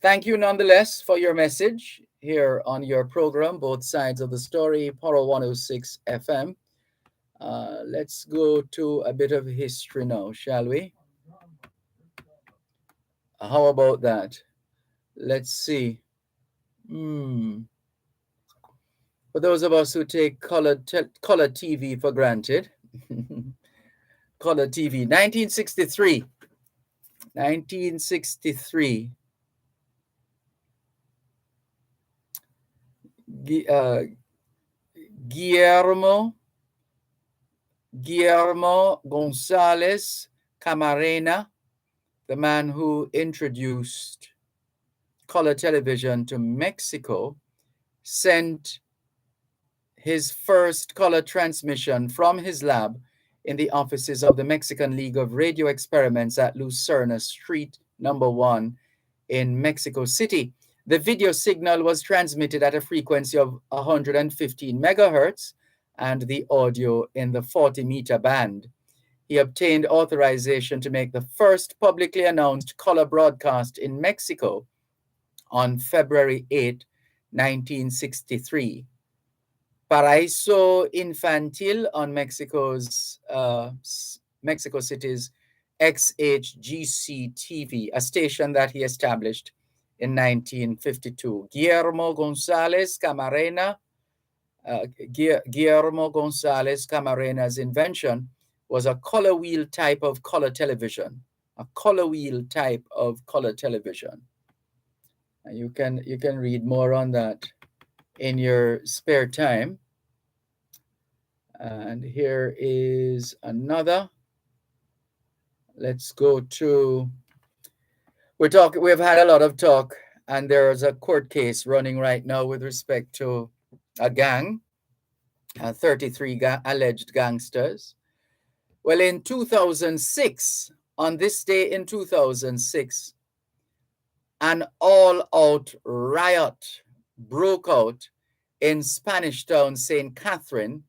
Thank you nonetheless for your message here on your program, Both Sides of the Story, Power 106 FM. Let's go to a bit of history now, shall we? How about that? Let's see. For those of us who take color TV for granted, color TV, 1963. 1963. Guillermo Gonzalez Camarena, the man who introduced color television to Mexico, sent his first color transmission from his lab in the offices of the Mexican League of Radio Experiments at Lucerna Street, number 1 in Mexico City. The video signal was transmitted at a frequency of 115 megahertz and the audio in the 40-meter band. He obtained authorization to make the first publicly announced color broadcast in Mexico on February 8, 1963. Paraíso Infantil on Mexico City's XHGC TV, a station that he established in 1952. Guillermo Gonzalez Camarena's invention was a color wheel type of color television. And you can read more on that in your spare time. And here is another. Let's go to We've had a lot of talk, and there's a court case running right now with respect to a gang, 33 alleged gangsters. Well, in 2006, on this day in 2006, an all-out riot broke out in Spanish Town, St. Catherine,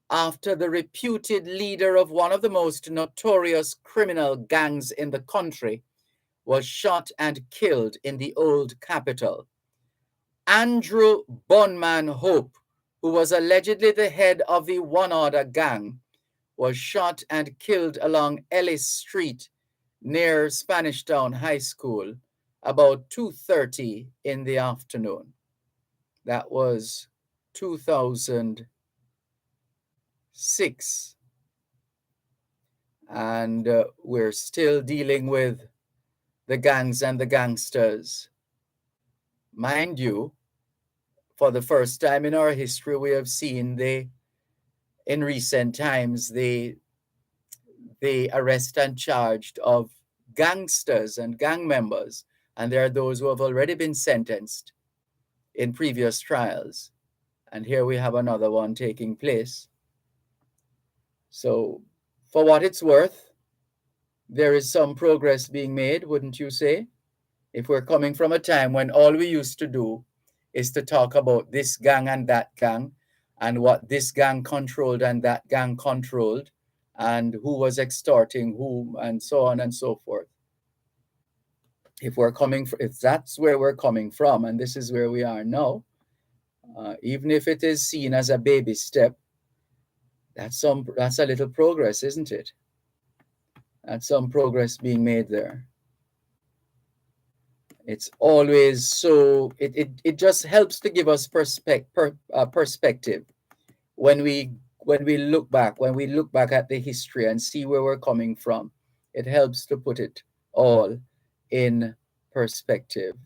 after the reputed leader of one of the most notorious criminal gangs in the country was shot and killed in the old capital. Andrew Bonman Hope, who was allegedly the head of the One Order gang, was shot and killed along Ellis Street near Spanish Town High School about 2:30 in the afternoon. That was 2006. And we're still dealing with the gangs and the gangsters. Mind you, for the first time in our history, we have seen in recent times, the arrest and charged of gangsters and gang members. And there are those who have already been sentenced in previous trials. And here we have another one taking place. So for what it's worth, there is some progress being made, wouldn't you say? If we're coming from a time when all we used to do is to talk about this gang and that gang and what this gang controlled and that gang controlled and who was extorting whom and so on and so forth. If that's where we're coming from and this is where we are now, even if it is seen as a baby step, that's a little progress, isn't it? That's some progress being made there. It's always so, it just helps to give us perspective when we look back at the history and see where we're coming from. It helps to put it all in perspective.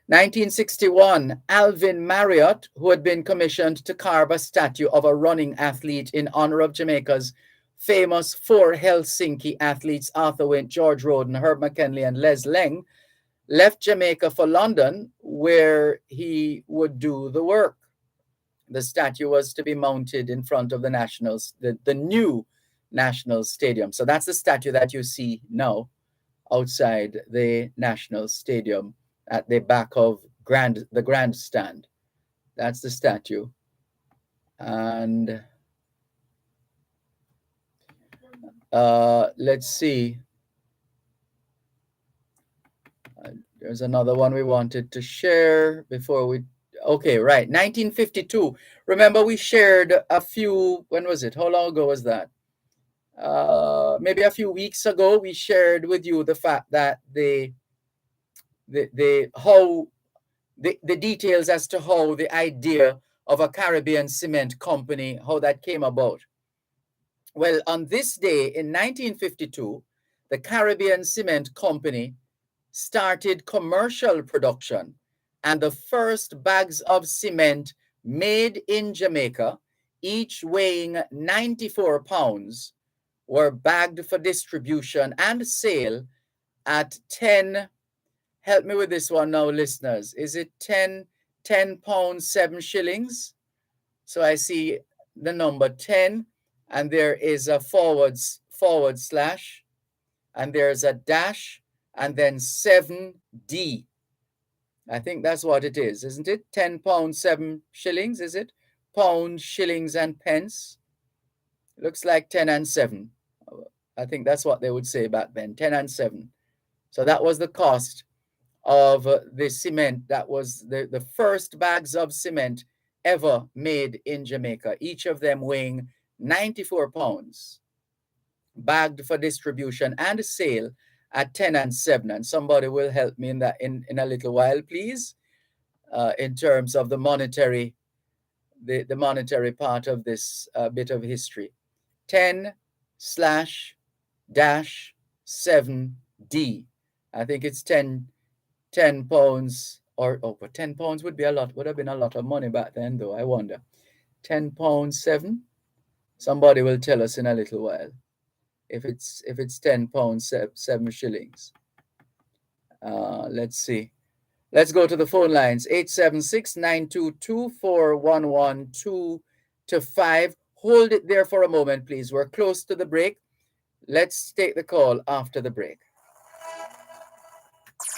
1961, Alvin Marriott, who had been commissioned to carve a statue of a running athlete in honor of Jamaica's famous four Helsinki athletes, Arthur Wint, George Roden, Herb McKinley, and Les Leng, left Jamaica for London, where he would do the work. The statue was to be mounted in front of the new National Stadium. So that's the statue that you see now outside the National Stadium at the back of the grandstand. That's the statue. And let's see. There's another one we wanted to share before we... Okay, right. 1952. Remember, we shared a few... When was it? How long ago was that? Maybe a few weeks ago, we shared with you the fact that the details as to how the idea of a Caribbean cement company, how that came about. Well, on this day in 1952, the Caribbean Cement Company started commercial production, and the first bags of cement made in Jamaica, each weighing 94 pounds, were bagged for distribution and sale at 10, help me with this one now, listeners, is it 10 pounds 7 shillings? So I see the number 10, and there is a forward slash, and there's a dash, and then 7D. I think that's what it is, isn't it? 10 pounds 7 shillings, is it? Pounds, shillings, and pence. Looks like 10 and 7. I think that's what they would say back then, 10 and 7. So that was the cost of the cement. That was the first bags of cement ever made in Jamaica, each of them weighing 94 pounds, bagged for distribution and sale at 10 and 7. And somebody will help me in that in a little while, please, in terms of the monetary part of this bit of history. 10/-7D. I think it's 10 pounds, but 10 pounds would have been a lot of money back then, though. I wonder. 10 pounds 7. Somebody will tell us in a little while if it's 10 pounds 7 shillings. Let's see. Let's go to the phone lines. 876-922-4112-5. Hold it there for a moment, please. We're close to the break. Let's take the call after the break.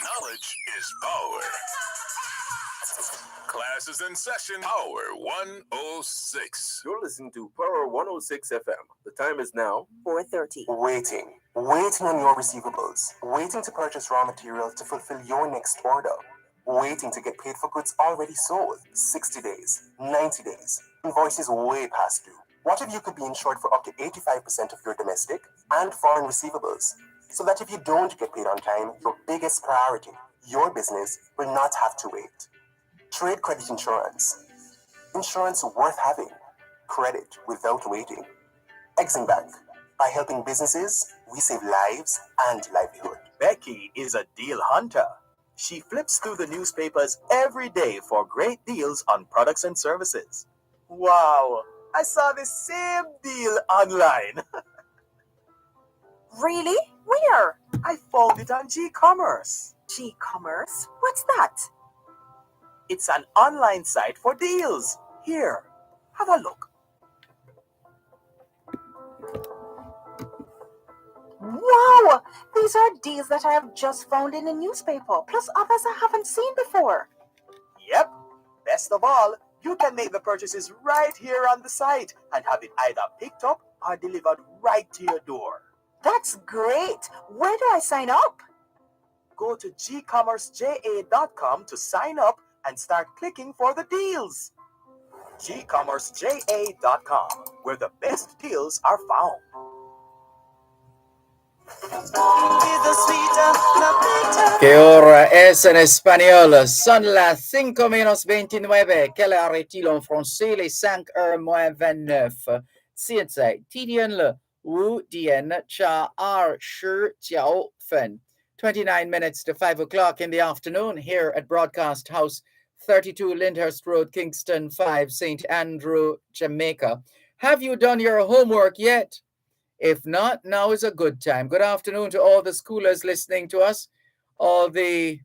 Knowledge is power. Class is in session. Power 106. You're listening to Power 106 FM. The time is now 4:30. Waiting on your receivables, waiting to purchase raw materials to fulfill your next order, waiting to get paid for goods already sold. 60 days, 90 days, invoices way past due. What if you could be insured for up to 85% of your domestic and foreign receivables, so that if you don't get paid on time, your biggest priority, your business, will not have to wait? Trade credit insurance. Insurance worth having. Credit without waiting. Exim Bank. By helping businesses, we save lives and livelihood. Becky is a deal hunter. She flips through the newspapers every day for great deals on products and services. Wow, I saw the same deal online. Really? Where? I found it on G-Commerce. G-Commerce? What's that? It's an online site for deals. Here, have a look. Wow! These are deals that I have just found in the newspaper, plus others I haven't seen before. Yep. Best of all, you can make the purchases right here on the site and have it either picked up or delivered right to your door. That's great! Where do I sign up? Go to gcommerceja.com to sign up and start clicking for the deals. gcommerceja.com, where the best deals are found. ¿Qué hora es en español? Son las 5:29. Quelle heure est-il en français? Les 5:29. 现在几点了？5点加29分. 29 minutes to 5 o'clock in the afternoon here at Broadcast House, 32 Lyndhurst Road, Kingston 5, St. Andrew, Jamaica. Have you done your homework yet? If not, now is a good time. Good afternoon to all the schoolers listening to us, all the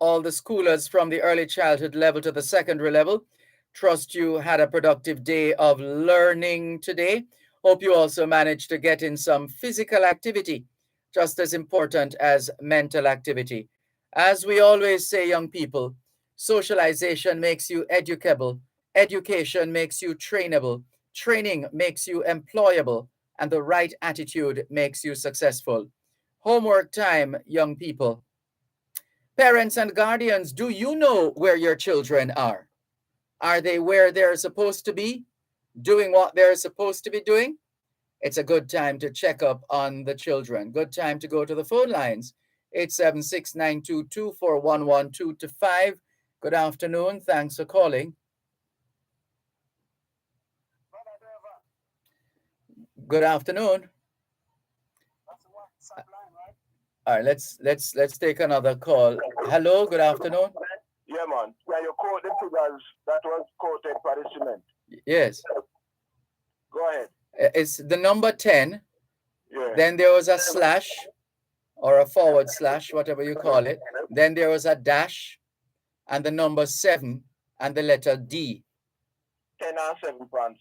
schoolers from the early childhood level to the secondary level. Trust you had a productive day of learning today. Hope you also managed to get in some physical activity, just as important as mental activity. As we always say, young people, socialization makes you educable, education makes you trainable, training makes you employable, and the right attitude makes you successful. Homework time, young people. Parents and guardians, do you know where your children are? Are they where they're supposed to be? Doing what they're supposed to be doing? It's a good time to check up on the children. Good time to go to the phone lines. 876-922-4112-5. Good afternoon. Thanks for calling. Good afternoon. All right, let's take another call. Hello, good afternoon. Yeah, man. Yeah, you quote the figures that was quoted for the cement. Yes. Go ahead. It's the number 10. Yeah. Then there was a slash or a forward slash, whatever you call it. Then there was a dash and the number 7 and the letter D. 10 and 7 pence.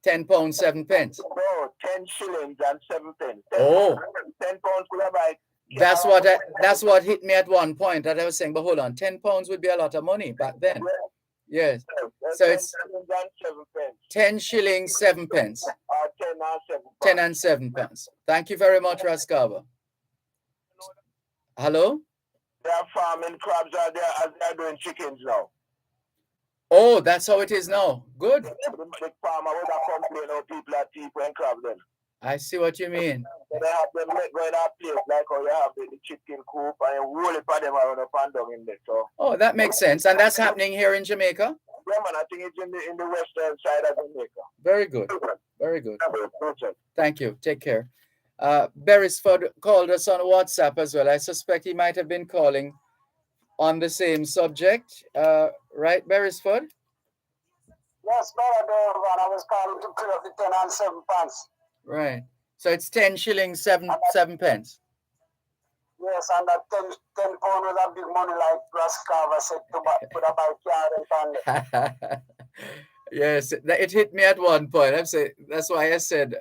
10 pounds, 7 pence. No, 10 shillings and 7 pence. 10 Oh. 10 pounds could have buy. That's what hit me at one point that I was saying, but hold on, 10 pounds would be a lot of money back then. Yeah. Yes. So it's 10 shillings, 7 pence. 10 and 7 pence. 10 and 7 pence. Thank you very much, Raskava. Hello? They are farming crabs out there as they are doing chickens now. Oh, that's how it is now. Good. The big farmer would have complained how people are cheap when crabs then. I see what you mean. So they have them let go in that place like how you have the chicken coop and you roll it for them around up and down in there. So. Oh, that makes sense. And that's happening here in Jamaica? Yeah, man, I think it's in the western side of Jamaica. Very good. Very good. Thank you. Take care. Beresford called us on WhatsApp as well. I suspect he might have been calling on the same subject. Right, Beresford? Yes, Brother Dervan. I was calling to clear up the 10 and 7 pence. Right. So it's 10 shillings, 7 pence. Yes, and that 10 pound was a big money, like Rascava said, to put a bike yard and Yes, it hit me at one point. That's why I said,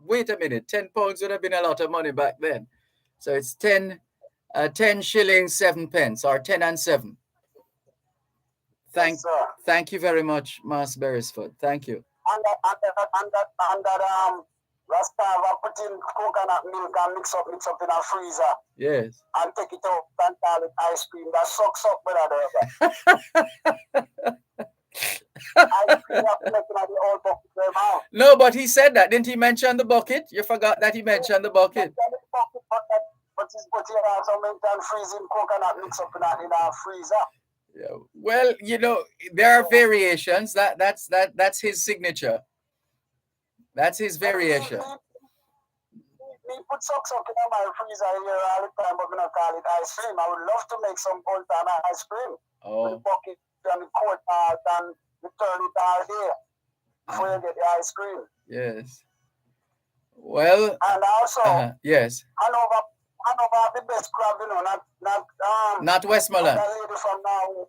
wait a minute, 10 pounds would have been a lot of money back then. So it's 10 shillings, 7 pence, or 10 and 7. Thank you very much, Mas Beresford. Thank you. And that Rastava put in coconut milk and mix up in a freezer. Yes. And take it out and call it ice cream. That sucks up, brother. Ice cream the old bucket. No, but he said that. Didn't he mention the bucket? You forgot that he mentioned the bucket. But he also mentioned freezing coconut mix up in a freezer. Yeah. Well, there are variations. That's his signature. That's his variation. Me put socks up in my freezer here all the time, but we don't call it ice cream. I would love to make some old time ice cream. With the bucket and the cold part and the turn it all there before you get the ice cream. Yes. Well. And also. Yes. Hanover the best crab, not Westmoreland. That lady from now.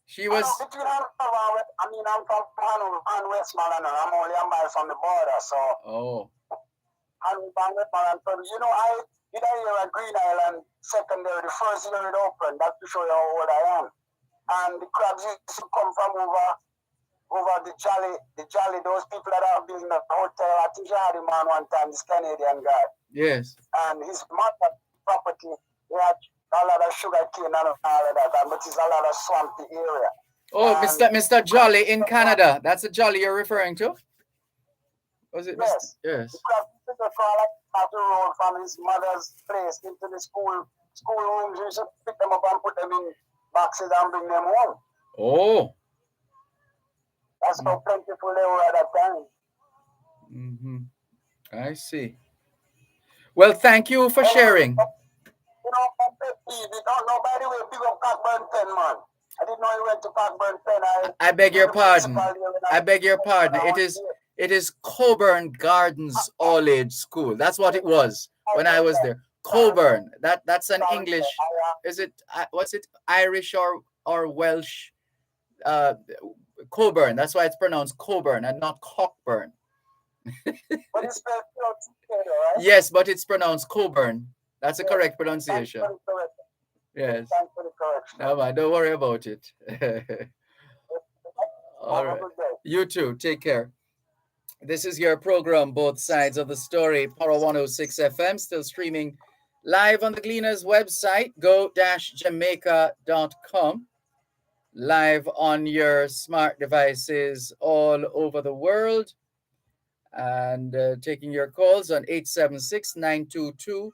She was. Between Hanover, I'm from Hanover and Westmoreland, and I'm only a mile from the border, so. Oh. Hanover and Westmoreland. I did hear at Green Island Secondary, the first year it opened. That's to show you how old I am. And the crabs used to come from over the Jolly, those people that are building a hotel. I think you had him on one time, this Canadian guy. Yes. And his mother property, he had a lot of sugar cane and all of that, but it's a lot of swampy area. Oh, Mr. Jolly in Canada. That's the Jolly you're referring to? Was it? Yes. Yes. He took a car off the road from his mother's place into the school rooms. He used to pick them up and put them in boxes and bring them home. Oh. That's how plentiful they were at that time. Mm-hmm. I see. Well, thank you for sharing. Nobody will pick up Cockburn Pen, man. I didn't know you went to Cockburn Pen. I beg your pardon. I beg your pardon. It is Coburn Gardens All Age School. That's what it was when I was there. Coburn. That's an English. Is it? What's it? Irish or Welsh? Coburn. That's why it's pronounced Coburn and not Cockburn. But it's spelled right? Yes, but it's pronounced Coburn. That's the correct pronunciation. Yes. Thanks for the correction. No, man, don't worry about it. All right. You too. Take care. This is your program, Both Sides of the Story, Power 106 FM, still streaming live on the Gleaners website, go-jamaica.com. Live on your smart devices all over the world. And taking your calls on 876-922-4112-5.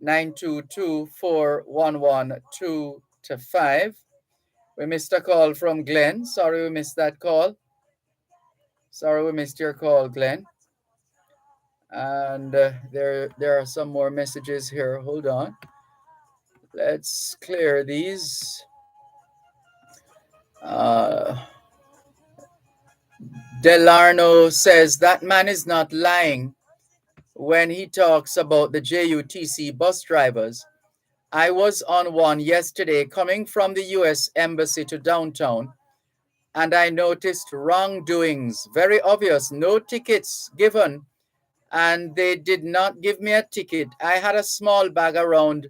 876-922-4112-5. We missed a call from Glenn. Sorry we missed that call. Sorry we missed your call, Glenn. And there are some more messages here. Hold on. Let's clear these. Delarno says that man is not lying when he talks about the JUTC bus drivers. I was on one yesterday coming from the U.S. Embassy to downtown, and I noticed wrongdoings, very obvious, no tickets given, and they did not give me a ticket. I had a small bag around,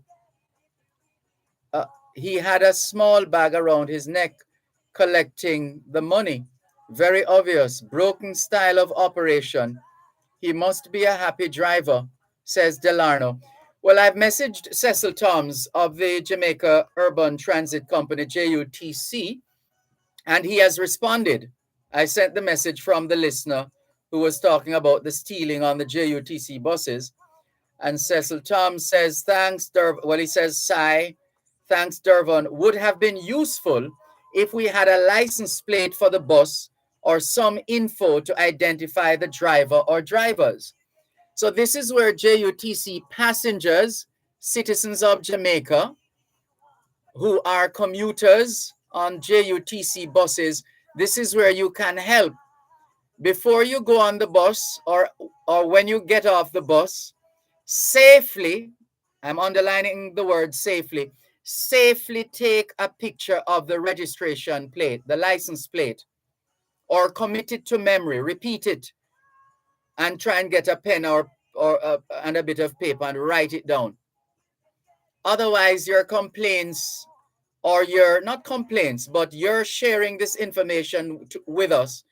he had a small bag around his neck collecting the money. Very obvious, broken style of operation. He must be a happy driver, says Delarno. Well, I've messaged Cecil Toms of the Jamaica Urban Transit Company, JUTC, and he has responded. I sent the message from the listener who was talking about the stealing on the JUTC buses. And Cecil Toms says, thanks, Dervan. Well, he says, Sai, thanks, Dervan, would have been useful if we had a license plate for the bus or some info to identify the driver or drivers. So this is where JUTC passengers, citizens of Jamaica, who are commuters on JUTC buses, this is where you can help. before you go on the bus or when you get off the bus, safely, I'm underlining the word safely, safely take a picture of the registration plate, the license plate, or commit it to memory, repeat it, and try and get a pen and a bit of paper and write it down. Otherwise, your complaints, or your, not complaints, but you're sharing this information with us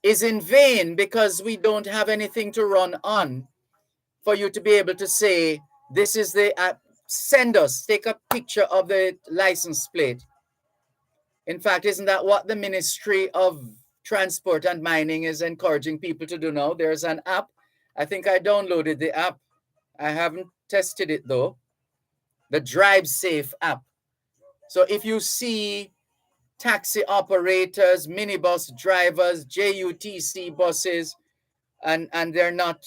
is in vain, because we don't have anything to run on for you to be able to say, this is the app, send us, take a picture of the license plate. In fact, isn't that what the Ministry of Transport and Mining is encouraging people to do now? There's an app. I think I downloaded the app. I haven't tested it though. The Drive Safe app. So if you see taxi operators, minibus drivers, JUTC buses, and they're not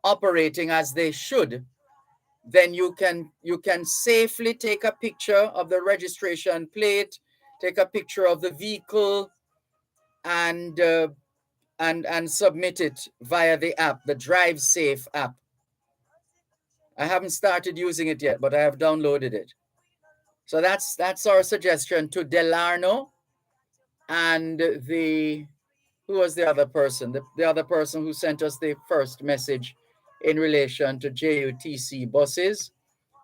operating as they should, then you can safely take a picture of the registration plate, take a picture of the vehicle, and submit it via the app, the Drive Safe app. I haven't started using it yet, but I have downloaded it. So that's our suggestion to Delarno and who was the other person? The other person who sent us the first message in relation to JUTC buses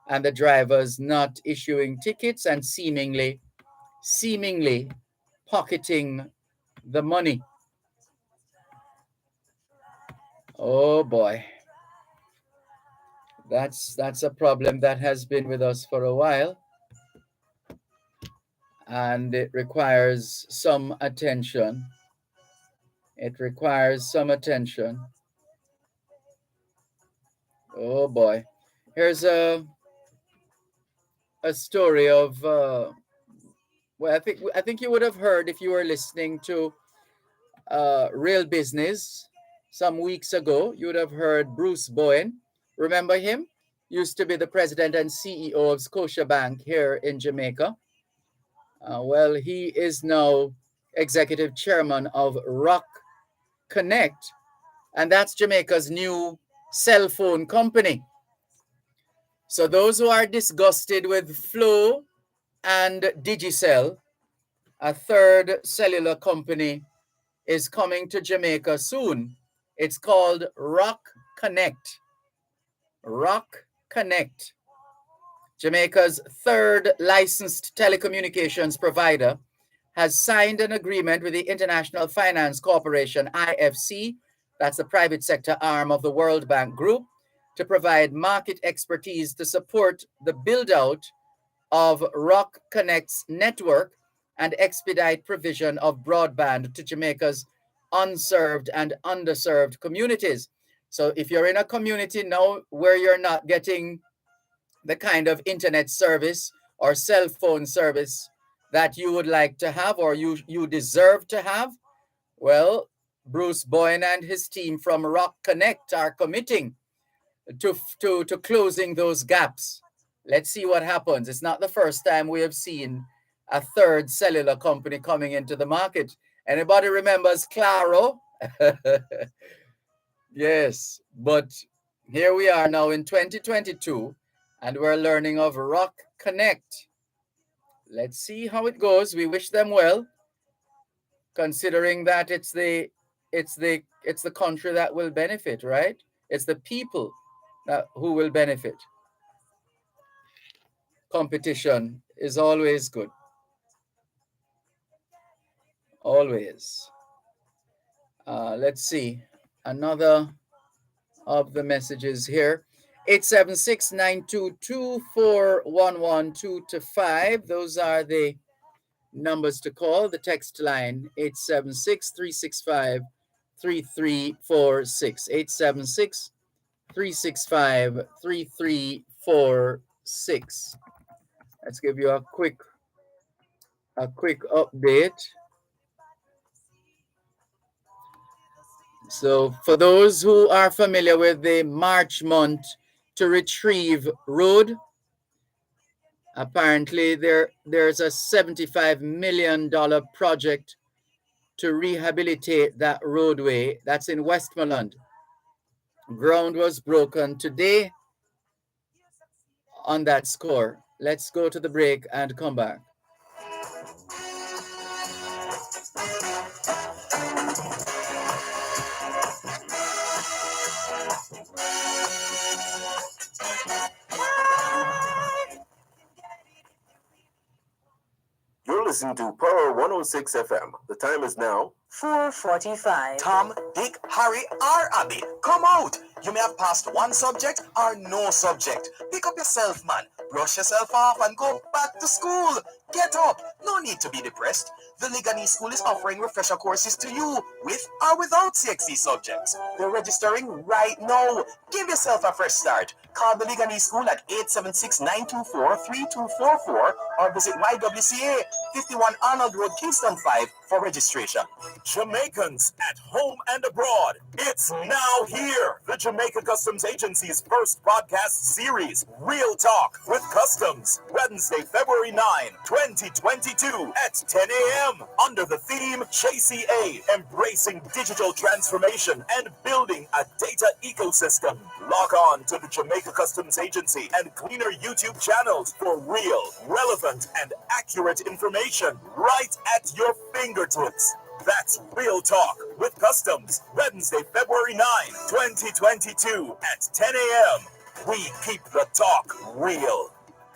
and the drivers not issuing tickets and seemingly pocketing the money. Oh boy. That's a problem that has been with us for a while, and it requires some attention. It requires some attention. Oh boy. Here's a story of well, I think you would have heard if you were listening to Real Business some weeks ago. You would have heard Bruce Bowen. Remember him? Used to be the president and CEO of Scotiabank here in Jamaica. Well, he is now executive chairman of Rock Connect, and that's Jamaica's new cell phone company. So those who are disgusted with Flow and Digicel, a third cellular company, is coming to Jamaica soon. It's called Rock Connect. Rock Connect. Jamaica's third licensed telecommunications provider has signed an agreement with the International Finance Corporation, IFC, that's the private sector arm of the World Bank Group, to provide market expertise to support the build-out of Rock Connect's network and expedite provision of broadband to Jamaica's unserved and underserved communities. So if you're in a community now where you're not getting the kind of internet service or cell phone service that you would like to have or you deserve to have, well, Bruce Boyne and his team from Rock Connect are committing to closing those gaps. Let's see what happens. It's not the first time we have seen a third cellular company coming into the market. Anybody remembers Claro? Yes, but here we are now in 2022, and we're learning of Rock Connect. Let's see how it goes. We wish them well, considering that it's the country that will benefit, right? It's the people who will benefit. Competition is always good. Always. Let's see. Another of the messages here. 876-922-4112-5. Those are the numbers to call. The text line, 876-365-3346. 876-365-3346. Let's give you a quick update. So for those who are familiar with the March month to Retrieve Road, apparently there's a $75 million project to rehabilitate that roadway that's in Westmoreland. Ground was broken today on that score. Let's go to the break and come back. You're listening to Power 106 FM. The time is now 4:45. Tom, Dick, Harry, or Abby, come out. You may have passed one subject or no subject. Pick up yourself, man. Brush yourself off and go back to school. Get up. No need to be depressed. The Leganese School is offering refresher courses to you with or without CXC subjects. They're registering right now. Give yourself a fresh start. Call the Leganese School at 876-924-3244 or visit YWCA 51 Arnold Road, Kingston 5 for registration. Jamaicans at home and abroad, it's now here. The Jamaica Customs Agency's first podcast series, Real Talk with Customs, Wednesday, February 9, 2022 at 10 a.m. under the theme JCA, Embracing Digital Transformation and Building a Data Ecosystem. Log on to the Jamaica Customs Agency and Cleaner YouTube channels for real, relevant, and accurate information right at your fingertips. That's Real Talk with Customs, Wednesday, February 9, 2022 at 10 a.m. We keep the talk real.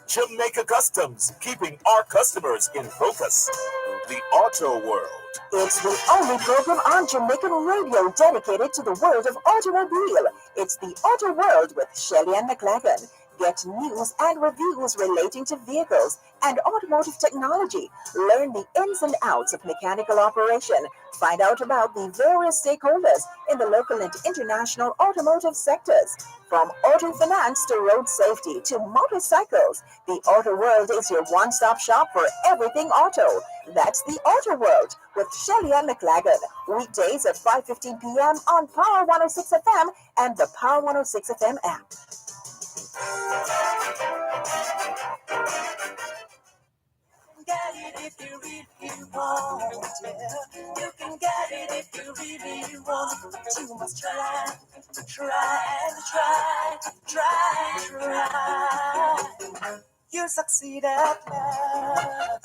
Jamaica Customs, keeping our customers in focus. The Auto World. It's the only program on Jamaican radio dedicated to the world of automobile. It's the Auto World with Shelley and McLagan. Get news and reviews relating to vehicles and automotive technology. Learn the ins and outs of mechanical operation. Find out about the various stakeholders in the local and international automotive sectors. From auto finance to road safety to motorcycles, the Auto World is your one-stop shop for everything auto. That's the Auto World with Shelley and McLagan. Weekdays at 5:15 p.m. on Power 106 FM and the Power 106 FM app. Get it if you really want, yeah. You can get it if you really want. But you must try. You succeed at last.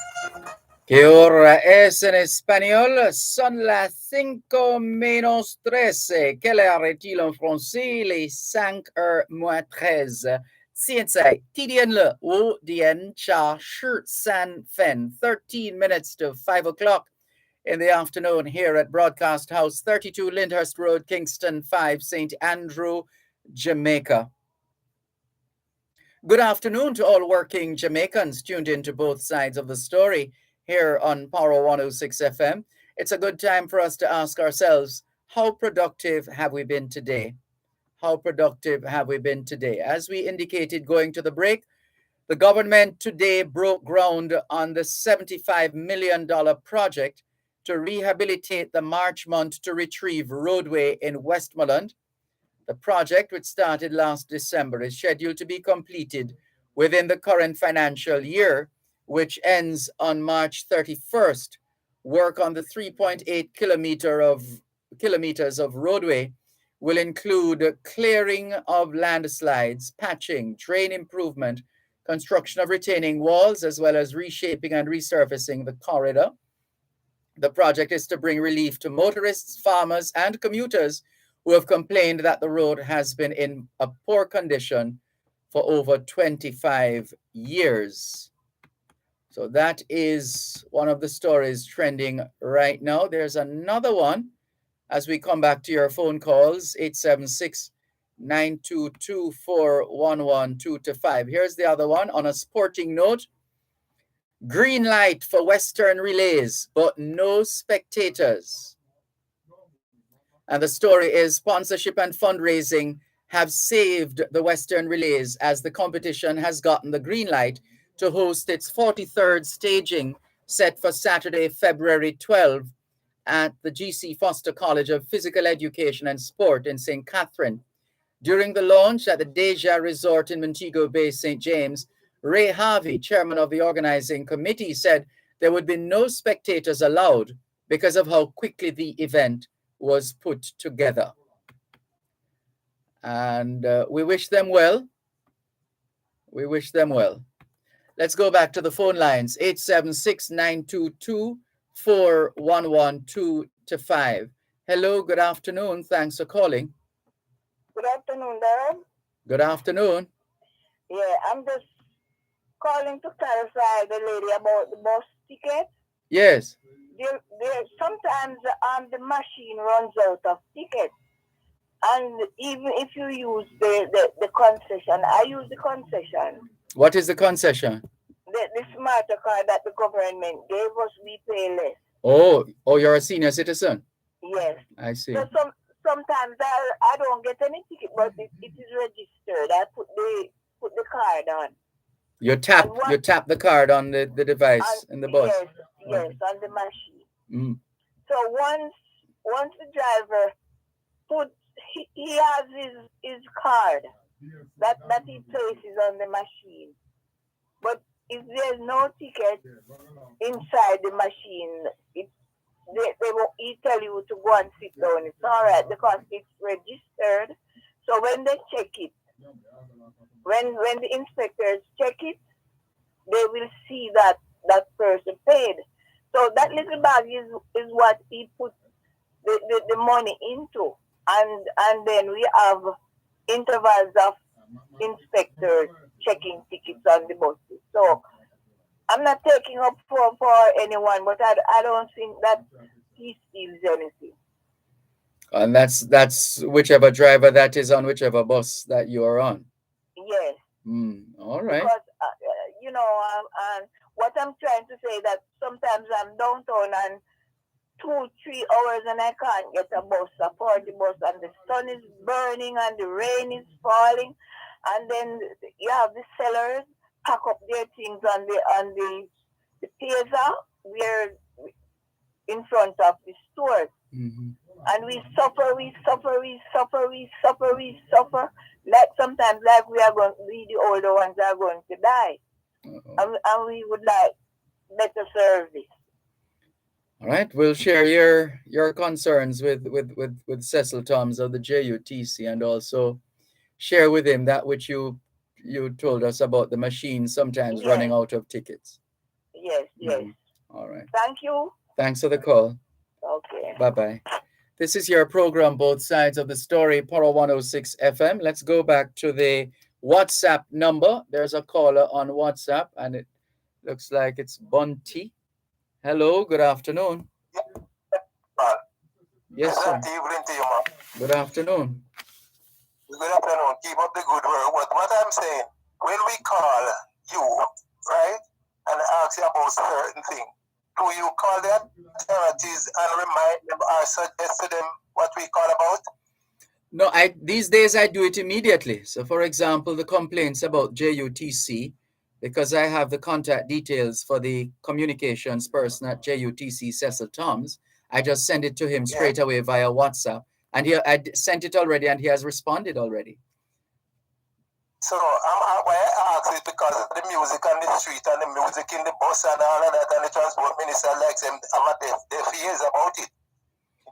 ¿Qué hora es en español? Son las 5:13. Quelle heure est-il en français? Les 5:13. 现在地点了5点加13分. 13 minutes to 5 o'clock in the afternoon here at Broadcast House, 32 Lyndhurst Road, Kingston 5, St. Andrew, Jamaica. Good afternoon to all working Jamaicans tuned into both sides of the story here on Power 106 FM. It's a good time for us to ask ourselves, how productive have we been today? How productive have we been today? As we indicated going to the break, the government today broke ground on the $75 million project to rehabilitate the Marchmont to Retrieve roadway in Westmoreland. The project, which started last December, is scheduled to be completed within the current financial year, which ends on March 31st. Work on the 3.8 kilometers of roadway will include clearing of landslides, patching, drain improvement, construction of retaining walls, as well as reshaping and resurfacing the corridor. The project is to bring relief to motorists, farmers, and commuters who have complained that the road has been in a poor condition for over 25 years. So that is one of the stories trending right now. There's another one as we come back to your phone calls, 876-922-4112-5. Here's the other one on a sporting note. Green light for Western relays, but no spectators. And the story is sponsorship and fundraising have saved the Western relays as the competition has gotten the green light to host its 43rd staging set for Saturday, February 12 at the G.C. Foster College of Physical Education and Sport in St. Catherine. During the launch at the Deja Resort in Montego Bay, St. James, Ray Harvey, chairman of the organizing committee, said there would be no spectators allowed because of how quickly the event was put together. And we wish them well. We wish them well. Let's go back to the phone lines. 876-922-4112-5. Hello, good afternoon. Thanks for calling. Good afternoon, Dervan. Good afternoon. Yeah, I'm just calling to clarify the lady about the bus ticket. Yes. Sometimes the machine runs out of tickets. And even if you use the concession, I use the concession. What is the concession? The smarter card that the government gave us, we pay less. Oh, you're a senior citizen? Yes. I see. So sometimes I don't get any ticket, but it is registered. I put the card on. You tap the card on the device in the bus. Yes, on the machine. Mm. So once the driver he has his card that he places on the machine. But if there's no ticket inside the machine, they won't tell you to go and sit down. It's all right because it's registered. So when they check it, when the inspectors check it, they will see that person paid. So that little bag is what he put the money into. And then we have intervals of inspectors checking tickets on the buses. So I'm not taking up for anyone, but I don't think that he steals anything. And that's whichever driver that is on whichever bus that you are on. Yes. All right. Because and what I'm trying to say that sometimes I'm downtown and 2-3 hours and I can't get a bus, a 40 bus, and the sun is burning and the rain is falling, and then you have the sellers pack up their things on the piazza where in front of the stores. Mm-hmm. And we suffer. Like sometimes, like we the older ones are going to die, and we would like better service. All right, we'll share your concerns with Cecil Thoms of the JUTC, and also share with him that which you told us about the machine sometimes running out of tickets. Yes. All right. Thank you. Thanks for the call. Okay. Bye-bye. This is your program, Both Sides of the Story, Power 106 FM. Let's go back to the WhatsApp number. There's a caller on WhatsApp, and it looks like it's Bunty. Hello, good afternoon. Yes, sir. Good afternoon. Good afternoon. Keep up the good work. What I'm saying, when we call you, right, and ask you about certain things, do you call the authorities and remind them or suggest to them what we call about? No, these days I do it immediately. So, for example, the complaints about JUTC, because I have the contact details for the communications person at JUTC, Cecil Thoms, I just send it to him straight away via WhatsApp. And I sent it already, and he has responded already. So why I ask it because the music on the street and the music in the bus and all of that, and the transport minister likes them. I'm deaf ears about it.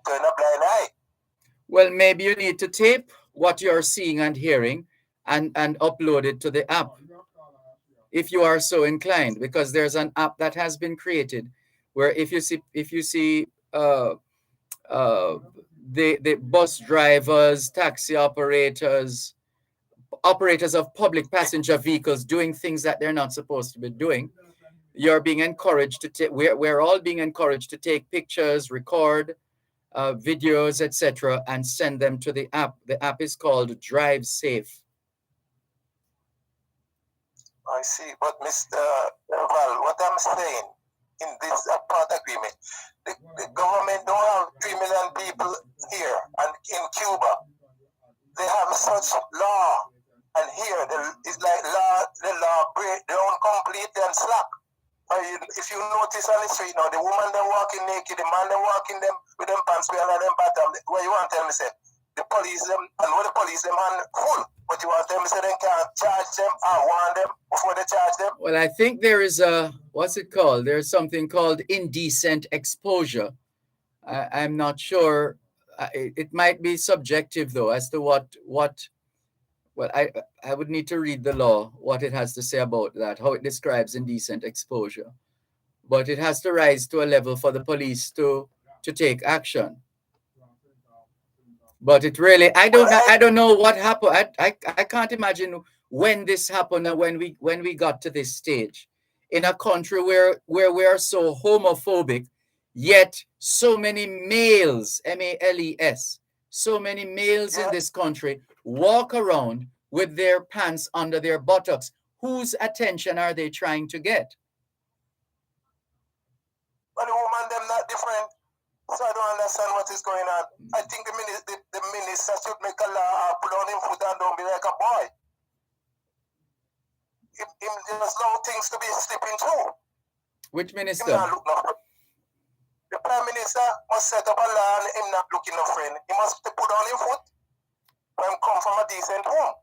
Turn a blind eye. Well, maybe you need to tape what you're seeing and hearing and upload it to the app, if you are so inclined, because there's an app that has been created where if you see the bus drivers, taxi operators of public passenger vehicles doing things that they're not supposed to be doing, you're being encouraged to take. We're all being encouraged to take pictures, record videos, etc., and send them to the app. The app is called Drive Safe. I see, but Mr. Dervan, what I'm saying in this part agreement, the government don't have 3 million people here, and in Cuba, they have such law, and here it's like the law break down completely and slack. If you notice on the street now, the woman them walking naked, the man them walking them with them pants behind them bottom. What you want to tell me, say? The police them, and what the police them hand full. But you want to tell me, say they can't charge them or warn them before they charge them? Well, I think there is what's it called? There's something called indecent exposure. I'm not sure. It might be subjective though as to what. Well, I would need to read the law, what it has to say about that, how it describes indecent exposure. But it has to rise to a level for the police to take action. But it really, I don't know what happened. I can't imagine when this happened and when we got to this stage in a country where we are so homophobic, yet so many males, males, so many males in this country walk around with their pants under their buttocks. Whose attention are they trying to get? But the woman them not different. So I don't understand what is going on. I think the minister should make a law, put on him foot and don't be like a boy. Him just allow things to be slipping through. Which minister? The prime minister must set up a law and him not looking no friend. He must put on him foot and come from a decent home.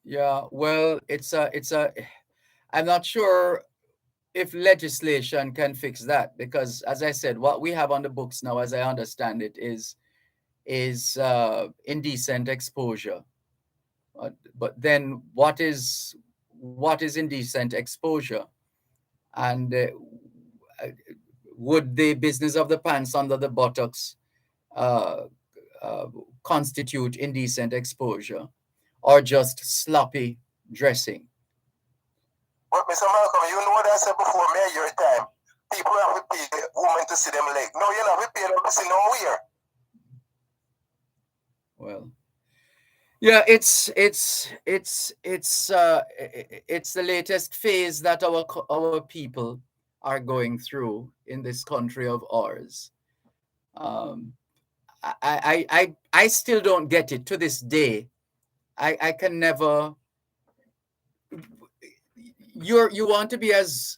Yeah, well, I'm not sure if legislation can fix that, because as I said, what we have on the books now, as I understand it, is indecent exposure. But then what is indecent exposure? And would the business of the pants under the buttocks constitute indecent exposure, or just sloppy dressing? But Mr. Malcolm, you know what I said before, your time. People have to pay women to see them leg. No, you don't have to pay them to see nowhere. Well, yeah, it's the latest phase that our people are going through in this country of ours. I still don't get it to this day. I can never. You want to be as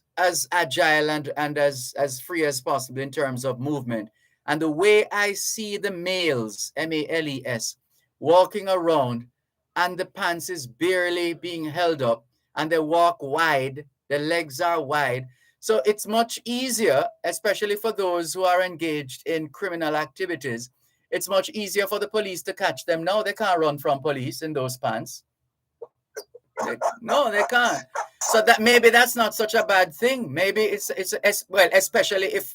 agile and as free as possible in terms of movement. And the way I see the males, males, walking around, and the pants is barely being held up, and they walk wide, the legs are wide. So it's much easier, especially for those who are engaged in criminal activities. It's much easier for the police to catch them now. They can't run from police in those pants. No, they can't. So that maybe that's not such a bad thing. Maybe it's well, especially if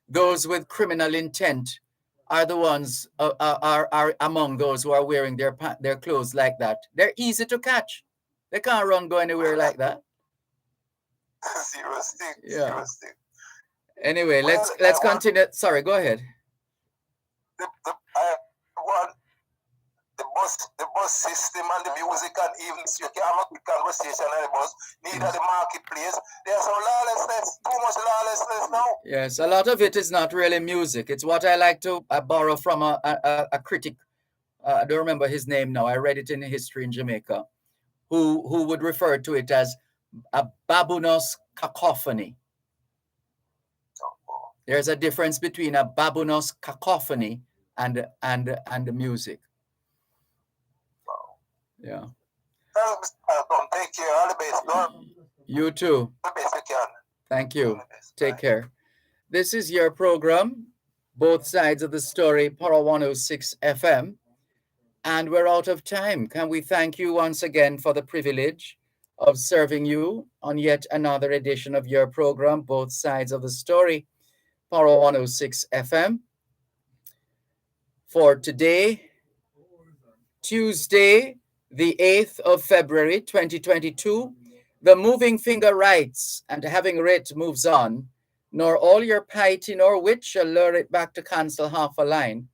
those with criminal intent are the ones are among those who are wearing their clothes like that. They're easy to catch. They can't go anywhere like that. Seriously. Yeah. Seriously. Anyway, let's continue. Sorry, go ahead. The bus system and the music, and even you can have a quick conversation on the bus. Neither the marketplace. There's some lawlessness, too much lawlessness now. Yes, a lot of it is not really music. It's what I like to borrow from a critic. I don't remember his name now. I read it in history in Jamaica, who would refer to it as a baboonous cacophony. There's a difference between a baboonous cacophony and the music. Yeah. Take care. All the best. You too. All the best you can. Thank you. Take care. This is your program, Both Sides of the Story, Power 106 FM. And we're out of time. Can we thank you once again for the privilege of serving you on yet another edition of your program, Both Sides of the Story, Power 106 FM. For today, Tuesday, the 8th of February, 2022, the moving finger writes, and having writ moves on, nor all your piety nor wit shall lure it back to cancel half a line,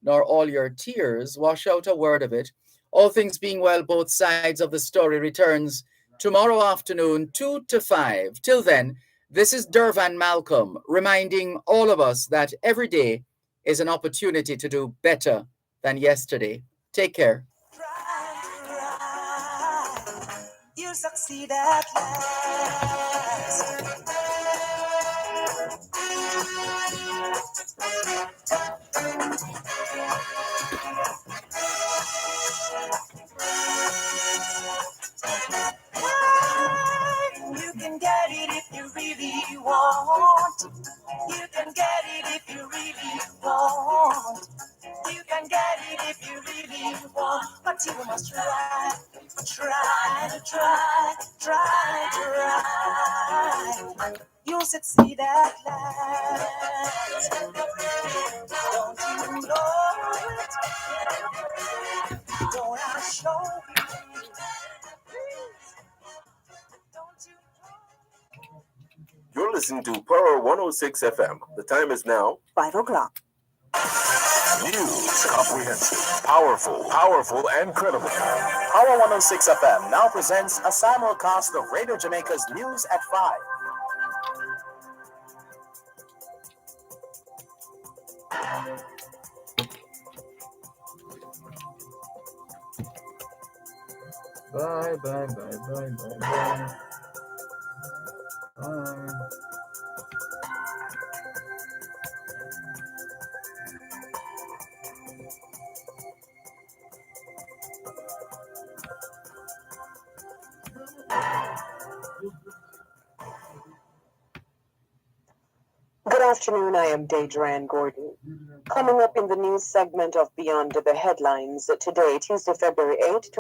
nor all your tears wash out a word of it. All things being well, both sides of the story returns tomorrow afternoon, 2 to 5. Till then, this is Dervan Malcolm, reminding all of us that every day is an opportunity to do better than yesterday. Take care. You succeed at last. You can get it if you really want. You if you really want, but you must try. You'll succeed at last. Don't you know it? Don't I show you? Don't you? You're listening to Power 106 FM. The time is now 5 o'clock. News, comprehensive, powerful, and credible. Power 106 FM now presents a simulcast of Radio Jamaica's News at 5. Bye, bye, bye, bye, bye, bye. Bye. Good afternoon, I am Dervan Gordon. Coming up in the news segment of Beyond the Headlines today, Tuesday, February 8th,